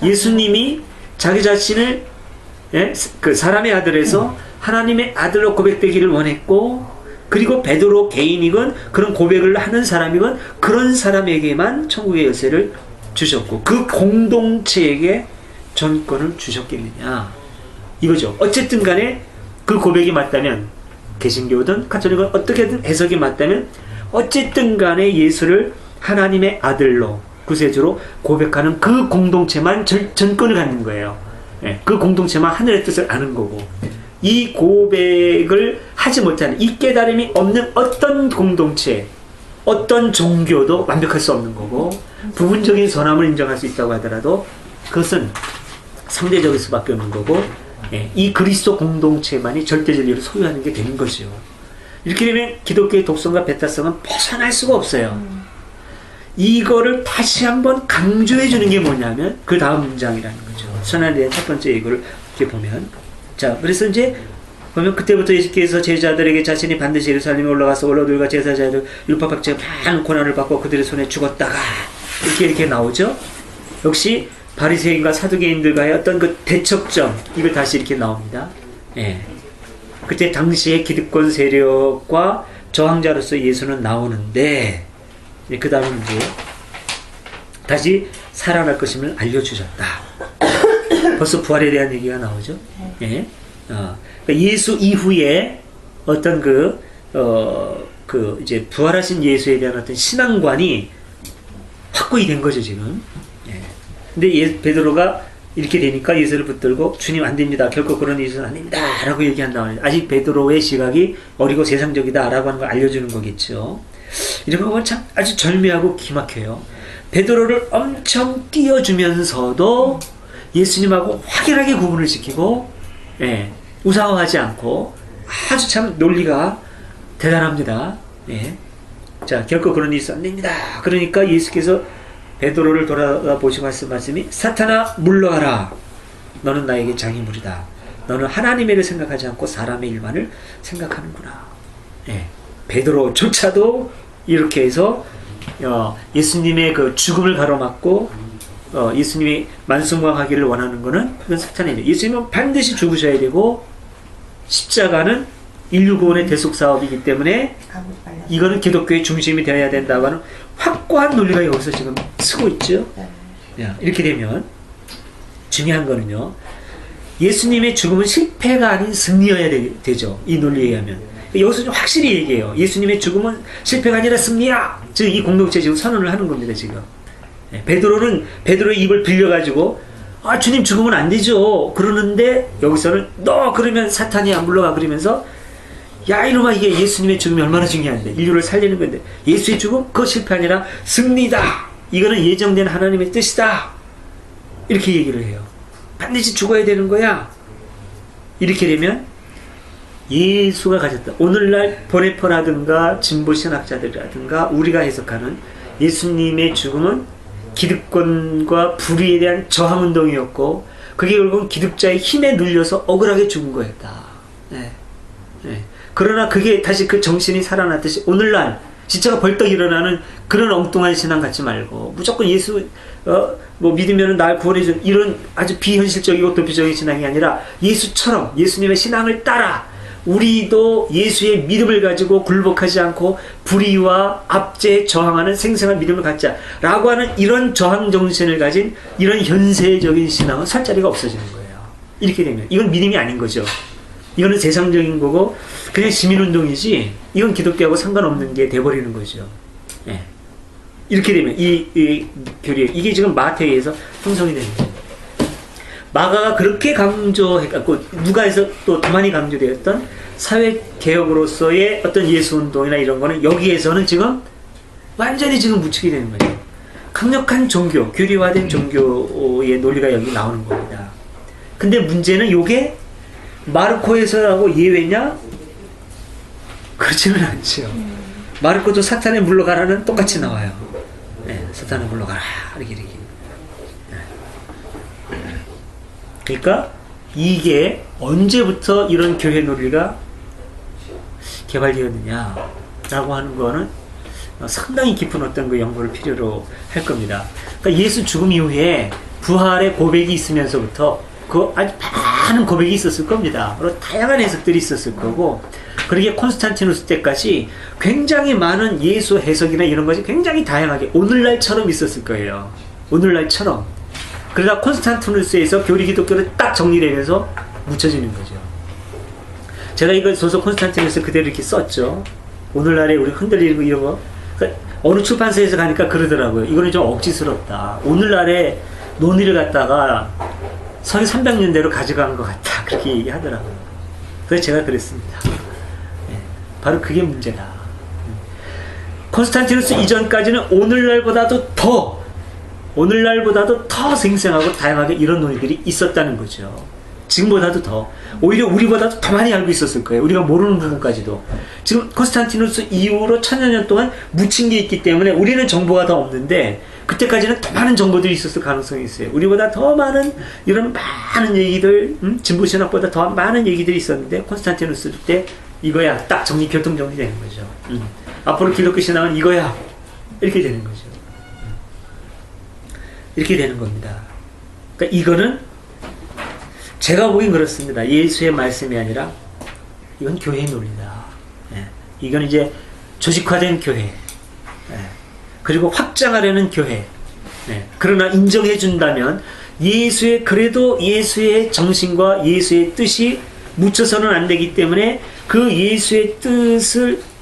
예수님이 자기 자신을 그 사람의 아들에서 하나님의 아들로 고백되기를 원했고, 그리고 베드로 개인이건 그런 고백을 하는 사람이건 그런 사람에게만 천국의 열쇠를 주셨고 그 공동체에게 전권을 주셨겠느냐 이거죠. 어쨌든 간에 그 고백이 맞다면, 개신교든 가톨릭은 어떻게든 해석이 맞다면 어쨌든 간에 예수를 하나님의 아들로 구세주로 고백하는 그 공동체만 전권을 갖는 거예요. 그 공동체만 하늘의 뜻을 아는 거고, 이 고백을 하지 못하는, 이 깨달음이 없는 어떤 공동체, 어떤 종교도 완벽할 수 없는 거고, 부분적인 선함을 인정할 수 있다고 하더라도 그것은 상대적일 수밖에 없는 거고, 이 그리스도 공동체만이 절대 진리를 소유하는 게 되는 것이요. 이렇게 되면 기독교의 독성과 배타성은 벗어날 수가 없어요. 이거를 다시 한번 강조해 주는 게 뭐냐면 그 다음 문장이라는 거죠. 선한에 대한 첫 번째 이거를 이렇게 보면, 자, 그래서 이제 보면 그때부터 예수께서 제자들에게 자신이 반드시 예루살렘에 올라가서 원로들과 제사장들 율법학자가 많은 고난을 받고 그들의 손에 죽었다가 이렇게 나오죠. 역시 바리새인과 사두개인들과의 어떤 그 대척점, 이걸 다시 이렇게 나옵니다. 그때 당시의 기득권 세력과 저항자로서 예수는 나오는데, 그 다음에 이제 다시 살아날 것임을 알려주셨다. 벌써 부활에 대한 얘기가 나오죠. 그러니까 예수 이후에 어떤 이제 부활하신 예수에 대한 어떤 신앙관이 확고히 된 거죠, 지금. 근데 베드로가 이렇게 되니까 예수를 붙들고 주님 안 됩니다. 결코 그런 예수는 안 됩니다. 라고 얘기한다고. 아직 베드로의 시각이 어리고 세상적이다. 라고 하는 걸 알려주는 거겠죠. 이런 건 참 아주 절묘하고 기막혀요. 베드로를 엄청 띄워주면서도 예수님하고 확연하게 구분을 시키고, 우상화하지 않고 아주 참 논리가 대단합니다. 자, 결코 그런 일이 안 됩니다. 그러니까 예수께서 베드로를 돌아보시고 하신 말씀이, 사탄아 물러가라. 너는 나에게 장애물이다. 너는 하나님의 일을 생각하지 않고 사람의 일만을 생각하는구나. 베드로조차도 이렇게 해서 예수님의 그 죽음을 가로막고 예수님이 만승왕하기를 원하는 것은 그건 사탄의 일. 예수님은 반드시 죽으셔야 되고 십자가는 인류 구원의 대속 사업이기 때문에 이거는 기독교의 중심이 되어야 된다고 하는 확고한 논리가 여기서 지금 쓰고 있죠. 이렇게 되면 중요한 거는요, 예수님의 죽음은 실패가 아닌 승리여야 되죠. 이 논리에 의하면. 여기서 좀 확실히 얘기해요. 예수님의 죽음은 실패가 아니라 승리야. 즉 이 공동체 지금 선언을 하는 겁니다, 지금. 베드로는 베드로의 입을 빌려가지고 주님 죽으면 안 되죠. 그러는데 여기서는 너 그러면 사탄이 안 물러가 그러면서, 야 이놈아, 이게 예수님의 죽음이 얼마나 중요한데, 인류를 살리는 건데 예수의 죽음 그거 실패 아니라 승리다. 이거는 예정된 하나님의 뜻이다. 이렇게 얘기를 해요. 반드시 죽어야 되는 거야. 이렇게 되면 예수가 가졌다. 오늘날 보네퍼라든가 진보신학자들이라든가 우리가 해석하는 예수님의 죽음은 기득권과 불의에 대한 저항운동이었고, 그게 결국은 기득자의 힘에 눌려서 억울하게 죽은 거였다. 그러나 그게 다시 그 정신이 살아났듯이 오늘날 진짜가 벌떡 일어나는 그런 엉뚱한 신앙 갖지 말고 무조건 예수 뭐 믿으면 날 구원해준 이런 아주 비현실적이고 도피적인 신앙이 아니라 예수처럼 예수님의 신앙을 따라 우리도 예수의 믿음을 가지고 굴복하지 않고 불의와 압제에 저항하는 생생한 믿음을 갖자라고 하는 이런 저항 정신을 가진 이런 현세적인 신앙은 살 자리가 없어지는 거예요. 이렇게 되면 이건 믿음이 아닌 거죠. 이거는 세상적인 거고 그냥 시민운동이지 이건 기독교하고 상관없는 게 돼버리는 거죠. 예. 이렇게 되면 이 교리 이게 지금 마태에서 형성이 되는 거예요. 마가가 그렇게 강조해갖고 누가에서 또 더 많이 강조되었던 사회개혁으로서의 어떤 예수운동이나 이런 거는 여기에서는 지금 완전히 지금 묻히게 되는 거예요. 강력한 종교, 교리화된 종교의 논리가 여기 나오는 겁니다. 근데 문제는 요게 마르코에서라고 예외냐? 그렇지는 않죠. 마르코도 사탄에 물러가라는 똑같이 나와요. 네, 사탄에 물러가라. 이렇게. 그러니까 이게 언제부터 이런 교회 논리가 개발되었느냐라고 하는 거는 상당히 깊은 어떤 그 연구를 필요로 할 겁니다. 그러니까 예수 죽음 이후에 부활의 고백이 있으면서부터 그 아주 많은 고백이 있었을 겁니다. 그리고 다양한 해석들이 있었을 거고 그러게 콘스탄티누스 때까지 굉장히 많은 예수 해석이나 이런 것이 굉장히 다양하게 오늘날처럼 있었을 거예요. 오늘날처럼. 그러다 콘스탄티누스에서 교리 기독교를 딱 정리되면서 묻혀지는 거죠. 제가 이걸 소설 콘스탄티누스 그대로 이렇게 썼죠. 오늘날에 우리 흔들리는 거 이런 거. 그러니까 어느 출판사에서 가니까 그러더라고요. 이거는 좀 억지스럽다. 오늘날에 논의를 갖다가 선 300년대로 가져간 것 같다. 그렇게 얘기하더라고요. 그래서 제가 그랬습니다. 네, 바로 그게 문제다. 콘스탄티누스 이전까지는 오늘날보다도 더 생생하고 다양하게 이런 논의들이 있었다는 거죠. 지금보다도 더. 오히려 우리보다도 더 많이 알고 있었을 거예요. 우리가 모르는 부분까지도. 지금 콘스탄티누스 이후로 1000여 년 묻힌 게 있기 때문에 우리는 정보가 더 없는데 그때까지는 더 많은 정보들이 있었을 가능성이 있어요. 우리보다 더 많은 이런 많은 얘기들, 진보신학보다 더 많은 얘기들이 있었는데 콘스탄티누스 때 이거야. 딱 결정 정리되는 거죠. 앞으로 기독교 신앙은 이거야. 이렇게 되는 거죠. 이렇게 되는 겁니다. 그러니까 이거는 제가 보기엔 그렇습니다. 예수의 말씀이 아니라 이건 교회의 논리다. 예. 이건 이제 조직화된 교회. 예. 그리고 확장하려는 교회. 예. 그러나 인정해 준다면 그래도 예수의 정신과 예수의 뜻이 묻혀서는 안 되기 때문에 그 예수의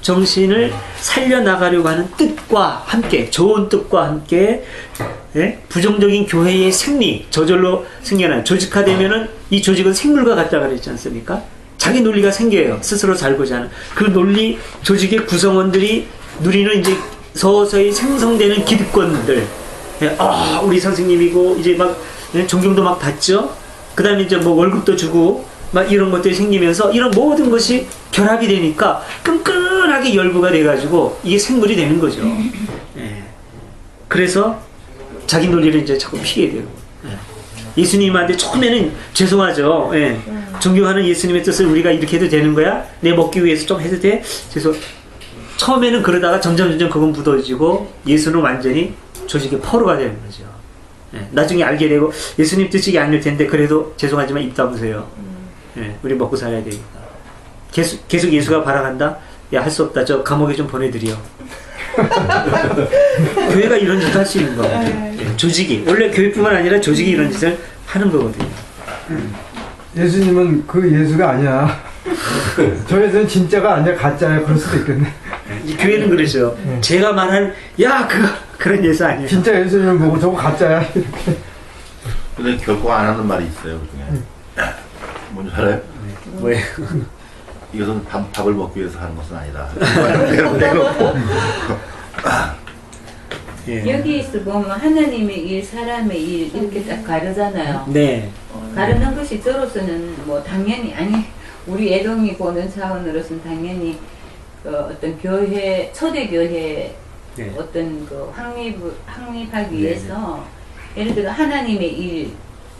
정신을 살려나가려고 하는 뜻과 함께, 좋은 뜻과 함께, 예? 부정적인 교회의 생리, 저절로 생겨나요. 조직화되면은 이 조직은 생물과 같다고 그랬지 않습니까? 자기 논리가 생겨요. 스스로 살고자 하는. 그 논리, 조직의 구성원들이 누리는 이제 서서히 생성되는 기득권들. 예, 우리 선생님이고, 이제 막, 존경도 막 받죠? 그 다음에 이제 뭐 월급도 주고, 막 이런 것들이 생기면서 이런 모든 것이 결합이 되니까 끈끈하게 열부가 돼가지고 이게 생물이 되는 거죠. 예. 그래서 자기 논리를 이제 자꾸 피게 되고. 예. 예수님한테 처음에는 죄송하죠. 예. 존경하는 예수님의 뜻을 우리가 이렇게 해도 되는 거야? 내 먹기 위해서 좀 해도 돼? 처음에는 그러다가 점점 그건 묻어지고 예수는 완전히 조직의 포로가 되는 거죠. 예. 나중에 알게 되고 예수님 뜻이 아닐 텐데 그래도 죄송하지만 입 다무세요. 예, 우리 먹고 살아야 되니까. 계속 예수가 바라간다? 야, 할 수 없다. 저 감옥에 좀 보내드려. 교회가 이런 짓을 할 수 있는 거거든요. 예, 조직이. 원래 교회뿐만 아니라 조직이 이런 짓을 하는 거거든요. 예수님은 그 예수가 아니야. 저 예수는 진짜가 아니야. 가짜야. 그럴 수도 있겠네. 이 교회는 그러죠. 제가 말한, 그런 예수 아니야. 진짜 예수님을 보고 저거 가짜야. 이렇게. 근데 결코 안 하는 말이 있어요. 그 중에. 뭔지 알아요? 뭐예요? 이것은 밥을 먹기 위해서 하는 것은 아니다. 예. 여기서 보면 하나님의 일, 사람의 일 이렇게 딱 가르잖아요. 네. 가르는 것이 저로서는 뭐 당연히 우리 애동이 보는 차원으로서는 당연히 어떤 교회 초대 교회 네. 어떤 그 확립하기 위해서 예를 들어 하나님의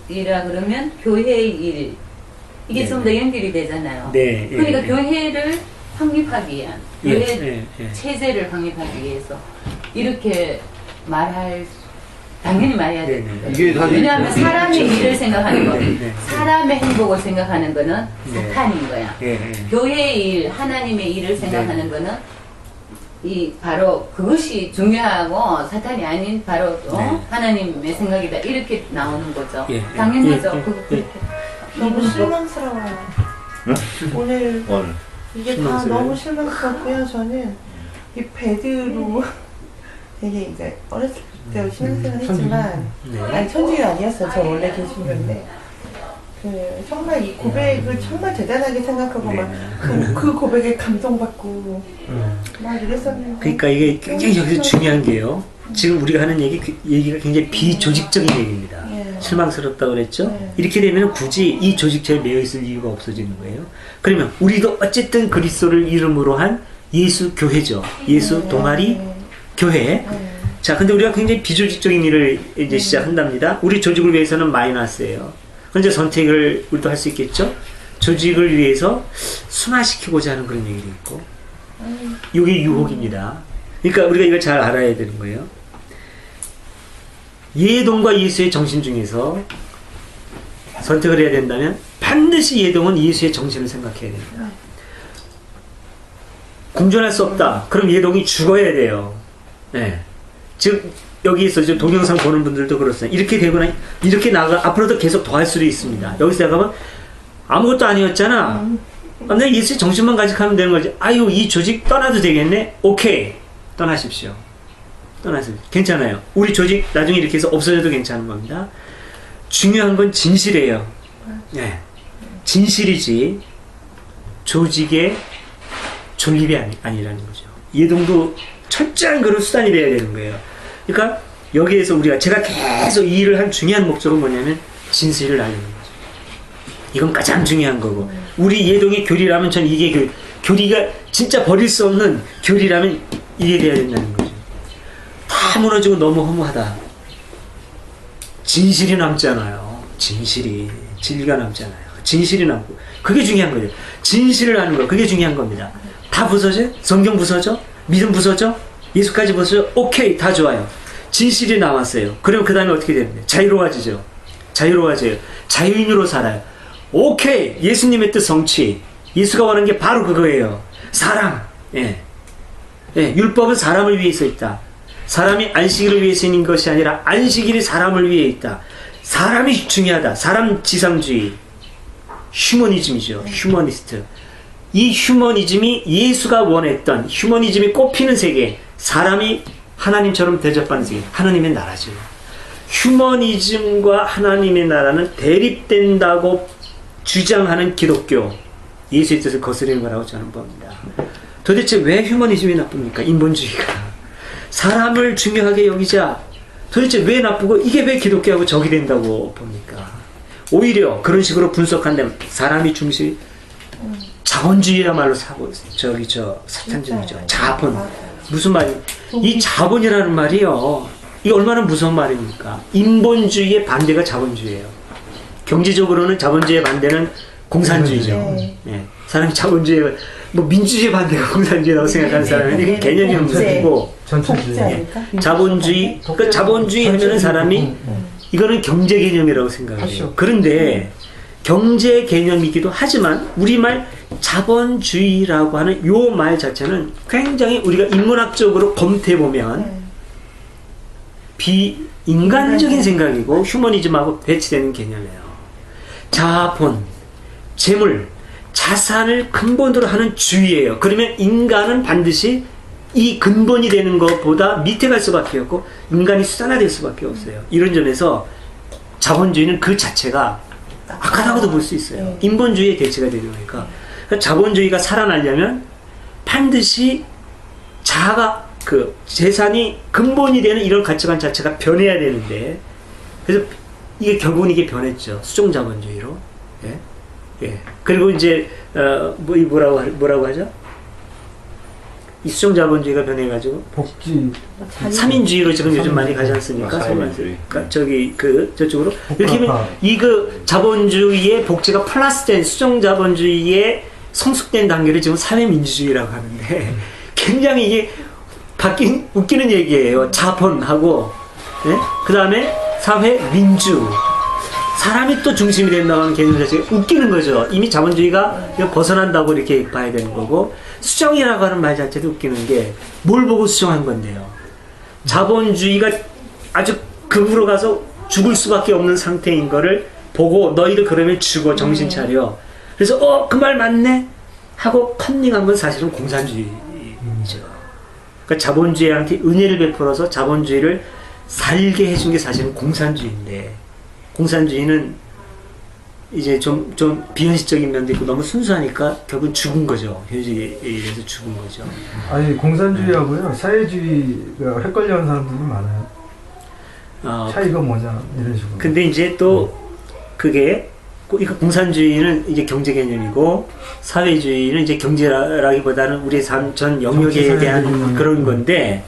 일이라 그러면 교회의 일 이게 좀 더 연결이 되잖아요. 네. 그러니까 교회를 확립하기 위한 예, 교회 체제를 확립하기 위해서 이렇게 말할 당연히 말해야 네, 됩니다. 이게 사실 왜냐하면 사람의 일을 생각하는 거, 네. 사람의 행복을 생각하는 거는 네. 사탄인 거야. 예, 교회의 일, 하나님의 일을 생각하는 거는 이 바로 그것이 중요하고 사탄이 아닌 바로 하나님의 생각이다 이렇게 나오는 거죠. 예, 당연하죠. 너무 실망스러워요. 오늘 이게 다 실망스러워요? 너무 실망스럽고요. 저는 이 베드로 되게 이제 어렸을 때 신앙생활 했지만 아니 천주교 아니었어요. 저 원래 개신교인데 그 정말 이 고백을 정말 대단하게 생각하고 막 그 고백에 감동받고 막 이랬었는데 그러니까 이게 굉장히 여기서 중요한 게요. 지금 우리가 하는 얘기가 굉장히 비조직적인 얘기입니다. 실망스럽다고 그랬죠? 이렇게 되면 굳이 이 조직체에 매여 있을 이유가 없어지는 거예요. 그러면 우리도 어쨌든 그리스도를 이름으로 한 예수 교회죠. 예수 동아리 교회. 자, 근데 우리가 굉장히 비조직적인 일을 이제 시작한답니다. 우리 조직을 위해서는 마이너스예요. 그런데 선택을 우리도 할 수 있겠죠? 조직을 위해서 순화시키고자 하는 그런 얘기도 있고. 이게 유혹입니다. 그러니까 우리가 이걸 잘 알아야 되는 거예요. 예동과 예수의 정신 중에서 선택을 해야 된다면 반드시 예동은 예수의 정신을 생각해야 됩니다. 공존할 수 없다. 그럼 예동이 죽어야 돼요. 네. 지금 여기에서 지금 동영상 보는 분들도 그렇습니다. 이렇게 되거나 이렇게 나가 앞으로도 계속 더 할 수도 있습니다. 여기서 나가면 아무것도 아니었잖아. 내가 예수의 정신만 가지고 되는 거지. 아유, 이 조직 떠나도 되겠네. 오케이, 떠나십시오. 떠나세요. 괜찮아요. 우리 조직 나중에 이렇게 해서 없어져도 괜찮은 겁니다. 중요한 건 진실이에요. 네. 진실이지 조직의 존립이 아니라는 거죠. 예동도 철저한 그런 수단이 돼야 되는 거예요. 그러니까 여기에서 제가 계속 이 일을 한 중요한 목적은 뭐냐면 진실을 알리는 거죠. 이건 가장 중요한 거고, 우리 예동의 교리라면 전 이게 교리가 진짜 버릴 수 없는 교리라면 이게 돼야 된다는 거죠. 다 무너지고 너무 허무하다. 진실이 남잖아요. 진리가 남잖아요. 진실이 남고, 그게 중요한 거예요. 진실을 아는 거, 그게 중요한 겁니다. 다 부서져? 성경 부서져? 믿음 부서져? 예수까지 부서져? 오케이, 다 좋아요. 진실이 남았어요. 그럼 그 다음에 어떻게 됩니까? 자유로워지죠. 자유인으로 살아요. 오케이, 예수님의 뜻 성취. 예수가 원하는 게 바로 그거예요. 사랑. 율법은 사람을 위해서 있다. 사람이 안식일을 위해서 있는 것이 아니라 안식일이 사람을 위해 있다. 사람이 중요하다. 사람 지상주의. 휴머니즘이죠. 휴머니스트. 이 휴머니즘이 예수가 원했던 휴머니즘이 꼽히는 세계, 사람이 하나님처럼 대접받는 세계, 하나님의 나라죠. 휴머니즘과 하나님의 나라는 대립된다고 주장하는 기독교, 예수의 뜻을 거스르는 거라고 저는 봅니다. 도대체 왜 휴머니즘이 나쁩니까? 인본주의가. 사람을 중요하게 여기자. 도대체 왜 나쁘고 이게 왜 기독교하고 적이 된다고 봅니까? 오히려 그런 식으로 분석한다면 사람이 중심, 자본주의야말로 사탄주의죠. 자본. 무슨 말이에요? 이 자본이라는 말이요. 이게 얼마나 무서운 말입니까? 인본주의의 반대가 자본주의예요. 경제적으로는 자본주의의 반대는 공산주의죠. 네. 사람이 자본주의, 민주주의 반대가 공산주의라고 생각하는 사람은 이게 개념이 없고, 자본주의, 그러니까 자본주의 하면은 사람이, 이거는 경제 개념이라고 생각해요. 그런데 경제 개념이기도 하지만 우리말 자본주의라고 하는 요 말 자체는 굉장히 우리가 인문학적으로 검토해보면 비인간적인 생각이고 휴머니즘하고 배치되는 개념이에요. 자본, 재물, 자산을 근본으로 하는 주의예요. 그러면 인간은 반드시 이 근본이 되는 것보다 밑에 갈 수밖에 없고 인간이 수단화될 수밖에 없어요. 이런 점에서 자본주의는 그 자체가 악하다고도 볼 수 있어요. 인본주의의 대체가 되는 거니까. 자본주의가 살아나려면 반드시 재산이 근본이 되는 이런 가치관 자체가 변해야 되는데, 그래서 이게 결국은 이게 변했죠. 수종자본주의로. 그리고 이제 뭐라고 하죠? 이 수종자본주의가 변해가지고 삼인주의로 지금 요즘 많이 가지 않습니까? 저쪽으로 이렇게 하면 자본주의의 복지가 플러스된 수종자본주의의 성숙된 단계를 지금 사회민주주의라고 하는데 굉장히 이게 웃기는 얘기예요. 자본하고 그 다음에 사회민주 사람이 또 중심이 된다는 개념 자체가 웃기는 거죠. 이미 자본주의가 벗어난다고 이렇게 봐야 되는 거고 수정이라고 하는 말 자체도 웃기는 게 뭘 보고 수정한 건데요. 자본주의가 아주 극으로 가서 죽을 수밖에 없는 상태인 거를 보고 너희들 그러면 죽어 정신 차려. 그래서 그 말 맞네 하고 컨닝한 건 사실은 공산주의죠. 그러니까 자본주의한테 은혜를 베풀어서 자본주의를 살게 해준 게 사실은 공산주의인데 공산주의는 이제 좀 비현실적인 면도 있고 너무 순수하니까 결국 죽은 거죠. 현실에 의해서 죽은 거죠. 아니 공산주의하고요 사회주의가 헷갈려하는 사람들이 많아요. 차이가 뭐냐 이런 식으로. 근데 이제 또 그게 공산주의는 이제 경제 개념이고 사회주의는 이제 경제라기보다는 우리의 삶 전 영역에 대한 그런 건데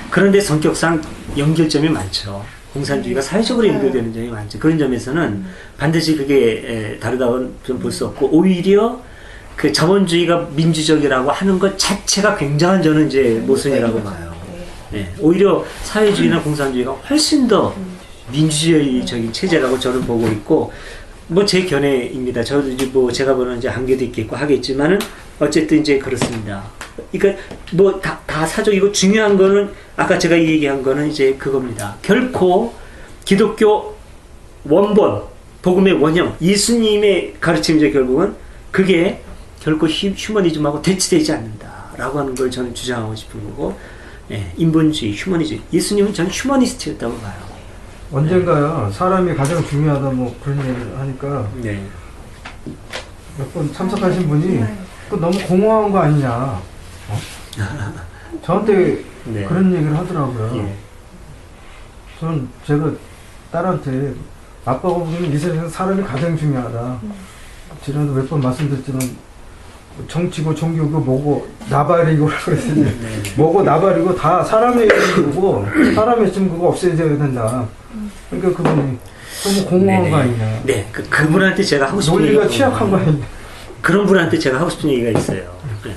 그런데 성격상 연결점이 많죠. 공산주의가 사회적으로 연결되는 점이 많죠. 그런 점에서는 반드시 그게 다르다고 좀 볼 수 없고 오히려 그 자본주의가 민주적이라고 하는 것 자체가 굉장한 저는 이제 모순이라고 봐요. 네. 오히려 사회주의나 공산주의가 훨씬 더 민주주의적인 체제라고 저는 보고 있고 뭐 제 견해입니다. 저도 이제 뭐 제가 보는 이제 한계도 있겠고 하겠지만은 어쨌든 이제 그렇습니다. 그러니까 뭐 다 사적이고 중요한 거는 아까 제가 얘기한 거는 이제 그겁니다. 결코 기독교 원본 복음의 원형 예수님의 가르침이죠. 결국은 그게 결코 휴머니즘하고 대치되지 않는다라고 하는 걸 저는 주장하고 싶은 거고 인본주의, 휴머니즘 예수님은 저는 휴머니스트였다고 봐요. 언젠가요 사람이 가장 중요하다 뭐 그런 얘기를 하니까 몇 번 참석하신 분이 그 너무 공허한 거 아니냐 저한테 그런 얘기를 하더라고요. 저는 제가 딸한테 아빠가 보면 이 세상에서 사람이 가장 중요하다 지난번에 몇 번 말씀드렸지만 정치고 종교고 뭐고 나발이고 그랬더니 뭐고 나발이고 다 사람의 이름이고 사람의 있으면 그거 없애줘야 된다. 그러니까 그분이 너무 공허한 거 아니냐. 네, 그분한테 제가 하고 싶은 논리가 취약한 거 아니냐. 그런 분한테 제가 하고 싶은 얘기가 있어요.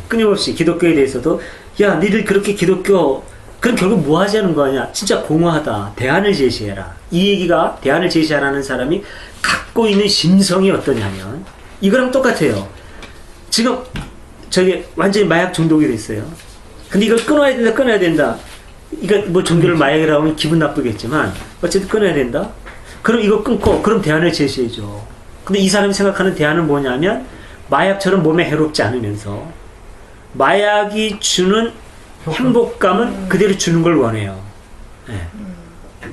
끊임없이 기독교에 대해서도 야 니들 그렇게 기독교 그럼 결국 뭐 하자는 거 아니야. 진짜 공허하다. 대안을 제시해라. 이 얘기가 대안을 제시하라는 사람이 갖고 있는 심성이 어떠냐면 이거랑 똑같아요. 지금 저게 완전히 마약 중독이 됐어요. 근데 이걸 끊어야 된다. 이거 뭐 종교를 마약이라고 하면 기분 나쁘겠지만 어쨌든 끊어야 된다. 그럼 이거 끊고 그럼 대안을 제시해줘. 근데 이 사람이 생각하는 대안은 뭐냐면 마약처럼 몸에 해롭지 않으면서 마약이 주는 행복감은 그대로 주는 걸 원해요.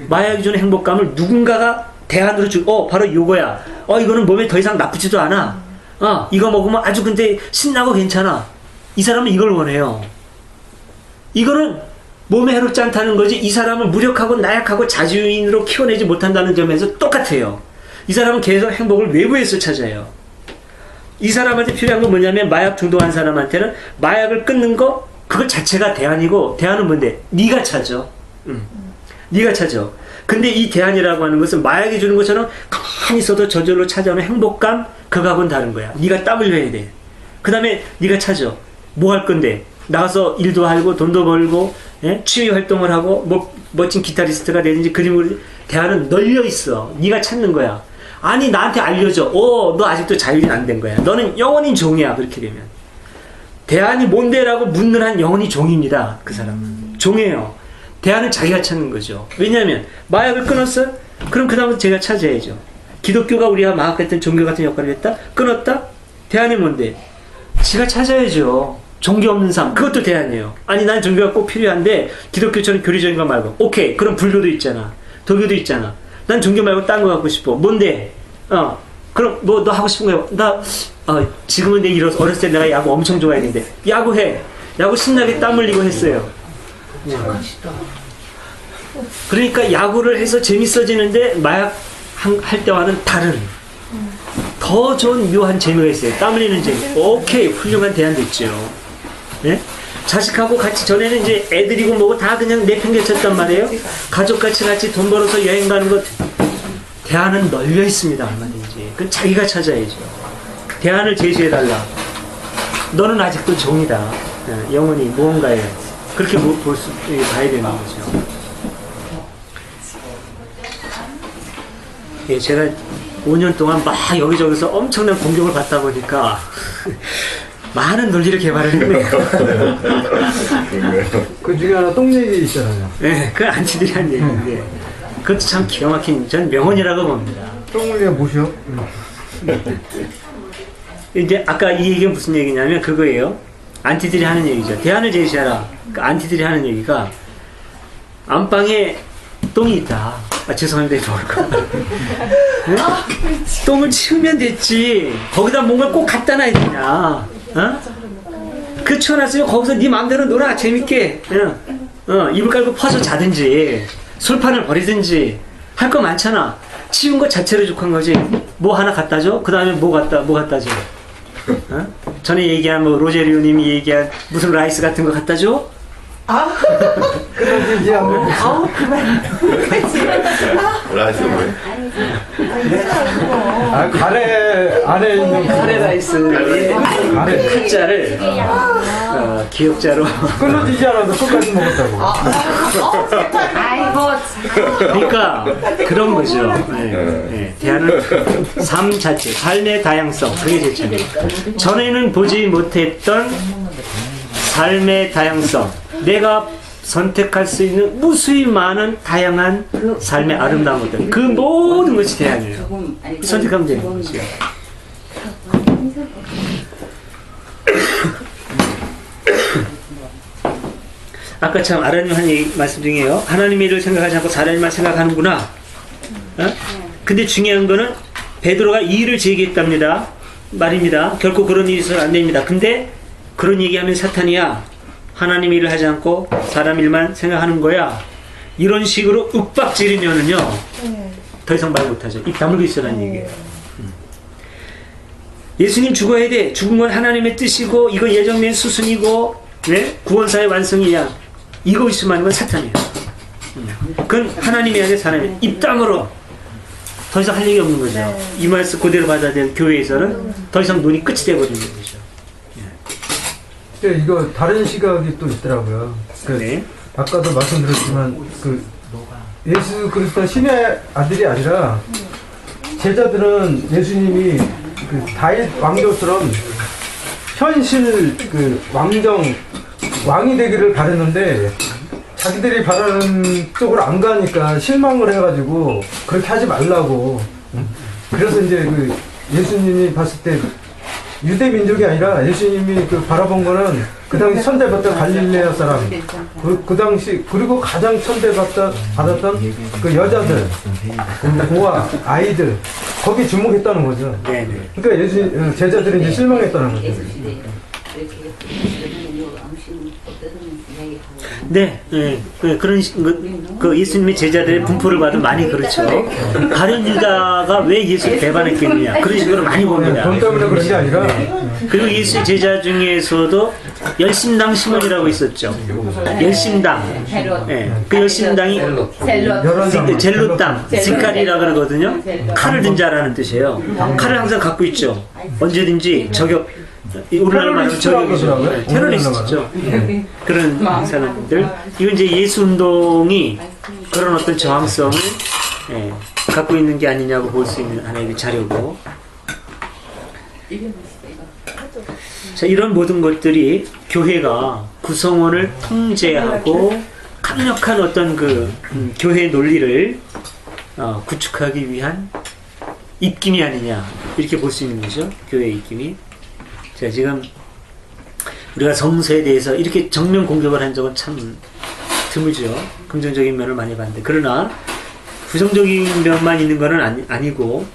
마약이 주는 행복감을 누군가가 대안으로 바로 이거야. 이거는 몸에 더 이상 나쁘지도 않아. 이거 먹으면 아주 근데 신나고 괜찮아. 이 사람은 이걸 원해요. 이거는 몸에 해롭지 않다는 거지 이 사람을 무력하고 나약하고 자주인으로 키워내지 못한다는 점에서 똑같아요. 이 사람은 계속 행복을 외부에서 찾아요. 이 사람한테 필요한 건 뭐냐면 마약 중독한 사람한테는 마약을 끊는 거 그것 자체가 대안이고 대안은 뭔데? 네가 찾아. 네가 찾아. 근데 이 대안이라고 하는 것은 마약이 주는 것처럼 가만히 있어도 저절로 찾아오는 행복감 그거하고는 다른 거야. 네가 땀 흘려야 돼. 그 다음에 네가 찾아. 뭐 할 건데? 나가서 일도 하고 돈도 벌고 취미 활동을 하고 뭐 멋진 기타리스트가 되든지 그림을 대안은 널려 있어. 네가 찾는 거야. 아니 나한테 알려줘. 너 아직도 자율이 안 된 거야. 너는 영원히 종이야. 그렇게 되면 대안이 뭔데라고 묻는 한 영원히 종입니다. 그 사람은 종이에요. 대안은 자기가 찾는 거죠. 왜냐하면 마약을 끊었어? 그럼 그 다음부터 제가 찾아야죠. 기독교가 우리가 마약 같은 종교 같은 역할을 했다? 끊었다? 대안이 뭔데? 지가 찾아야죠. 종교 없는 삶 그것도 대안이에요. 아니 난 종교가 꼭 필요한데 기독교처럼 교리적인 거 말고 오케이 그럼 불교도 있잖아. 도교도 있잖아. 난 종교 말고 딴 거 갖고 싶어. 뭔데? 그럼 뭐 너 하고 싶은 거 나 지금은 내 어렸을 때 내가 야구 엄청 좋아했는데 야구해. 야구 신나게 땀 흘리고 했어요. 그러니까 야구를 해서 재밌어지는데 마약 할 때와는 다른 더 좋은 묘한 재미가 있어요. 땀 흘리는 재미. 오케이 훌륭한 대안 됐죠. 네? 자식하고 같이 전에는 이제 애들이고 뭐고 다 그냥 내팽개쳤단 말이에요. 가족같이 돈 벌어서 여행 가는 것 대안은 널려 있습니다. 얼마든지. 그건 자기가 찾아야죠. 대안을 제시해달라. 너는 아직도 종이다. 영혼이 무언가에 그렇게 봐야 되는 거죠. 예, 제가 5년 동안 막 여기저기서 엄청난 공격을 받다 보니까 많은 논리를 개발했네요. 그 중에 하나 똥 얘기 있잖아요. 네, 그 안티들이 한 얘기인데 그것도 참 기가 막힌 전 명언이라고 봅니다. 똥을 뭐시오? 이제 아까 이 얘기가 무슨 얘기냐면 그거예요. 안티들이 하는 얘기죠. 대안을 제시하라. 그 안티들이 하는 얘기가 안방에 똥이 있다. 죄송합니다. 이거 뭘까? 네? 똥을 치우면 됐지. 거기다 뭔가 꼭 갖다 놔야 되냐? 그 치워놨으면 거기서 네 마음대로 놀아. 재밌게. 이불 깔고 퍼서 자든지 술판을 버리든지 할 거 많잖아. 치운 것 자체로 족한 거지. 뭐 하나 갖다 줘? 그 다음에 뭐 갖다 줘? 전에 얘기한 뭐 로제리오님이 얘기한 무슨 라이스 같은 거 갖다 줘? 그런 얘기 하고. 그만. 라이스 왜? 가래 안에 있는 카레 라이스 카자를 기억자로 끊어지지 않아도 끝까지 먹었다고. 아이고 그러니까 그런 거죠. 네. 대안은 삶 자체, 삶의 다양성 그게 제 차례. 전에는 보지 못했던 삶의 다양성, 내가 선택할 수 있는 무수히 많은 다양한 삶의 아름다운 것들, 그 모든 것이 대안이에요. 선택하면 되는 거죠. 아까 참 아라님 한 얘기 말씀 중에요. 하나님의 일을 생각하지 않고 사람의 일만 생각하는구나. 근데 중요한 거는 베드로가 이 일을 제기했답니다. 말입니다. 결코 그런 일이 있어서는 안 됩니다. 근데 그런 얘기하면 사탄이야. 하나님 일을 하지 않고 사람 일만 생각하는 거야. 이런 식으로 윽박지르면은요, 더 이상 말 못하죠. 입 다물고 있으라는 얘기예요. 예수님 죽어야 돼. 죽은 건 하나님의 뜻이고 이거 예정된 수순이고 구원사의 완성이야. 이거 있으면 하는 건 사탄이에요. 그건 하나님이 아니라 사람이에요. 입 다물어. 더 이상 할 얘기 없는 거죠. 이 말씀 그대로 받아야 될 교회에서는 더 이상 논이 끝이 돼버리는 거죠. 이거 다른 시각이 또 있더라고요. 아까도 말씀드렸지만 예수 그리스도 신의 아들이 아니라 제자들은 예수님이 다윗 왕조처럼 현실 왕이 되기를 바랬는데 자기들이 바라는 쪽으로 안 가니까 실망을 해가지고 그렇게 하지 말라고. 그래서 이제 예수님이 봤을 때 유대 민족이 아니라 예수님이 바라본 거는 그 당시 천대받던 갈릴레아 사람, 그 당시 그리고 가장 천대받았던 그 여자들, 고아, 아이들 거기 주목했다는 거죠. 그러니까 제자들이 이제 실망했다는 거죠. 그런 그 예수님의 제자들의 분포를 봐도 많이 그렇죠. 다른 유다가 왜 예수를 배반했겠느냐 그런 식으로 많이 봅니다. 돈 때문에 그런 게 아니라. 그리고 예수 제자 중에서도 열심당 시몬이라고 있었죠. 열심당. 그 열심당이 젤로 땅, 시칼이라 그러거든요. 칼을 든 자라는 뜻이에요. 칼을 항상 갖고 있죠. 언제든지 저격. 우리나라 말하면 저격이죠. 테러리스트죠. 그런 사람들. 이건 이제 예수 운동이 그런 어떤 저항성을 갖고 있는 게 아니냐고 볼 수 있는 하나의 자료고. 자, 이런 모든 것들이 교회가 구성원을 통제하고 강력한 어떤 교회 논리를 구축하기 위한 입김이 아니냐 이렇게 볼 수 있는 거죠. 교회의 입김이. 자, 지금 우리가 성서에 대해서 이렇게 정면 공격을 한 적은 참 드물죠. 긍정적인 면을 많이 봤는데, 그러나 부정적인 면만 있는 것은 아니고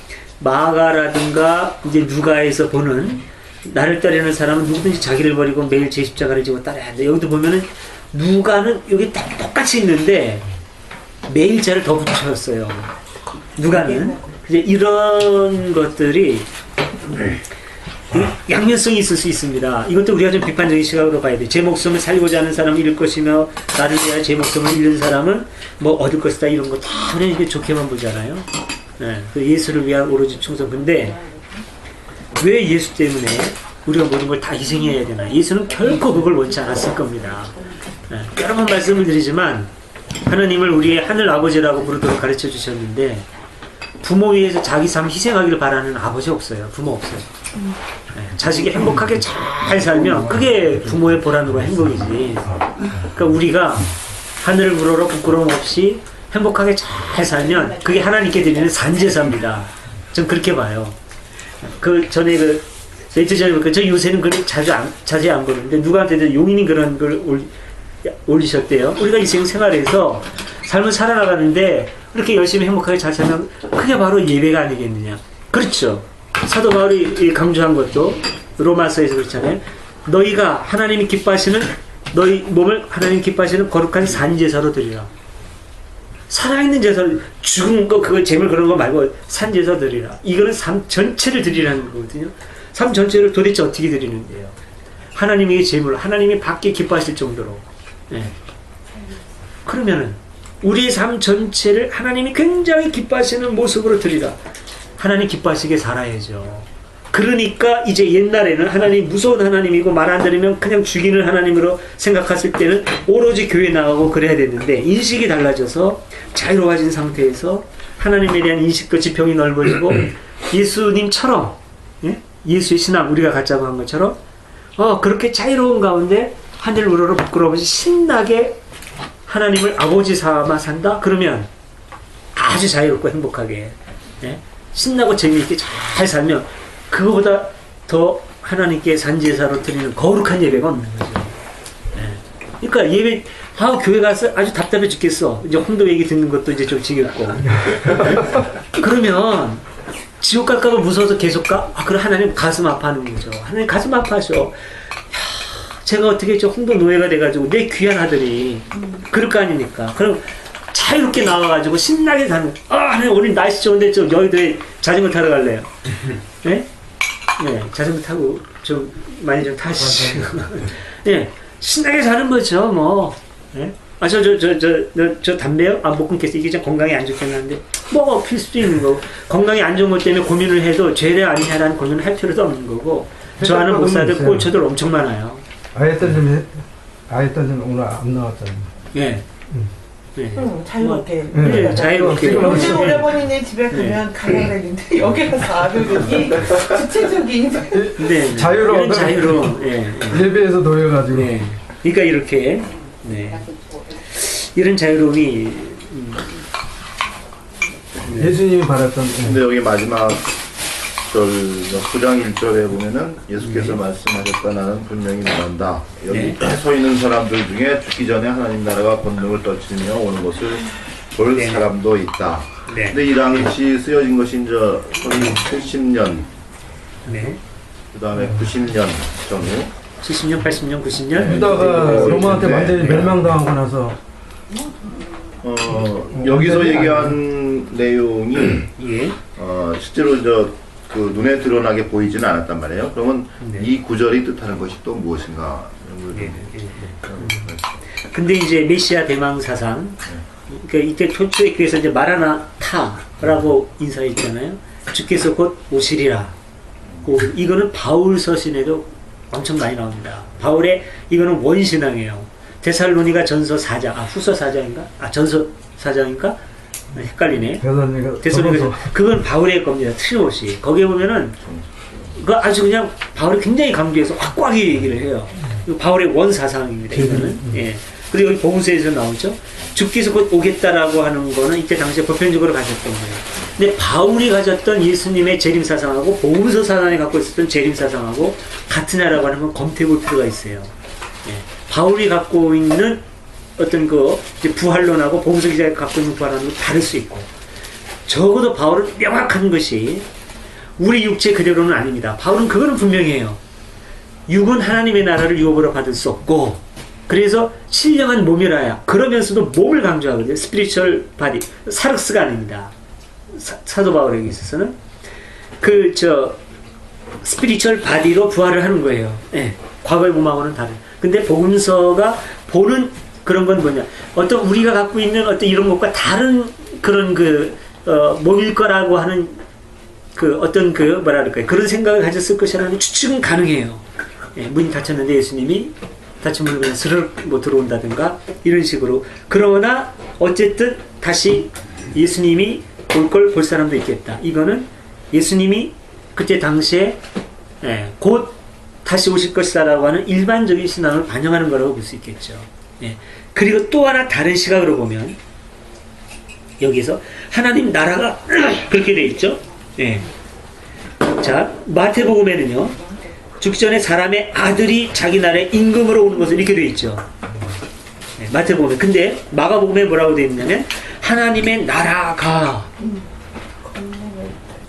마가라든가 이제 누가에서 보는 나를 따르는 사람은 누구든지 자기를 버리고 매일 제 십자가를 지고 따라야 한다. 여기도 보면은 누가는 여기 똑같이 있는데 매일 자를 더 붙였어요. 누가는 이제 이런 것들이 양면성이 있을 수 있습니다. 이것도 우리가 좀 비판적인 시각으로 봐야 돼. 제 목숨을 살고자 하는 사람은 잃을 것이며 나를 위하여 제 목숨을 잃는 사람은 뭐 얻을 것이다. 이런 거 다 그냥 이게 좋게만 보잖아요. 그 예수를 위한 오로지 충성. 근데 왜 예수 때문에 우리가 모든 걸 다 희생해야 되나? 예수는 결코 그걸 원치 않았을 겁니다. 여러 번 말씀을 드리지만 하나님을 우리의 하늘 아버지라고 부르도록 가르쳐 주셨는데 부모 위해서 자기 삶 희생하기를 바라는 아버지 없어요. 부모 없어요. 자식이 행복하게 잘 살면 그게 부모의 보람과 행복이지. 그러니까 우리가 하늘을 우러러 부끄러움 없이 행복하게 잘 살면 그게 하나님께 드리는 산제사입니다. 전 그렇게 봐요. 전에 며칠 전에 저 요새는 그렇게 자주 안 보는데 누구한테도 용인이 그런 걸 올리셨대요. 우리가 이 생활에서 삶을 살아나가는데 그렇게 열심히 행복하게 잘 살면 그게 바로 예배가 아니겠느냐. 그렇죠. 사도 바울이 강조한 것도 로마서에서 그렇잖아요. 너희가 하나님이 기뻐하시는 너희 몸을 하나님 기뻐하시는 거룩한 산제사로 드리라. 살아있는 제사, 죽은 거 그거 재물 그런 거 말고 산제사 드리라. 이거는 삶 전체를 드리라는 거거든요. 삶 전체를 도대체 어떻게 드리는데요? 하나님의 재물, 하나님이 받게 기뻐하실 정도로. 그러면은 우리의 삶 전체를 하나님이 굉장히 기뻐하시는 모습으로 드리라. 하나님 기뻐하시게 살아야죠. 그러니까 이제 옛날에는 하나님이 무서운 하나님이고 말 안 들으면 그냥 죽이는 하나님으로 생각했을 때는 오로지 교회 나가고 그래야 됐는데 인식이 달라져서 자유로워진 상태에서 하나님에 대한 인식도 지평이 넓어지고 예수님처럼 예수의 신앙 우리가 갖자고 한 것처럼 그렇게 자유로운 가운데 하늘 우러러 부끄러워서 신나게 하나님을 아버지 삼아 산다? 그러면 아주 자유롭고 행복하게 신나고 재미있게 잘 살면 그거보다 더 하나님께 산제사로 드리는 거룩한 예배가 없는 거죠. 그러니까 예배 교회 가서 아주 답답해 죽겠어. 이제 홍도 얘기 듣는 것도 이제 좀 지겹고 그러면 지옥 갈까봐 무서워서 계속 가? 그럼 하나님 가슴 아파하는 거죠. 하나님 가슴 아파하셔. 제가 어떻게 홍도 노예가 돼가지고 내 귀한 아들이 그럴 거 아닙니까? 그럼 자유롭게 나와가지고 신나게 사는 하나님 오늘 날씨 좋은데 저 여의도에 자전거 타러 갈래요. 네? 네, 자전거 타고 좀 많이 좀 타시고 네, 신나게 사는 거죠 뭐. 네? 저 담배요? 못 끊겠어. 이게 좀 건강에 안 좋겠는데 뭐 필 수도 있는 거고 건강에 안 좋은 것 때문에 고민을 해도 죄를 아니냐라는 고민을 할 필요도 없는 거고 저 아는 목사들 꼴초들 엄청 많아요. 아이들 오늘 안 나왔잖아요. 예. 자유롭게. 네, 자유롭게. 영재 오래버니네 집에 가면 가야 되는데 여기 가서 아들이 구체적인 네, 자유로운 예배에서 놓여가지고. 네. 그러니까 이렇게 이런 자유로움이 예수님이 바랐던. 근데 여기 마지막 9장 1절에 보면은 예수께서 말씀하셨다. 나는 분명히 말한다. 여기 서 있는 사람들 중에 죽기 전에 하나님 나라가 권능을 떨치며 오는 것을 볼 사람도 있다. 근데 이 당시 쓰여진 것이 이제 70년, 그 다음에 90년 전후, 70년, 80년, 90년. 유다가 로마한테 완전히 멸망당하고 나서 여기서 얘기한 내용이 실제로 그 눈에 드러나게 보이지는 않았단 말이에요. 그러면 이 구절이 뜻하는 것이 또 무엇인가? 근데 이제 메시아 대망 사상, 그러니까 이때 초초에 그래서 이제 마라나타라고 인사했잖아요. 주께서 곧 오시리라. 이거는 바울 서신에도 엄청 많이 나옵니다. 바울의 이거는 원신앙이에요. 데살로니가 전서 4장, 후서 4장인가? 전서 4장인가? 헷갈리네. 데살로니가 그건 바울의 겁니다. 틀림없이. 거기에 보면은 그 아주 그냥 바울이 굉장히 강조해서 확고하게 얘기를 해요. 바울의 원사상입니다. 이거는. 그리고 여기 복음서에서 나오죠. 주께서 곧 오겠다라고 하는 거는 이때 당시에 보편적으로 가졌던 거예요. 근데 바울이 가졌던 예수님의 재림 사상하고 복음서 사상에 갖고 있었던 재림 사상하고 같으냐라고 하는 건 검토해 볼 필요가 있어요. 바울이 갖고 있는 어떤 이제 부활론하고 복음서 기자가 갖고 있는 부활론은 다를 수 있고, 적어도 바울은 명확한 것이 우리 육체 그대로는 아닙니다. 바울은 그거는 분명해요. 육은 하나님의 나라를 유업으로 받을 수 없고, 그래서 신령한 몸이라야. 그러면서도 몸을 강조하거든요. 스피리추얼 바디, 사륵스가 아닙니다. 사도 바울에게 있어서는 스피리추얼 바디로 부활을 하는 거예요. 과거의 몸하고는 다른. 근데 복음서가 보는 그런 건 뭐냐? 어떤 우리가 갖고 있는 어떤 이런 것과 다른 그런 몸일 거라고 하는 그 어떤 그 뭐라 그럴까요? 그런 생각을 가졌을 것이라는 추측은 가능해요. 예, 문이 닫혔는데 예수님이 닫힌 문을 그냥 스르륵 뭐 들어온다든가 이런 식으로. 그러나 어쨌든 다시 예수님이 올 걸 볼 사람도 있겠다. 이거는 예수님이 그때 당시에 곧 다시 오실 것이다라고 하는 일반적인 신앙을 반영하는 거라고 볼 수 있겠죠. 예. 그리고 또 하나 다른 시각으로 보면 여기서 하나님 나라가 그렇게 돼 있죠. 예. 자, 마태복음에는요, 죽기 전에 사람의 아들이 자기 나라에 임금으로 오는 것을 이렇게 돼 있죠. 예, 마태복음에. 근데 마가복음에 뭐라고 돼 있냐면 하나님의 나라가.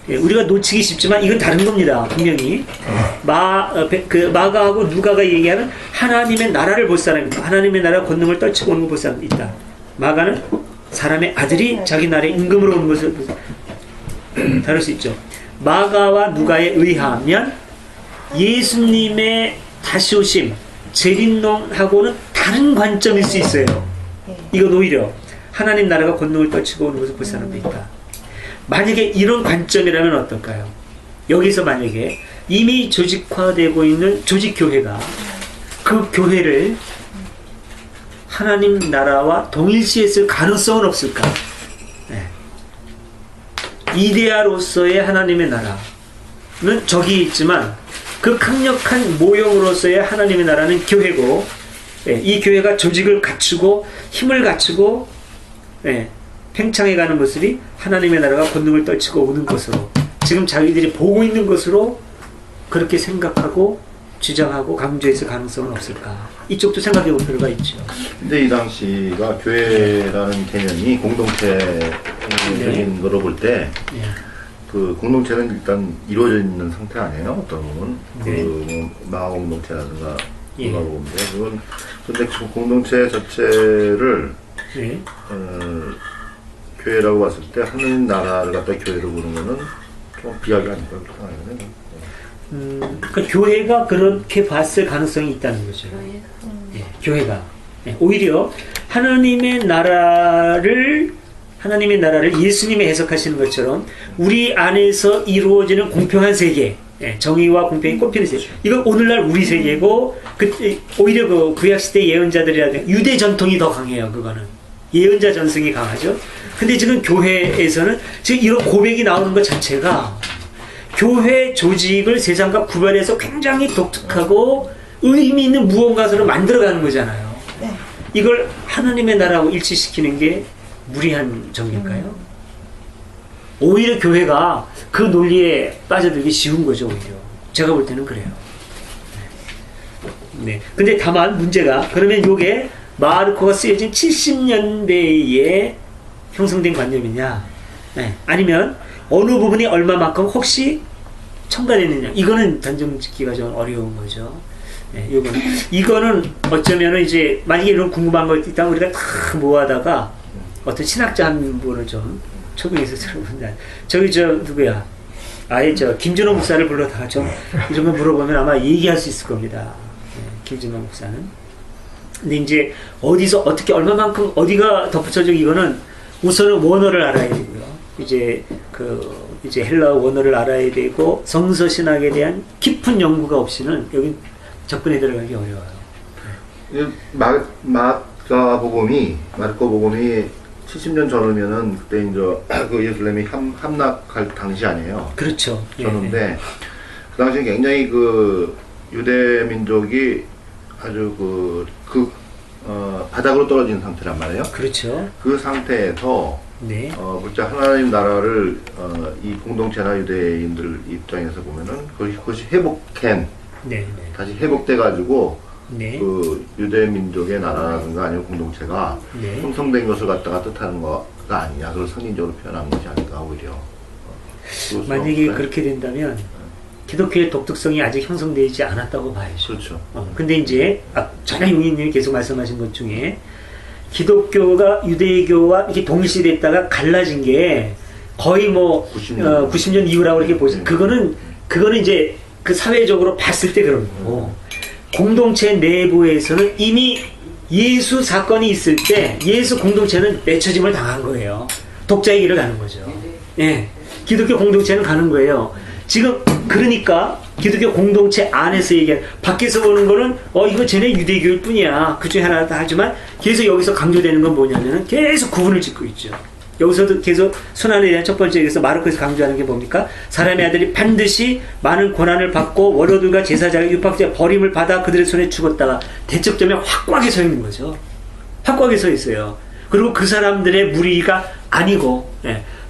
예, 우리가 놓치기 쉽지만 이건 다른 겁니다. 분명히 마가하고 누가가 얘기하는 하나님의 나라를 볼 사람이 있다. 하나님의 나라 권능을 떨치고 오는 걸 볼 사람이 있다. 마가는 사람의 아들이 자기 나라에 임금으로 오는 것을 다룰 수 있죠. 마가와 누가에 의하면 예수님의 다시 오심, 재림론하고는 다른 관점일 수 있어요. 이건 오히려 하나님 나라가 권능을 떨치고 오는 것을 볼 사람도 있다. 만약에 이런 관점이라면 어떨까요? 여기서 만약에 이미 조직화되고 있는 조직교회가 그 교회를 하나님 나라와 동일시했을 가능성은 없을까? 네. 이데아로서의 하나님의 나라는 저기 있지만 그 강력한 모형으로서의 하나님의 나라는 교회고, 이 교회가 조직을 갖추고 힘을 갖추고 팽창해가는 모습이 하나님의 나라가 권능을 떨치고 오는 것으로 지금 자기들이 보고 있는 것으로 그렇게 생각하고 주장하고 강조했을 가능성은 없을까? 이쪽도 생각해 볼 필요가 있죠. 근데 이 당시가 교회라는 개념이 공동체적인 거로 볼 때 그 공동체는 일단 이루어져 있는 상태 아니에요? 어떤 보면 그 마가 공동체라든가 누가 보는데 그건 근데 그 공동체 자체를 교회라고 봤을 때 하나님 나라를 갖다 교회로 보는 거는 좀 비약이 아닐까 그렇게 생각하거든요. 그러니까 교회가 그렇게 봤을 가능성이 있다는 거죠. 교회가 오히려 하나님의 나라를 예수님이 해석하시는 것처럼 우리 안에서 이루어지는 공평한 세계, 정의와 공평이 꽃피는 세계, 이건 오늘날 우리 세계고, 오히려 그 구약시대 예언자들이라든가 유대 전통이 더 강해요. 그거는 예언자 전승이 강하죠. 근데 지금 교회에서는 지금 이런 고백이 나오는 것 자체가 교회 조직을 세상과 구별해서 굉장히 독특하고 의미 있는 무언가를 만들어가는 거잖아요. 이걸 하나님의 나라하고 일치시키는 게 무리한 정일까요? 오히려 교회가 그 논리에 빠져들기 쉬운 거죠. 오히려 제가 볼 때는 그래요. 네. 근데 다만 문제가, 그러면 요게 마르코가 쓰여진 70년대에 형성된 관념이냐, 아니면 어느 부분이 얼마만큼 혹시 첨가됐느냐, 이거는 단정 짓기가 좀 어려운 거죠. 이거는 어쩌면은 이제 만약에 이런 궁금한 거 있다면 우리가 다 모아다가 어떤 신학자 한 분을 좀 초빙해서 들어본다. 저기 누구야? 아예 김준호 목사를 불러다가 좀 이런 거 물어보면 아마 얘기할 수 있을 겁니다. 김준호 목사는. 근데 이제 어디서 어떻게 얼마만큼 어디가 덧붙여져, 이거는 우선은 원어를 알아야 되고요. 이제 헬라어 원어를 알아야 되고 성서 신학에 대한 깊은 연구가 없이는 여기 접근해 들어가기 어려워요. 마르코 복음이 70년 전이면은 그때 이제 그 예루살렘이 함락할 당시 아니에요. 그렇죠. 전인데 그 당시에 굉장히 그 유대 민족이 아주 바닥으로 떨어진 상태란 말이에요. 그렇죠. 그 상태에서 물자 하나님 나라를 이 공동체나 유대인들 입장에서 보면은 그것이 다시 회복돼 가지고 그 유대 민족의 나라라든가 아니면 공동체가 형성된 것을 갖다가 뜻하는 거가 아니냐, 그걸 선인적으로 표현한 것이 아닌가 오히려. 만약에 그렇게 된다면 기독교의 독특성이 아직 형성되지 않았다고 봐야죠. 그렇죠. 근데 이제 전에 용인님이 계속 말씀하신 것 중에 기독교가 유대교와 이렇게 동시됐다가 갈라진 게 거의 90년 이후라고 이렇게 보죠. 그거는 이제 그 사회적으로 봤을 때 그런 거고, 공동체 내부에서는 이미 예수 사건이 있을 때 예수 공동체는 맺혀짐을 당한 거예요. 독자의 길을 가는 거죠. 기독교 공동체는 가는 거예요. 지금 그러니까 기독교 공동체 안에서 얘기하는, 밖에서 보는 거는 이거 쟤네 유대교일 뿐이야, 그 중에 하나다 하지만 계속 여기서 강조되는 건 뭐냐면은 계속 구분을 짓고 있죠. 여기서도 계속 순환에 대한 첫 번째, 여기서 마르코에서 강조하는 게 뭡니까? 사람의 아들이 반드시 많은 고난을 받고 원로들과 제사장의 율법자의 버림을 받아 그들의 손에 죽었다가 대척점에 확고하게 서 있는 거죠. 확고하게 서 있어요. 그리고 그 사람들의 무리가 아니고,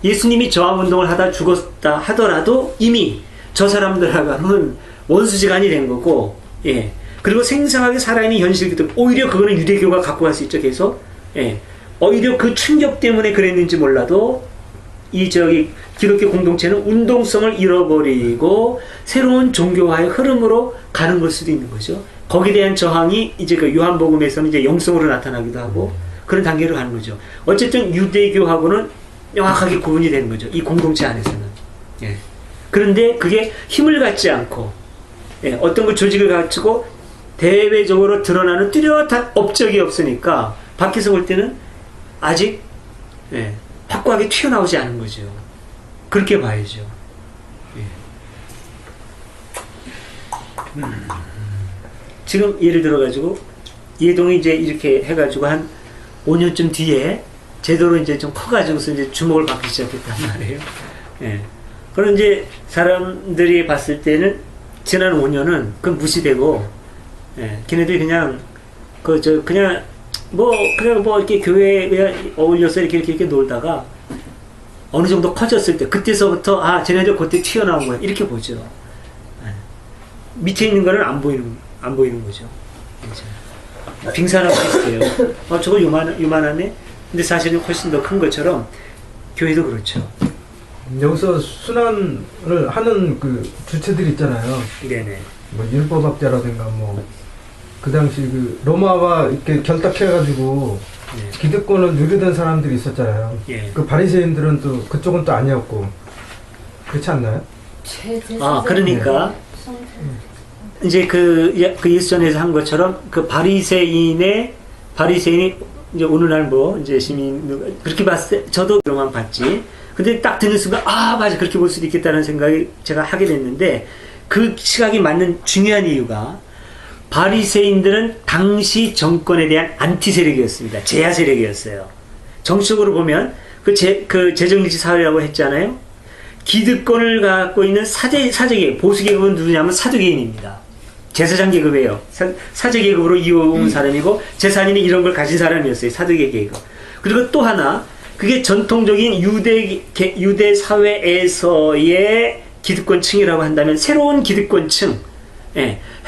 예수님이 저항운동을 하다 죽었다 하더라도 이미 저 사람들하고는 원수지간이 된 거고, 그리고 생생하게 살아있는 현실기도, 오히려 그거는 유대교가 갖고 갈 수 있죠, 계속. 오히려 그 충격 때문에 그랬는지 몰라도 기독교 공동체는 운동성을 잃어버리고 새로운 종교화의 흐름으로 가는 걸 수도 있는 거죠. 거기에 대한 저항이 이제 그 요한복음에서는 이제 영성으로 나타나기도 하고 그런 단계로 가는 거죠. 어쨌든 유대교하고는 명확하게 구분이 되는 거죠. 이 공동체 안에서는. 그런데 그게 힘을 갖지 않고, 어떤 그 조직을 갖추고 대외적으로 드러나는 뚜렷한 업적이 없으니까 밖에서 볼 때는 아직 확고하게 튀어나오지 않은 거죠. 그렇게 봐야죠. 지금 예를 들어가지고 예동이 이제 이렇게 해가지고 한 5년쯤 뒤에 제대로 이제 좀 커가지고서 이제 주목을 받기 시작했단 말이에요. 그럼 이제 사람들이 봤을 때는 지난 5년은 그 무시되고, 걔네들이 그냥 그냥 뭐 이렇게 교회에 어울려서 이렇게 놀다가 어느 정도 커졌을 때, 그때서부터 쟤네들 그때 튀어나온 거야, 이렇게 보죠. 밑에 있는 거는 안 보이는 거죠. 빙산하고 비슷해요. 저거 요만하네. 근데 사실은 훨씬 더 큰 것처럼 교회도 그렇죠. 여기서 순환을 하는 그 주체들이 있잖아요. 네네. 뭐 율법학자라든가 뭐 그 당시 그 로마와 이렇게 결탁해가지고 기득권을 누리던 사람들이 있었잖아요. 그 바리새인들은 또 그쪽은 또 아니었고, 그렇지 않나요? 그러니까 이제 그 예수전에서 한 것처럼 그 바리새인이 이제 오늘날 뭐 이제 시민 그렇게 봤을 때 저도 그런만 봤지. 근데 딱 듣는 순간 맞아, 그렇게 볼 수도 있겠다는 생각이 제가 하게 됐는데, 그 시각이 맞는 중요한 이유가 바리새인들은 당시 정권에 대한 안티 세력이었습니다. 제야 세력이었어요. 정치적으로 보면 그 재정립지 사회라고 했잖아요. 기득권을 갖고 있는 사제계급, 보수계급은 누구냐면 사두개인입니다. 제사장 계급이에요. 사제 계급으로 이어온 사람이고 제사장이 이런 걸 가진 사람이었어요. 사두개 계급. 그리고 또 하나, 그게 전통적인 유대 사회에서의 기득권층이라고 한다면 새로운 기득권층,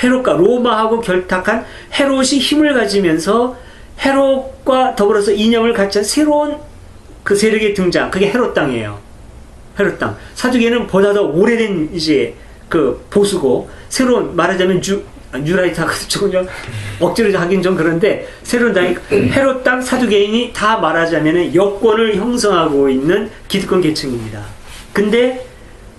헤롯과 로마하고 결탁한 헤롯이 힘을 가지면서 헤롯과 더불어서 이념을 같이 한 새로운 그 세력의 등장, 그게 헤롯 땅이에요. 헤롯 땅. 사두개는 보다 더 오래된 이제 그 보수고, 새로운 말하자면 뉴라이트하고 조금 억지로 하긴 좀 그런데, 새로운 당이 헤롯 땅 사두개인이 다 말하자면 여권을 형성하고 있는 기득권 계층입니다. 근데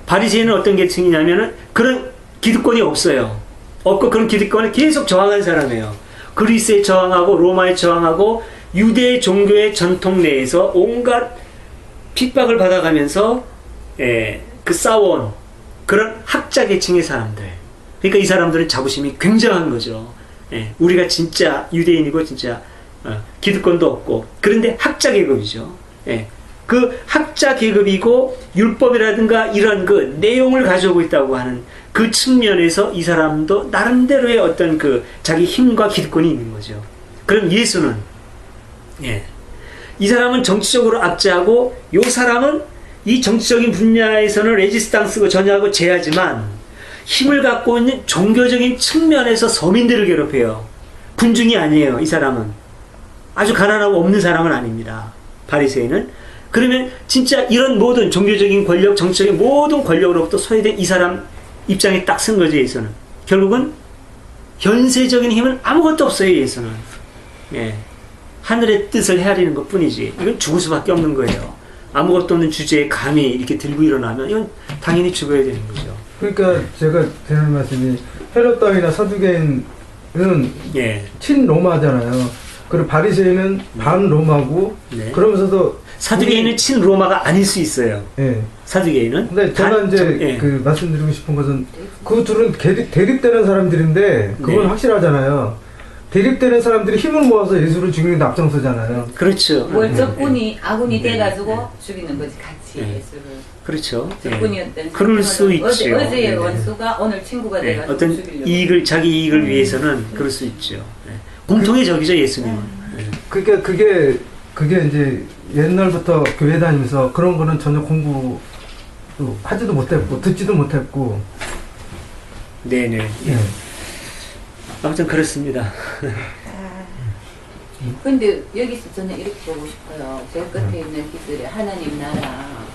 바리새인은 어떤 계층이냐면은 그런 기득권이 없어요. 없고 그런 기득권을 계속 저항한 사람이에요. 그리스에 저항하고 로마에 저항하고 유대 종교의 전통 내에서 온갖 핍박을 받아가면서 그 싸워온 그런 학자 계층의 사람들. 그러니까 이 사람들은 자부심이 굉장한 거죠. 우리가 진짜 유대인이고 진짜 기득권도 없고, 그런데 학자 계급이죠. 그 학자 계급이고 율법이라든가 이런 그 내용을 가지고 있다고 하는 그 측면에서 이 사람도 나름대로의 어떤 그 자기 힘과 기득권이 있는 거죠. 그럼 예수는 이 사람은 정치적으로 압제하고, 이 사람은 이 정치적인 분야에서는 레지스탕스고 전야하고 제하지만 힘을 갖고 있는 종교적인 측면에서 서민들을 괴롭혀요. 군중이 아니에요. 이 사람은 아주 가난하고 없는 사람은 아닙니다. 바리새인은. 그러면 진짜 이런 모든 종교적인 권력, 정치적인 모든 권력으로부터 소외된 이 사람 입장에 딱 쓴 거죠. 예수는 결국은 현세적인 힘은 아무것도 없어요. 예수는 하늘의 뜻을 헤아리는 것 뿐이지, 이건 죽을 수밖에 없는 거예요. 아무것도 없는 주제에 감히 이렇게 들고 일어나면 이건 당연히 죽어야 되는 거죠. 그러니까 제가 드리는 말씀이, 헤롯 땅이나 사두개인은 친로마잖아요. 그리고 바리새인은 반 로마고 네. 그러면서도 사두개인은 친 로마가 아닐 수 있어요. 예. 사두개인은. 근데 제가 이제 예. 그 말씀드리고 싶은 것은 그 둘은 대립되는 사람들인데 그건 네. 확실하잖아요. 대립되는 사람들이 힘을 모아서 예수를 죽이는 데 앞장서잖아요. 그렇죠. 뭘 적군이 아군이 네. 돼가지고 죽이는 거지 같이 네. 예수를. 그렇죠. 적군이었던. 그럴 수 있죠. 어제의 네. 원수가 오늘 친구가 네. 돼가지고 어떤 죽이려고. 이익을 자기 이익을 위해서는 그럴 수 있죠. 네. 공통의 적이죠 예수님은. 네. 그러니까 그게 이제 옛날부터 교회 다니면서 그런 거는 전혀 공부 하지도 못했고 듣지도 못했고. 네네. 예. 아무튼 그렇습니다. 근데 여기서 저는 이렇게 보고 싶어요. 제 끝에 있는 기술에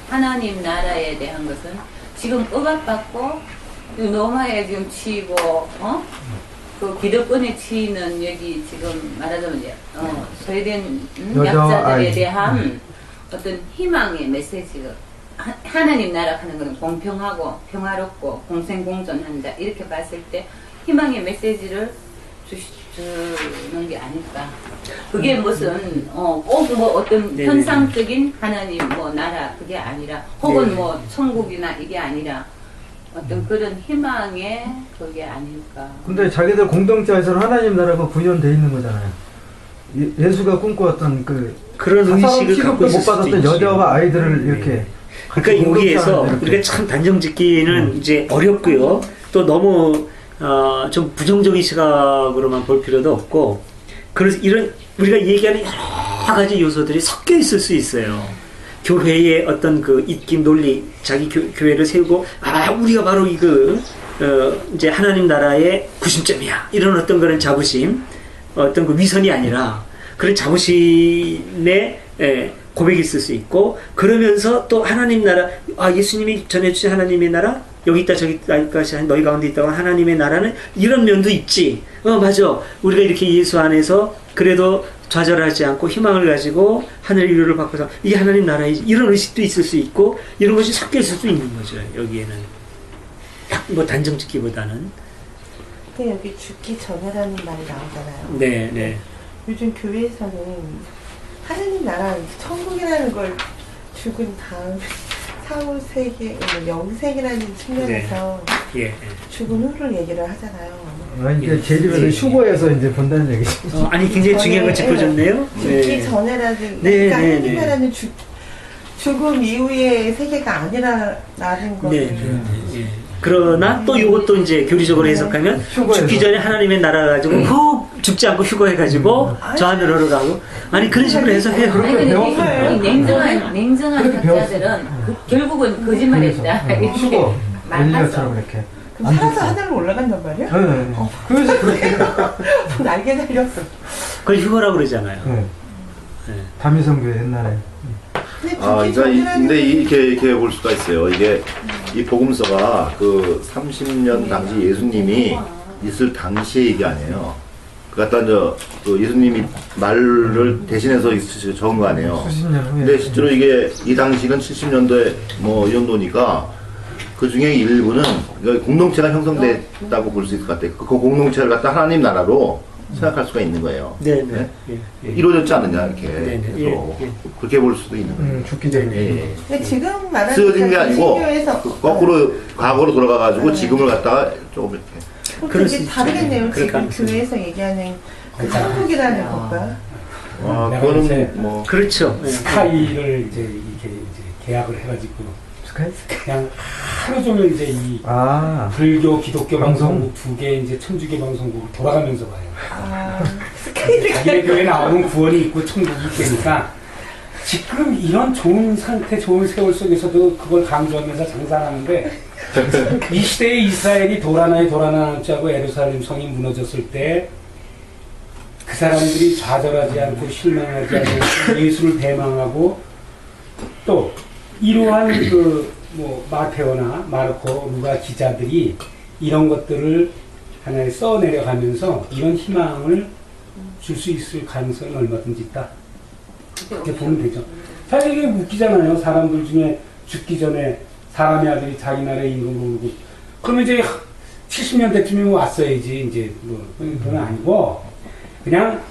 하나님 나라에 대한 것은 지금 억압받고 노마에 지금 치이고 그 기득권에 치이는 여기 지금 말하자면 소외된 약자들에 대한 어떤 희망의 메시지가 하나님 나라 하는 것은 공평하고 평화롭고 공생공존한다 이렇게 봤을 때 희망의 메시지를 주는 게 아닐까. 그게 무슨 꼭 뭐 어떤 네네. 현상적인 하나님 뭐 나라 그게 아니라 혹은 네. 뭐 천국이나 이게 아니라 어떤 그런 희망의 그게 아닐까. 근데 자기들 공동체에서는 하나님 나라가 구현돼 있는 거잖아요. 예수가 꿈꿔왔던 그런 의식을 취급도 갖고 못 있을 수도 받았던 있죠. 여자와 아이들을 네. 이렇게. 그러니까 여기에서 이렇게. 우리가 참 단정 짓기는 이제 어렵고요. 또 너무 좀 부정적인 시각으로만 볼 필요도 없고, 그래서 이런 우리가 얘기하는 여러 가지 요소들이 섞여 있을 수 있어요. 교회의 어떤 그 입김 논리, 자기 교회를 세우고 우리가 바로 이제 하나님 나라의 구심점이야 이런 어떤 그런 자부심, 어떤 그 위선이 아니라 그런 자부심의 고백이 있을 수 있고, 그러면서 또 하나님 나라, 예수님이 전해주신 하나님의 나라, 여기 있다 저기 있다까지 너희 가운데 있다고 하나님의 나라는 이런 면도 있지. 맞아. 우리가 이렇게 예수 안에서 그래도 좌절하지 않고 희망을 가지고 하늘 위로를 바꿔서 이게 하나님 나라이지. 이런 의식도 있을 수 있고, 이런 것이 섞여 있을 수 있는 거죠. 여기에는 뭐 단정 짓기보다는. 근데 여기 죽기 전에라는 말이 나오잖아요. 네, 네. 요즘 교회에서는 하나님 나라, 천국이라는 걸 죽은 다음 사후세계, 영생이라는 측면에서 예. 죽은 후를 얘기를 하잖아요. 이게 제집에서 휴거해서 이제 본다는 얘기죠. 아니 굉장히 중요한 걸 짚어줬네요. 죽기 전에라는, 네, 그러니까 네, 하나님 네. 나라는 죽음 이후의 세계가 아니라는 거를. 네. 그러나 또 이것도 이제 교리적으로 해석하면 죽기 전에 하나님의 나라 가지고 훅 죽지 않고 휴거해가지고 저 하늘로 가고, 아니 그런 식으로 해석해요. 아니 근데 냉정한 학자들은 결국은 거짓말했다 이렇게 말했어. 이렇게. 그럼 살아서 하늘로 올라간단 말이야? 네. 그래서 그렇게. 날개 달렸어. 그걸 휴거라고 그러잖아요. 네. 다미성교회 옛날에. 근데 이렇게 볼 수가 있어요. 이게 이 복음서가 그 30년 당시 예수님이 있을 당시의 얘기 아니에요. 그 갖다 그 예수님이 말을 대신해서 적은 거 아니에요. 수십 년 후에. 근데 실제로 이게 이 당시는 70년대 뭐 이 정도니까 그 중에 일부는 공동체가 형성됐다고 볼 수 있을 것 같아요. 그 공동체를 갖다 하나님 나라로 생각할 수가 있는 거예요. 네. 이루어졌지 않느냐 이렇게. 네. 그래서 그렇게 볼 수도 있는 거예요. 죽기 전에. 근데 지금 말하는 쓰여진 게 아니고 신교에서 거꾸로 과거로 돌아가가지고 지금을 갖다가 조금 이렇게. 그럼 그게 다르겠네요. 지금 교회에서 얘기하는 그 천국이라는 것과. 그거는 뭐 그렇죠. 스카이를 이제 계약을 해가지고 그냥 하루 종일 이제 이 불교, 기독교 방송국 두 개 이제 천주교 방송국을 돌아가면서 봐요. 자기네 교회 나오는 구원이 있고 천국이 있으니까 지금 이런 좋은 상태, 좋은 세월 속에서도 그걸 강조하면서 장사하는데 이 시대에 이스라엘이 도라나에 도라나지 하고 예루살렘 성이 무너졌을 때 그 사람들이 좌절하지 않고 실망하지 않고 예수를 대망하고 또 이러한 마테오나 마르코, 루가 기자들이 이런 것들을 하나에 써내려가면서 이런 희망을 줄 수 있을 가능성이 얼마든지 있다. 그렇게 보면 되죠. 사실 이게 웃기잖아요. 사람들 중에 죽기 전에 사람의 아들이 자기 나라의 임금으로 오고 그러면 이제 70년대쯤이면 왔어야지 이제 그건 아니고 그냥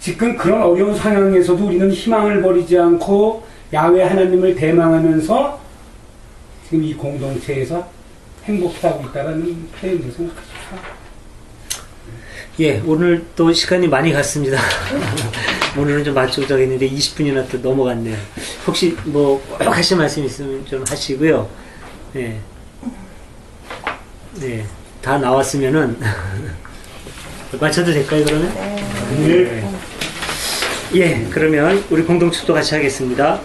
지금 그런 어려운 상황에서도 우리는 희망을 버리지 않고 야훼 하나님을 대망하면서 지금 이 공동체에서 행복해하고 있다는 표현을 생각하십니다. 예, 오늘 또 시간이 많이 갔습니다. 오늘은 좀 만족적이었는데 20분이나 또 넘어갔네요. 혹시 뭐 꼭 하실 말씀 있으면 좀 하시고요. 예. 네, 다 나왔으면은 맞춰도 될까요, 그러면? 네. 예, 그러면 우리 공동축도 같이 하겠습니다.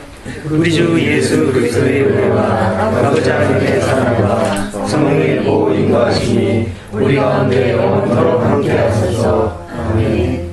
우리 주 예수 그리스도의 은혜와 아버지 하나님의 사랑과 성령의 보호 인도하심이 우리 가운데 영원토록 함께 하소서. 아멘.